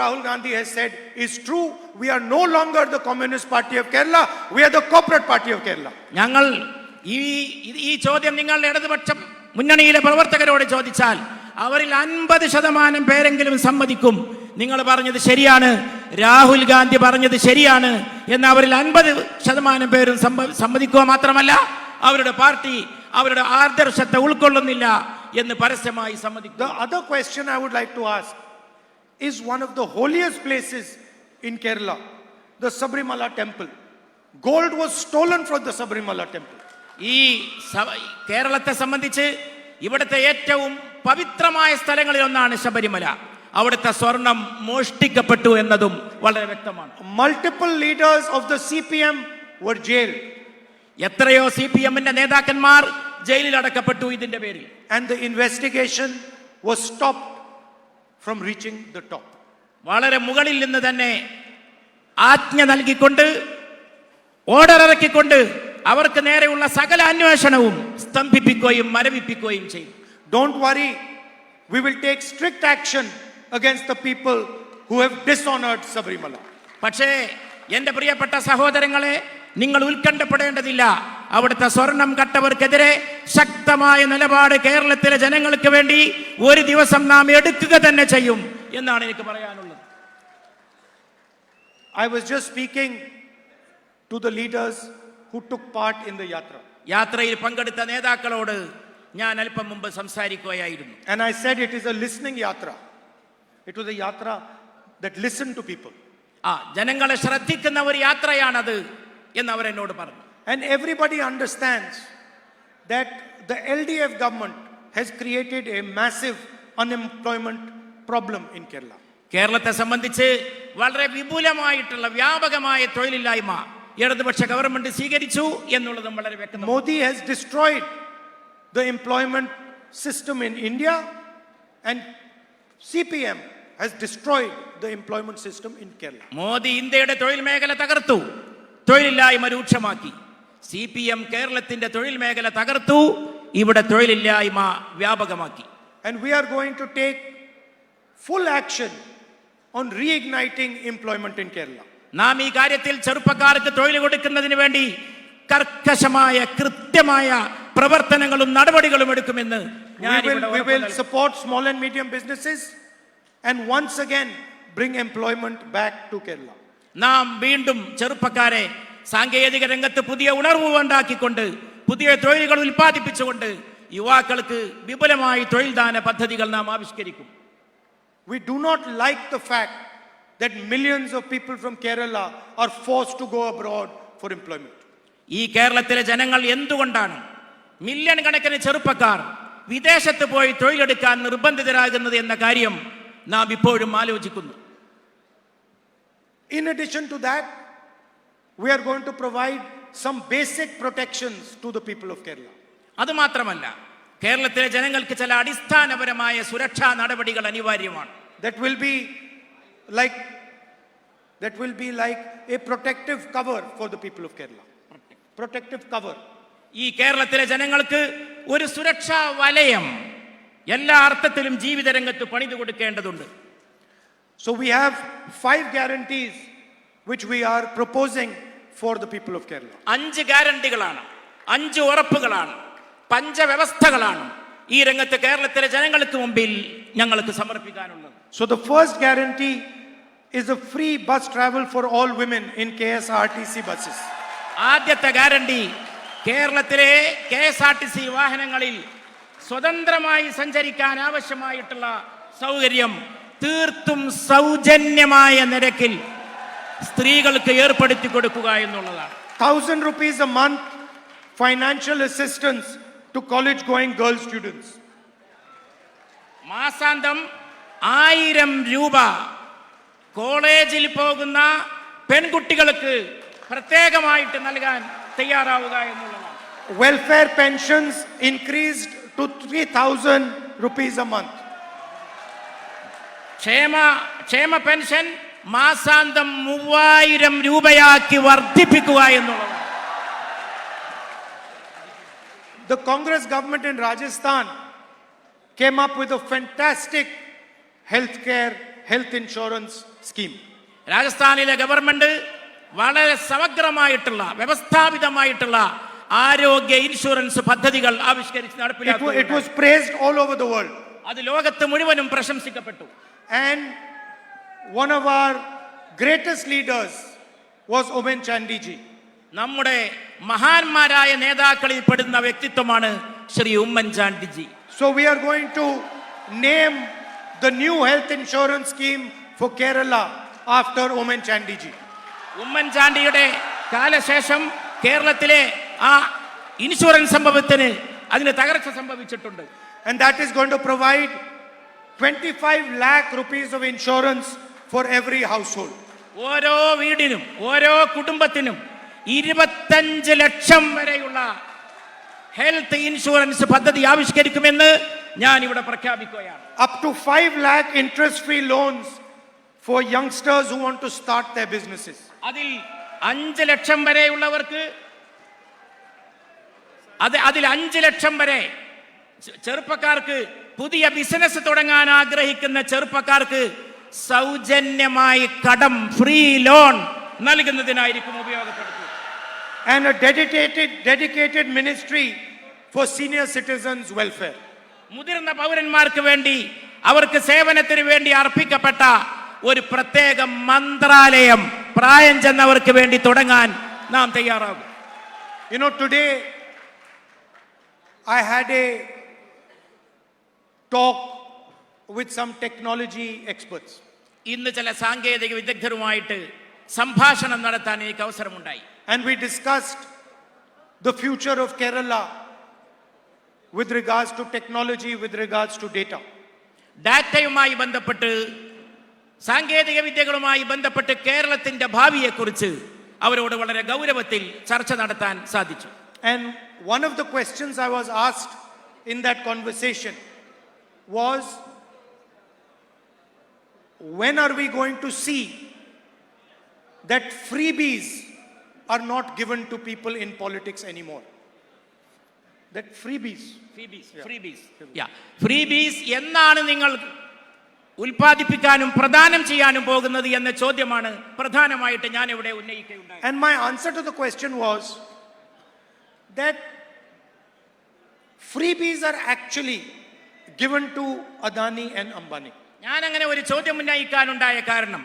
Rahul Gandhi has said is true. We are no longer the Communist Party of Kerala, we are the Corporate Party of Kerala. ഞങ്ങൾ ഈ ചോദ്യം നിങ്ങൾ ഇടതുപക്ഷ മുന്നണിയിലെ പ്രവർത്തകരോട് ചോദിച്ചാൽ അവരിൽ 50% പേരെങ്കിലും സമ്മതിക്കും നിങ്ങൾ പറഞ്ഞത് ശരിയാണ്, രാഹുൽ ഗാന്ധി പറഞ്ഞത് ശരിയാണ് എന്ന്. അവരിൽ 50% പേരും സമ്മതിക്കുക മാത്രമല്ല അവരുടെ പാർട്ടി അവരുടെ ആദർശത്തെ ഉൾക്കൊള്ളുന്നില്ല എന്ന് പരസ്യമായി സമ്മതിക്കും. The other question I would like to ask is one of the holiest places in Kerala, the Sabrimala temple. Gold was stolen from the Sabrimala temple. ഈ കേരളത്തെ സംബന്ധിച്ച് ഇവിടുത്തെ ഏറ്റവും പവിത്രമായ സ്ഥലങ്ങളിൽ ഒന്നാണ് ശബരിമല. അവിടുത്തെ സ്വർണം മോഷ്ടിക്കപ്പെട്ടു എന്നതും വളരെ വ്യക്തമാണ്. Multiple leaders of the CPM were jailed. എത്രയോ CPM-ന്റെ നേതാക്കന്മാർ ജയിലിൽ അടക്കപ്പെട്ടു ഇതിന്റെ പേരിൽ. And the investigation was stopped from reaching the top. വളരെ മുകളിൽ നിന്ന് തന്നെ ആജ്ഞ നൽകിക്കൊണ്ട് ഓർഡർ ഇറക്കിക്കൊണ്ട് അവർക്ക് നേരെയുള്ള സകല അന്വേഷണവും സ്തംഭിപ്പിക്കുകയും മരവിപ്പിക്കുകയും ചെയ്തു. Don't worry, we will take strict action against the people who have dishonored Sabrimala. പക്ഷേ എന്റെ പ്രിയപ്പെട്ട സഹോദരങ്ങളെ, നിങ്ങൾ ഉത്കണ്ഠപ്പെടേണ്ടതില്ല. അവിടുത്തെ സ്വർണം കട്ടവർക്കെതിരെ ശക്തമായ നിലപാട് കേരളത്തിലെ ജനങ്ങൾക്ക് വേണ്ടി ഒരു ദിവസം നാം എടുക്കുക തന്നെ ചെയ്യും എന്നാണ് എനിക്ക് പറയാനുള്ളത്. I was just speaking to the leaders who took part in the yatra. യാത്രയിൽ പങ്കെടുത്ത നേതാക്കളോട് ഞാൻ അല്പം മുമ്പ് സംസാരിക്കുകയായിരുന്നു. And I said it is a listening yatra. It was a yatra that listened to people. ജനങ്ങളെ ശ്രദ്ധിക്കുന്ന ഒരു യാത്രയാണത് എന്ന് അവർ എന്നോട് പറഞ്ഞു. And everybody understands that the LDF government has created a massive unemployment problem in Kerala. കേരളത്തെ സംബന്ധിച്ച് വളരെ വിപുലമായിട്ടുള്ള വ്യാപകമായ തൊഴിലില്ലായ്മ ഇടതുപക്ഷ ഗവൺമെന്റ് സ്വീകരിച്ചു എന്നുള്ളതും വളരെ വ്യക്തമാണ്. Modi has destroyed the employment system in India, and CPM has destroyed the employment system in Kerala. Modi ഇന്ത്യയുടെ തൊഴിൽ മേഖല തകർത്തു, തൊഴിലില്ലായ്മ രൂക്ഷമാക്കി. CPM കേരളത്തിന്റെ തൊഴിൽ മേഖല തകർത്തു, ഇവിടെ തൊഴിലില്ലായ്മ വ്യാപകമാക്കി. And we are going to take full action on reigniting employment in Kerala. നാം ഈ കാര്യത്തിൽ ചെറുപ്പക്കാർക്ക് തൊഴിൽ കൊടുക്കുന്നതിന് വേണ്ടി കർക്കശമായ കൃത്യമായ പ്രവർത്തനങ്ങളും നടപടികളും എടുക്കുമെന്ന് we will support small and medium businesses and once again bring employment back to Kerala. നാം വീണ്ടും ചെറുപ്പക്കാരെ സാങ്കേതിക രംഗത്ത് പുതിയ ഉണർവ് ഉണ്ടാക്കിക്കൊണ്ട് പുതിയ തൊഴിലുകൾ ഉൽപ്പാദിപ്പിച്ചുകൊണ്ട് യുവാക്കൾക്ക് വിപുലമായി തൊഴിൽദാന പദ്ധതികൾ നാം ആവിഷ്കരിക്കും. We do not like the fact that millions of people from Kerala are forced to go abroad for employment. ഈ കേരളത്തിലെ ജനങ്ങൾ എന്തുകൊണ്ടാണ് മില്യൺ കണക്കിന് ചെറുപ്പക്കാർ വിദേശത്ത് പോയി തൊഴിലെടുക്കാൻ നിർബന്ധിതരാകുന്നത് എന്ന കാര്യം നാം ഇപ്പോഴും ആലോചിക്കുന്നു. In addition to that, we are going to provide some basic protections to the people of Kerala. അതുമാത്രമല്ല, കേരളത്തിലെ ജനങ്ങൾക്ക് ചില അടിസ്ഥാനപരമായ സുരക്ഷാ നടപടികൾ അനിവാര്യമാണ്. That will be like a protective cover for the people of Kerala. Protective cover. ഈ കേരളത്തിലെ ജനങ്ങൾക്ക് ഒരു സുരക്ഷാ വലയം എല്ലാ അർത്ഥത്തിലും ജീവിത രംഗത്ത് പണിതു കൊടുക്കേണ്ടതുണ്ട്. So we have 5 guarantees which we are proposing for the people of Kerala. 5 ഗ്യാരണ്ടികളാണ്, 5 ഉറപ്പുകളാണ്, പഞ്ചവ്യവസ്ഥകളാണ് ഈ രംഗത്ത് കേരളത്തിലെ ജനങ്ങൾക്ക് മുമ്പിൽ ഞങ്ങൾക്ക് സമർപ്പിക്കാനുള്ളത്. So the first guarantee is a free bus travel for all women in KSRTC buses. ആദ്യത്തെ ഗ്യാരണ്ടി കേരളത്തിലെ KSRTC വാഹനങ്ങളിൽ സ്വതന്ത്രമായി സഞ്ചരിക്കാൻ ആവശ്യമായിട്ടുള്ള സൗകര്യം തീർത്തും സൗജന്യമായ നിരക്കിൽ സ്ത്രീകൾക്ക് ഏർപ്പെടുത്തി കൊടുക്കുക എന്നുള്ളതാണ്. 1,000 rupees a month financial assistance to college going girl students. മാസാന്തം 1000 രൂപ കോളേജിൽ പോകുന്ന പെൺകുട്ടികൾക്ക് പ്രത്യേകമായിട്ട് നൽകാൻ തയ്യാറാവുക എന്നുള്ളതാണ്. Welfare pensions increased to 3,000 rupees a month. ക്ഷേമ പെൻഷൻ മാസാന്തം 3000 രൂപയാക്കി വർദ്ധിപ്പിക്കുക എന്നുള്ളതാണ്. The Congress government in Rajasthan came up with a fantastic health insurance scheme. രാജസ്ഥാനിലെ ഗവൺമെന്റ് വളരെ സമഗ്രമായിട്ടുള്ള വ്യവസ്ഥാപിതമായിട്ടുള്ള ആരോഗ്യ ഇൻഷുറൻസ് പദ്ധതികൾ ആവിഷ്കരിച്ച് നടപ്പിലാക്കി. It was praised all over the world. അത് ലോകത്ത് മുഴുവനും പ്രശംസിക്കപ്പെട്ടു. And one of our greatest leaders was Omen Chandi ji. നമ്മുടെ മഹാന്മാരായ നേതാക്കളിൽ പെടുന്ന വ്യക്തിത്വമാണ് Shri Oommen Chandy G. So we are going to name the new health insurance scheme for Kerala after Omen Chandi ji. ഉമ്മൻചാണ്ടിയുടെ കാലശേഷം കേരളത്തിലെ ആ ഇൻഷുറൻസ് സംഭവത്തിന് അതിന് തകർച്ച സംഭവിച്ചിട്ടുണ്ട്. And that is going to provide 25 lakh rupees of insurance for every household. ഓരോ വീടിനും ഓരോ കുടുംബത്തിനും 25 ലക്ഷം വരെയുള്ള ഹെൽത്ത് ഇൻഷുറൻസ് പദ്ധതി ആവിഷ്കരിക്കുമെന്ന് ഞാൻ ഇവിടെ പ്രഖ്യാപിക്കുകയാണ്. Up to 5 lakh interest-free loans for youngsters who want to start their businesses. അതിൽ 5 ലക്ഷം വരെയുള്ളവർക്ക് അതിൽ 5 ലക്ഷം വരെ ചെറുപ്പക്കാർക്ക് പുതിയ ബിസിനസ് തുടങ്ങാൻ ആഗ്രഹിക്കുന്ന ചെറുപ്പക്കാർക്ക് സൗജന്യമായി കടം ഫ്രീ ലോൺ നൽകുന്നതിനായിരിക്കും ഉപയോഗപ്പെടുത്തുക. And a dedicated ministry for senior citizens welfare. മുതിർന്ന പൗരന്മാർക്ക് വേണ്ടി അവർക്ക് സേവനത്തിന് വേണ്ടി അർപ്പിക്കപ്പെട്ട ഒരു പ്രത്യേക മന്ത്രാലയം പ്രായം ചെന്നവർക്ക് വേണ്ടി തുടങ്ങാൻ നാം തയ്യാറാകും. You know, today I had a talk with some technology experts. ഇന്ന് ചില സാങ്കേതിക വിദഗ്ധരുമായിട്ട് സംഭാഷണം നടത്താൻ എനിക്ക് അവസരമുണ്ടായി. And we discussed the future of Kerala with regards to technology, with regards to data. ഡാറ്റയുമായി ബന്ധപ്പെട്ട് സാങ്കേതിക വിദ്യകളുമായി ബന്ധപ്പെട്ട് കേരളത്തിന്റെ ഭാവിയെക്കുറിച്ച് അവരോട് വളരെ ഗൗരവത്തിൽ ചർച്ച നടത്താൻ സാധിച്ചു. And one of the questions I was asked in that conversation was, when are we going to see that freebies are not given to people in politics anymore? That freebies എന്നാണ് നിങ്ങൾ ഉൽപ്പാദിപ്പിക്കാനും പ്രദാനം ചെയ്യാനും പോകുന്നത് എന്ന ചോദ്യമാണ് പ്രധാനമായിട്ട് ഞാൻ ഇവിടെ ഉന്നയിക്കുകയുണ്ടായി. And my answer to the question was that freebies are actually given to Adani and Ambani. ഞാൻ അങ്ങനെ ഒരു ചോദ്യം ഉന്നയിക്കാനുണ്ടായ കാരണം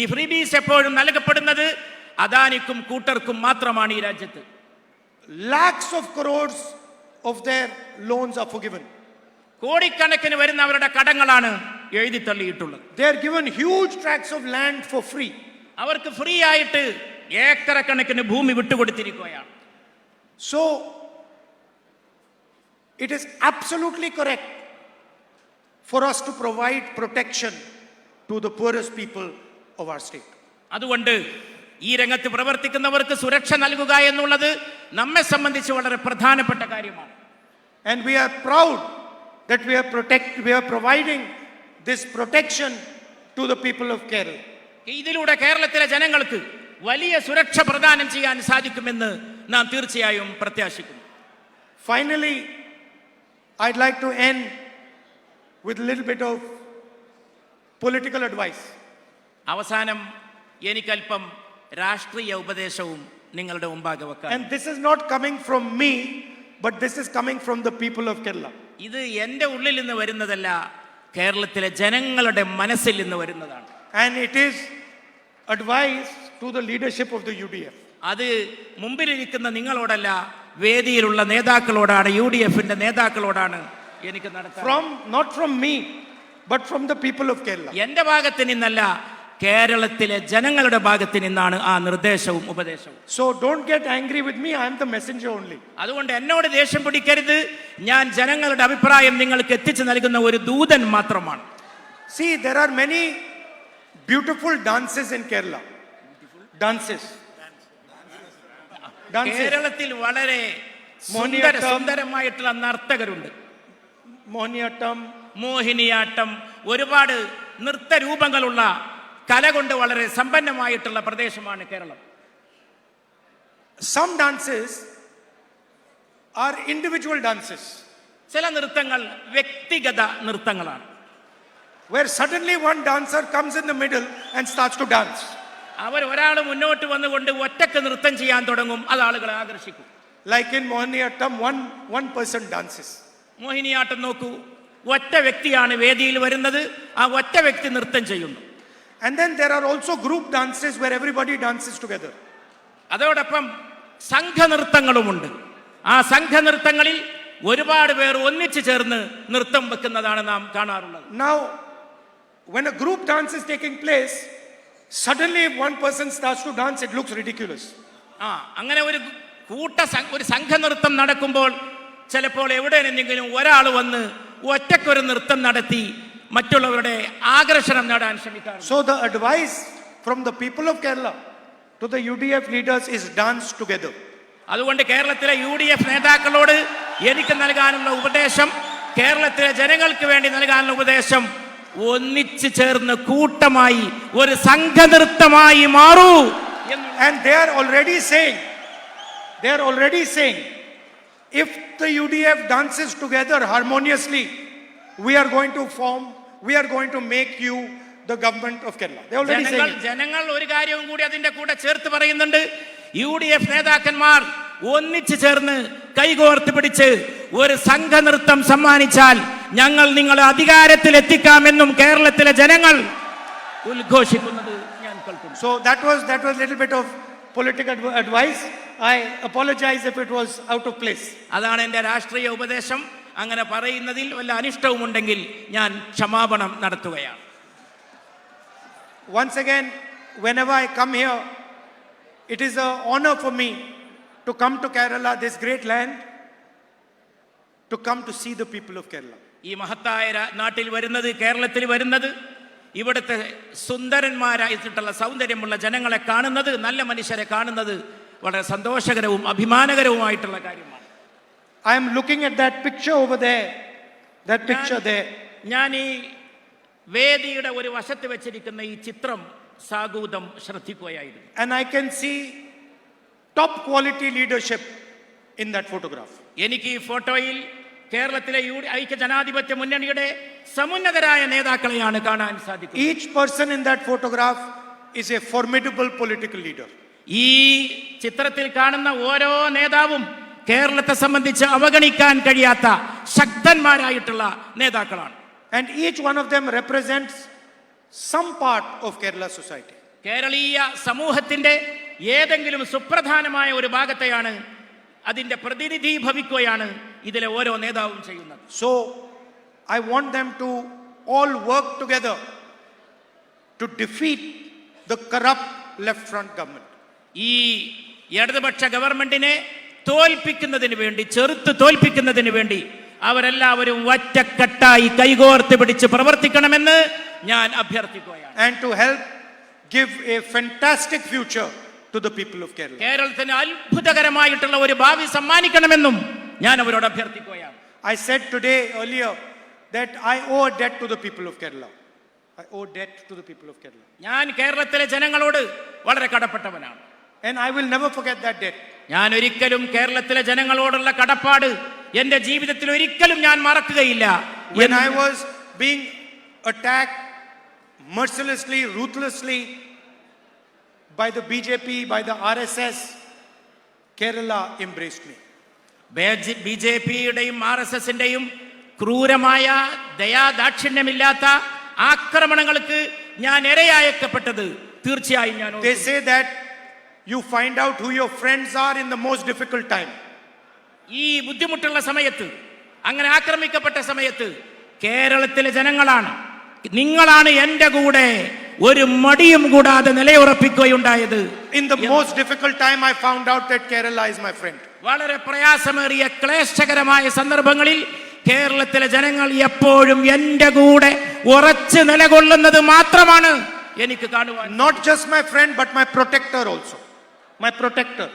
ഈ ഫ്രീബീസ് എപ്പോഴും നൽകപ്പെടുന്നത് അദാനിക്കും കൂട്ടർക്കും മാത്രമാണ് ഈ രാജ്യത്ത്. Lakhs of crores of their loans are forgiven. കോടിക്കണക്കിന് വരുന്ന അവരുടെ കടങ്ങളാണ് എഴുതി തള്ളിയിട്ടുള്ളത്. They are given huge tracts of land for free. അവർക്ക് ഫ്രീ ആയിട്ട് ഏക്കർ കണക്കിന് ഭൂമി വിട്ടുകൊടുത്തിരിക്കുകയാണ്. So it is absolutely correct for us to provide protection to the poorest people of our state. അതുകൊണ്ട് ഈ രംഗത്ത് പ്രവർത്തിക്കുന്നവർക്ക് സുരക്ഷ നൽകുക എന്നുള്ളത് നമ്മെ സംബന്ധിച്ച് വളരെ പ്രധാനപ്പെട്ട കാര്യമാണ്. And we are proud that we are providing this protection to the people of Kerala. ഇതിലൂടെ കേരളത്തിലെ ജനങ്ങൾക്ക് വലിയ സുരക്ഷ പ്രദാനം ചെയ്യാൻ സാധിക്കുമെന്ന് നാം തീർച്ചയായും പ്രത്യാശിക്കുന്നു. Finally, I'd like to end with a little bit of political advice. അവസാനം എനിക്കല്പം രാഷ്ട്രീയ ഉപദേശവും നിങ്ങളുടെ മുമ്പാകെ വെക്കാം. And this is not coming from me, but this is coming from the people of Kerala. ഇത് എൻ്റെ ഉള്ളിൽ നിന്ന് വരുന്നതല്ല, കേരളത്തിലെ ജനങ്ങളുടെ മനസ്സിൽ നിന്ന് വരുന്നതാണ്. And it is advice to the leadership of the UDF. അത് മുമ്പിലിരിക്കുന്ന നിങ്ങളോടല്ല, വേദിയിലുള്ള നേതാക്കളോടാണ്, UDFന്റെ നേതാക്കളോടാണ് എനിക്ക് നടത്താൻ. Not from me, but from the people of Kerala. എൻ്റെ ഭാഗത്ത് നിന്നല്ല, കേരളത്തിലെ ജനങ്ങളുടെ ഭാഗത്ത് നിന്നാണ് ആ നിർദ്ദേശവും ഉപദേശവും. So don't get angry with me, I am the messenger only. അതുകൊണ്ട് എന്നോട് ദേഷ്യം പിടിക്കരുത്, ഞാൻ ജനങ്ങളുടെ അഭിപ്രായം നിങ്ങൾക്ക് എത്തിച്ചു നൽകുന്ന ഒരു ദൂതൻ മാത്രമാണ്. See, there are many beautiful dances in Kerala. Dances. കേരളത്തിൽ വളരെ സുന്ദരമായിട്ടുള്ള നർത്തകരുണ്ട്. മോഹിനിയാട്ടം, ഒരുപാട് നൃത്തരൂപങ്ങളുള്ള കല കൊണ്ട് വളരെ സമ്പന്നമായിട്ടുള്ള പ്രദേശമാണ് Keralam. Some dances are individual dances. ചില നൃത്തങ്ങൾ വ്യക്തിഗത നൃത്തങ്ങളാണ്. Where suddenly one dancer comes in the middle and starts to dance. ഒരാൾ മുന്നോട്ട് വന്നുകൊണ്ട് ഒറ്റക്ക് നൃത്തം ചെയ്യാൻ തുടങ്ങും, അത് ആളുകളെ ആകർഷിക്കും. Like in Mohiniyattam, one person dances. Mohiniyattam നോക്കൂ, ഒറ്റ വ്യക്തിയാണ് വേദിയിൽ വരുന്നത്, ആ ഒറ്റ വ്യക്തി നൃത്തം ചെയ്യുന്നു. And then there are also group dances where everybody dances together. അതോടൊപ്പം സംഘനൃത്തങ്ങളുമുണ്ട്. ആ സംഘനൃത്തങ്ങളിൽ ഒരുപാട് പേർ ഒന്നിച്ചു ചേർന്ന് നൃത്തം വെക്കുന്നതാണ് നാം കാണാറുള്ളത്. Now, when a group dance is taking place, suddenly if one person starts to dance, it looks ridiculous. അങ്ങനെ ഒരു സംഘനൃത്തം നടക്കുമ്പോൾ ചിലപ്പോൾ എവിടെയെങ്കിലും ഒരാൾ വന്ന് ഒറ്റക്കൊരു നൃത്തം നടത്തി മറ്റുള്ളവരുടെ ആകർഷണം നേടാൻ ശ്രമിക്കാറുണ്ട്. So the advice from the people of Kerala to the UDF leaders is dance together. അതുകൊണ്ട് കേരളത്തിലെ UDF നേതാക്കളോട് എനിക്ക് നൽകാനുള്ള ഉപദേശം, കേരളത്തിലെ ജനങ്ങൾക്ക് വേണ്ടി നൽകാനുള്ള ഉപദേശം, ഒന്നിച്ചു ചേർന്ന് കൂട്ടമായി ഒരു സംഘനൃത്തമായി മാറൂ. And they are already saying if the UDF dances together harmoniously, we are going to make you the government of Kerala. They already saying it. ജനങ്ങൾ ഒരു കാര്യവും കൂടി അതിന്റെ കൂടെ ചേർത്ത് പറയുന്നുണ്ട്. UDF നേതാക്കന്മാർ ഒന്നിച്ചു ചേർന്ന് കൈകോർത്ത് പിടിച്ച് ഒരു സംഘനൃത്തം സമ്മാനിച്ചാൽ ഞങ്ങൾ നിങ്ങളെ അധികാരത്തിൽ എത്തിക്കാമെന്നും കേരളത്തിലെ ജനങ്ങൾ ഉദ്ഘോഷിക്കുന്നത് ഞാൻ കേൾക്കുന്നു. So that was a little bit of political advice. I apologize if it was out of place. അതാണ് എൻ്റെ രാഷ്ട്രീയ ഉപദേശം. അങ്ങനെ പറയുന്നതിൽ വല്ല അനിഷ്ടവും ഉണ്ടെങ്കിൽ ഞാൻ ക്ഷമാപണം നടത്തുകയാണ്. Once again, whenever I come here, it is an honor for me to come to Kerala, this great land, to come to see the people of Kerala. ഈ മഹത്തായ നാട്ടിൽ വരുന്നത്, കേരളത്തിൽ വരുന്നത്, ഇവിടുത്തെ സുന്ദരന്മാരായിട്ടുള്ള സൗന്ദര്യമുള്ള ജനങ്ങളെ കാണുന്നത്, നല്ല മനുഷ്യരെ കാണുന്നത് വളരെ സന്തോഷകരവും അഭിമാനകരവുമായിട്ടുള്ള കാര്യമാണ്. I am looking at that picture over there. That picture there. ഞാൻ ഈ വേദിയുടെ ഒരു വശത്ത് വെച്ചിരിക്കുന്ന ഈ ചിത്രം സാഗൂതം ശ്രദ്ധിക്കുകയായിരുന്നു. And I can see top quality leadership in that photograph. എനിക്ക് ഈ ഫോട്ടോയിൽ കേരളത്തിലെ ഐക്യ ജനാധിപത്യ മുന്നണിയുടെ സമുന്നതരായ നേതാക്കളെയാണ് കാണാൻ സാധിക്കുന്നത്. Each person in that photograph is a formidable political leader. ഈ ചിത്രത്തിൽ കാണുന്ന ഓരോ നേതാവും കേരളത്തെ സംബന്ധിച്ച് അവഗണിക്കാൻ കഴിയാത്ത ശക്തന്മാരായിട്ടുള്ള നേതാക്കളാണ്. And each one of them represents some part of Kerala society. കേരളീയ സമൂഹത്തിന്റെ ഏതെങ്കിലും സുപ്രധാനമായ ഒരു ഭാഗത്തെയാണ്, അതിന്റെ പ്രതിനിധി ഭവിക്കുകയാണ് ഇതിലെ ഓരോ നേതാവും ചെയ്യുന്നത്. So I want them to all work together to defeat the corrupt left front government. ഈ ഇടതുപക്ഷ ഗവൺമെന്റിനെ തോൽപ്പിക്കുന്നതിന് വേണ്ടി, ചെറുത്ത് തോൽപ്പിക്കുന്നതിന് വേണ്ടി അവരെല്ലാവരും ഒറ്റക്കെട്ടായി കൈകോർത്ത് പിടിച്ച് പ്രവർത്തിക്കണമെന്ന് ഞാൻ അഭ്യർത്ഥിക്കുകയാണ്. and to help give a fantastic future to the people of Kerala. കേരളത്തിന് അത്ഭുതകരമായിട്ടുള്ള ഒരു ഭാവി സമ്മാനിക്കണമെന്നും ഞാൻ അവരോട് അഭ്യർത്ഥിക്കുകയാണ്. I said today earlier that I owe a debt to the people of Kerala. I owe debt to the people of Kerala. ഞാൻ കേരളത്തിലെ ജനങ്ങളോട് വളരെ കടപ്പെട്ടവനാണ്. And I will never forget that debt. ഞാൻ ഒരിക്കലും കേരളത്തിലെ ജനങ്ങളോടുള്ള കടപ്പാട് എന്റെ ജീവിതത്തിൽ ഒരിക്കലും ഞാൻ മറക്കുകയില്ല. When I was being attacked mercilessly, ruthlessly by the BJP, by the RSS, Kerala embraced me. BJPയുടെയും RSSന്റെയും ക്രൂരമായ ദയാദാക്ഷിണ്യമില്ലാത്ത ആക്രമണങ്ങൾക്ക് ഞാൻ ഇരയാക്കപ്പെട്ടത് തീർച്ചയായും ഞാൻ They say that you find out who your friends are in the most difficult time. ഈ ബുദ്ധിമുട്ടുള്ള സമയത്ത്, അങ്ങനെ ആക്രമിക്കപ്പെട്ട സമയത്ത് കേരളത്തിലെ ജനങ്ങളാണ്, നിങ്ങളാണ് എന്റെ കൂടെ ഒരു മടിയും കൂടാതെ നിലയുറപ്പിക്കുകയുണ്ടായത്. In the most difficult time I found out that Kerala is my friend. വളരെ പ്രയാസമേറിയ ക്ലേശകരമായ സന്ദർഭങ്ങളിൽ കേരളത്തിലെ ജനങ്ങൾ എപ്പോഴും എന്റെ കൂടെ ഉറച്ചു നിലകൊള്ളുന്നത് മാത്രമാണ് എനിക്ക് കാണുവാൻ. Not just my friend but my protector also. My protector.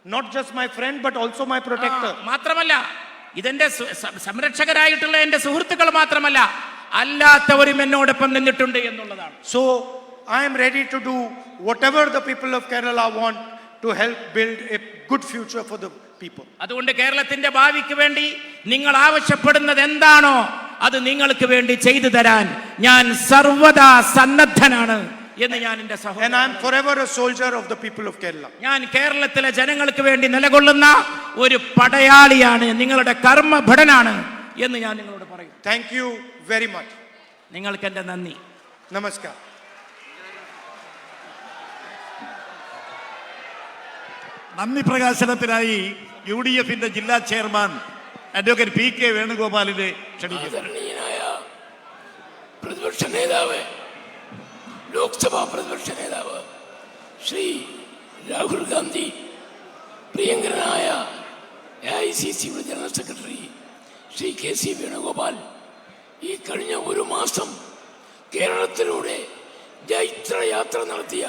Not just my friend but also my protector. മാത്രമല്ല ഇതെന്റെ സംരക്ഷകരായിട്ടുള്ള എന്റെ സുഹൃത്തുക്കൾ മാത്രമല്ല, അല്ലാത്തവരും എന്നോടൊപ്പം നിന്നിട്ടുണ്ട് എന്നുള്ളതാണ്. So I am ready to do whatever the people of Kerala want to help build a good future for the people. അതുകൊണ്ട് കേരളത്തിന്റെ ഭാവിക്ക് വേണ്ടി നിങ്ങൾ ആവശ്യപ്പെടുന്നത് എന്താണോ അത് നിങ്ങൾക്ക് വേണ്ടി ചെയ്തു തരാൻ ഞാൻ സർവദാ സന്നദ്ധനാണ് എന്ന് ഞാൻ എന്റെ സഹോദരൻ. And I am forever a soldier of the people of Kerala. ഞാൻ കേരളത്തിലെ ജനങ്ങൾക്ക് വേണ്ടി നിലകൊള്ളുന്ന ഒരു പടയാളിയാണ്, നിങ്ങളുടെ കർമ്മഭടനാണ് എന്ന് ഞാൻ നിങ്ങളോട് പറയും. Thank you very much. നിങ്ങൾക്ക് എന്റെ നന്ദി. Namaskar. നന്ദി പ്രകാശനത്തിനായി UDFന്റെ ജില്ലാ ചെയർമാൻ അഡ്വക്കേറ്റ് PK വേണുഗോപാലിനെ ക്ഷണിക്കുന്നു. പ്രതിപക്ഷ നേതാവ്, ലോക്സഭാ പ്രതിപക്ഷ നേതാവ് ശ്രീ രാഹുൽ ഗാന്ധി, പ്രിയങ്കരനായ AICC general secretary Shri KC Venugopal, ഈ കഴിഞ്ഞ ഒരു മാസം കേരളത്തിലൂടെ ജൈത്രയാത്ര നടത്തിയ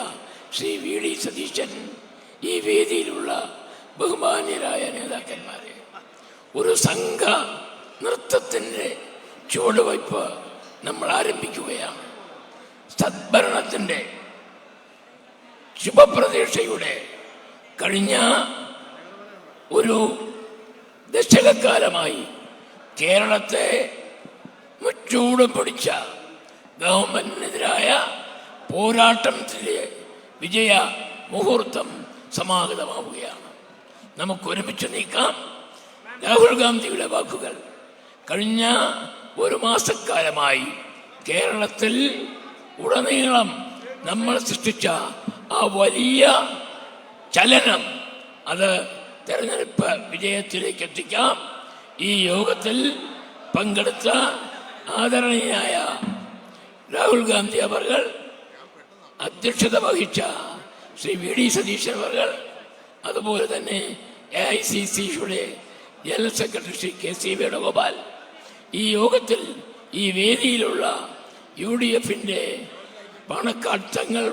ശ്രീ VD സതീശൻ, ഈ വേദിയിലുള്ള ബഹുമാന്യരായ നേതാക്കന്മാരെ, ഒരു സംഘ നൃത്തത്തിൻ്റെ ചുവടുവയ്പ് നമ്മൾ ആരംഭിക്കുകയാണ്. സദ്ഭരണത്തിൻ്റെ ശുഭപ്രതീക്ഷയുടെ കഴിഞ്ഞ ഒരു ദശകക്കാലമായി കേരളത്തെ മുച്ചൂടും പിടിച്ച ഗവൺമെന്റിനെതിരായ പോരാട്ടത്തിലെ വിജയ മുഹൂർത്തം സമാഗതമാവുകയാണ്. നമുക്ക് ഒരുമിച്ച് നീക്കാം. രാഹുൽ ഗാന്ധിയുടെ വാക്കുകൾ കഴിഞ്ഞ ഒരു മാസക്കാലമായി കേരളത്തിൽ ഉടനീളം നമ്മൾ സൃഷ്ടിച്ച ആ വലിയ ചലനം, അത് തെരഞ്ഞെടുപ്പ് വിജയത്തിലേക്ക് എത്തിക്കാം. ഈ യോഗത്തിൽ പങ്കെടുത്ത ആദരണീയനായ രാഹുൽ ഗാന്ധി അവർ, അധ്യക്ഷത വഹിച്ച ശ്രീ VD സതീശൻ അവർ, അതുപോലെ തന്നെ AICCയുടെ general secretary Shri KC Venugopal, ഈ യോഗത്തിൽ ഈ വേദിയിലുള്ള UDFന്റെ പാണക്കാട് തങ്ങൾ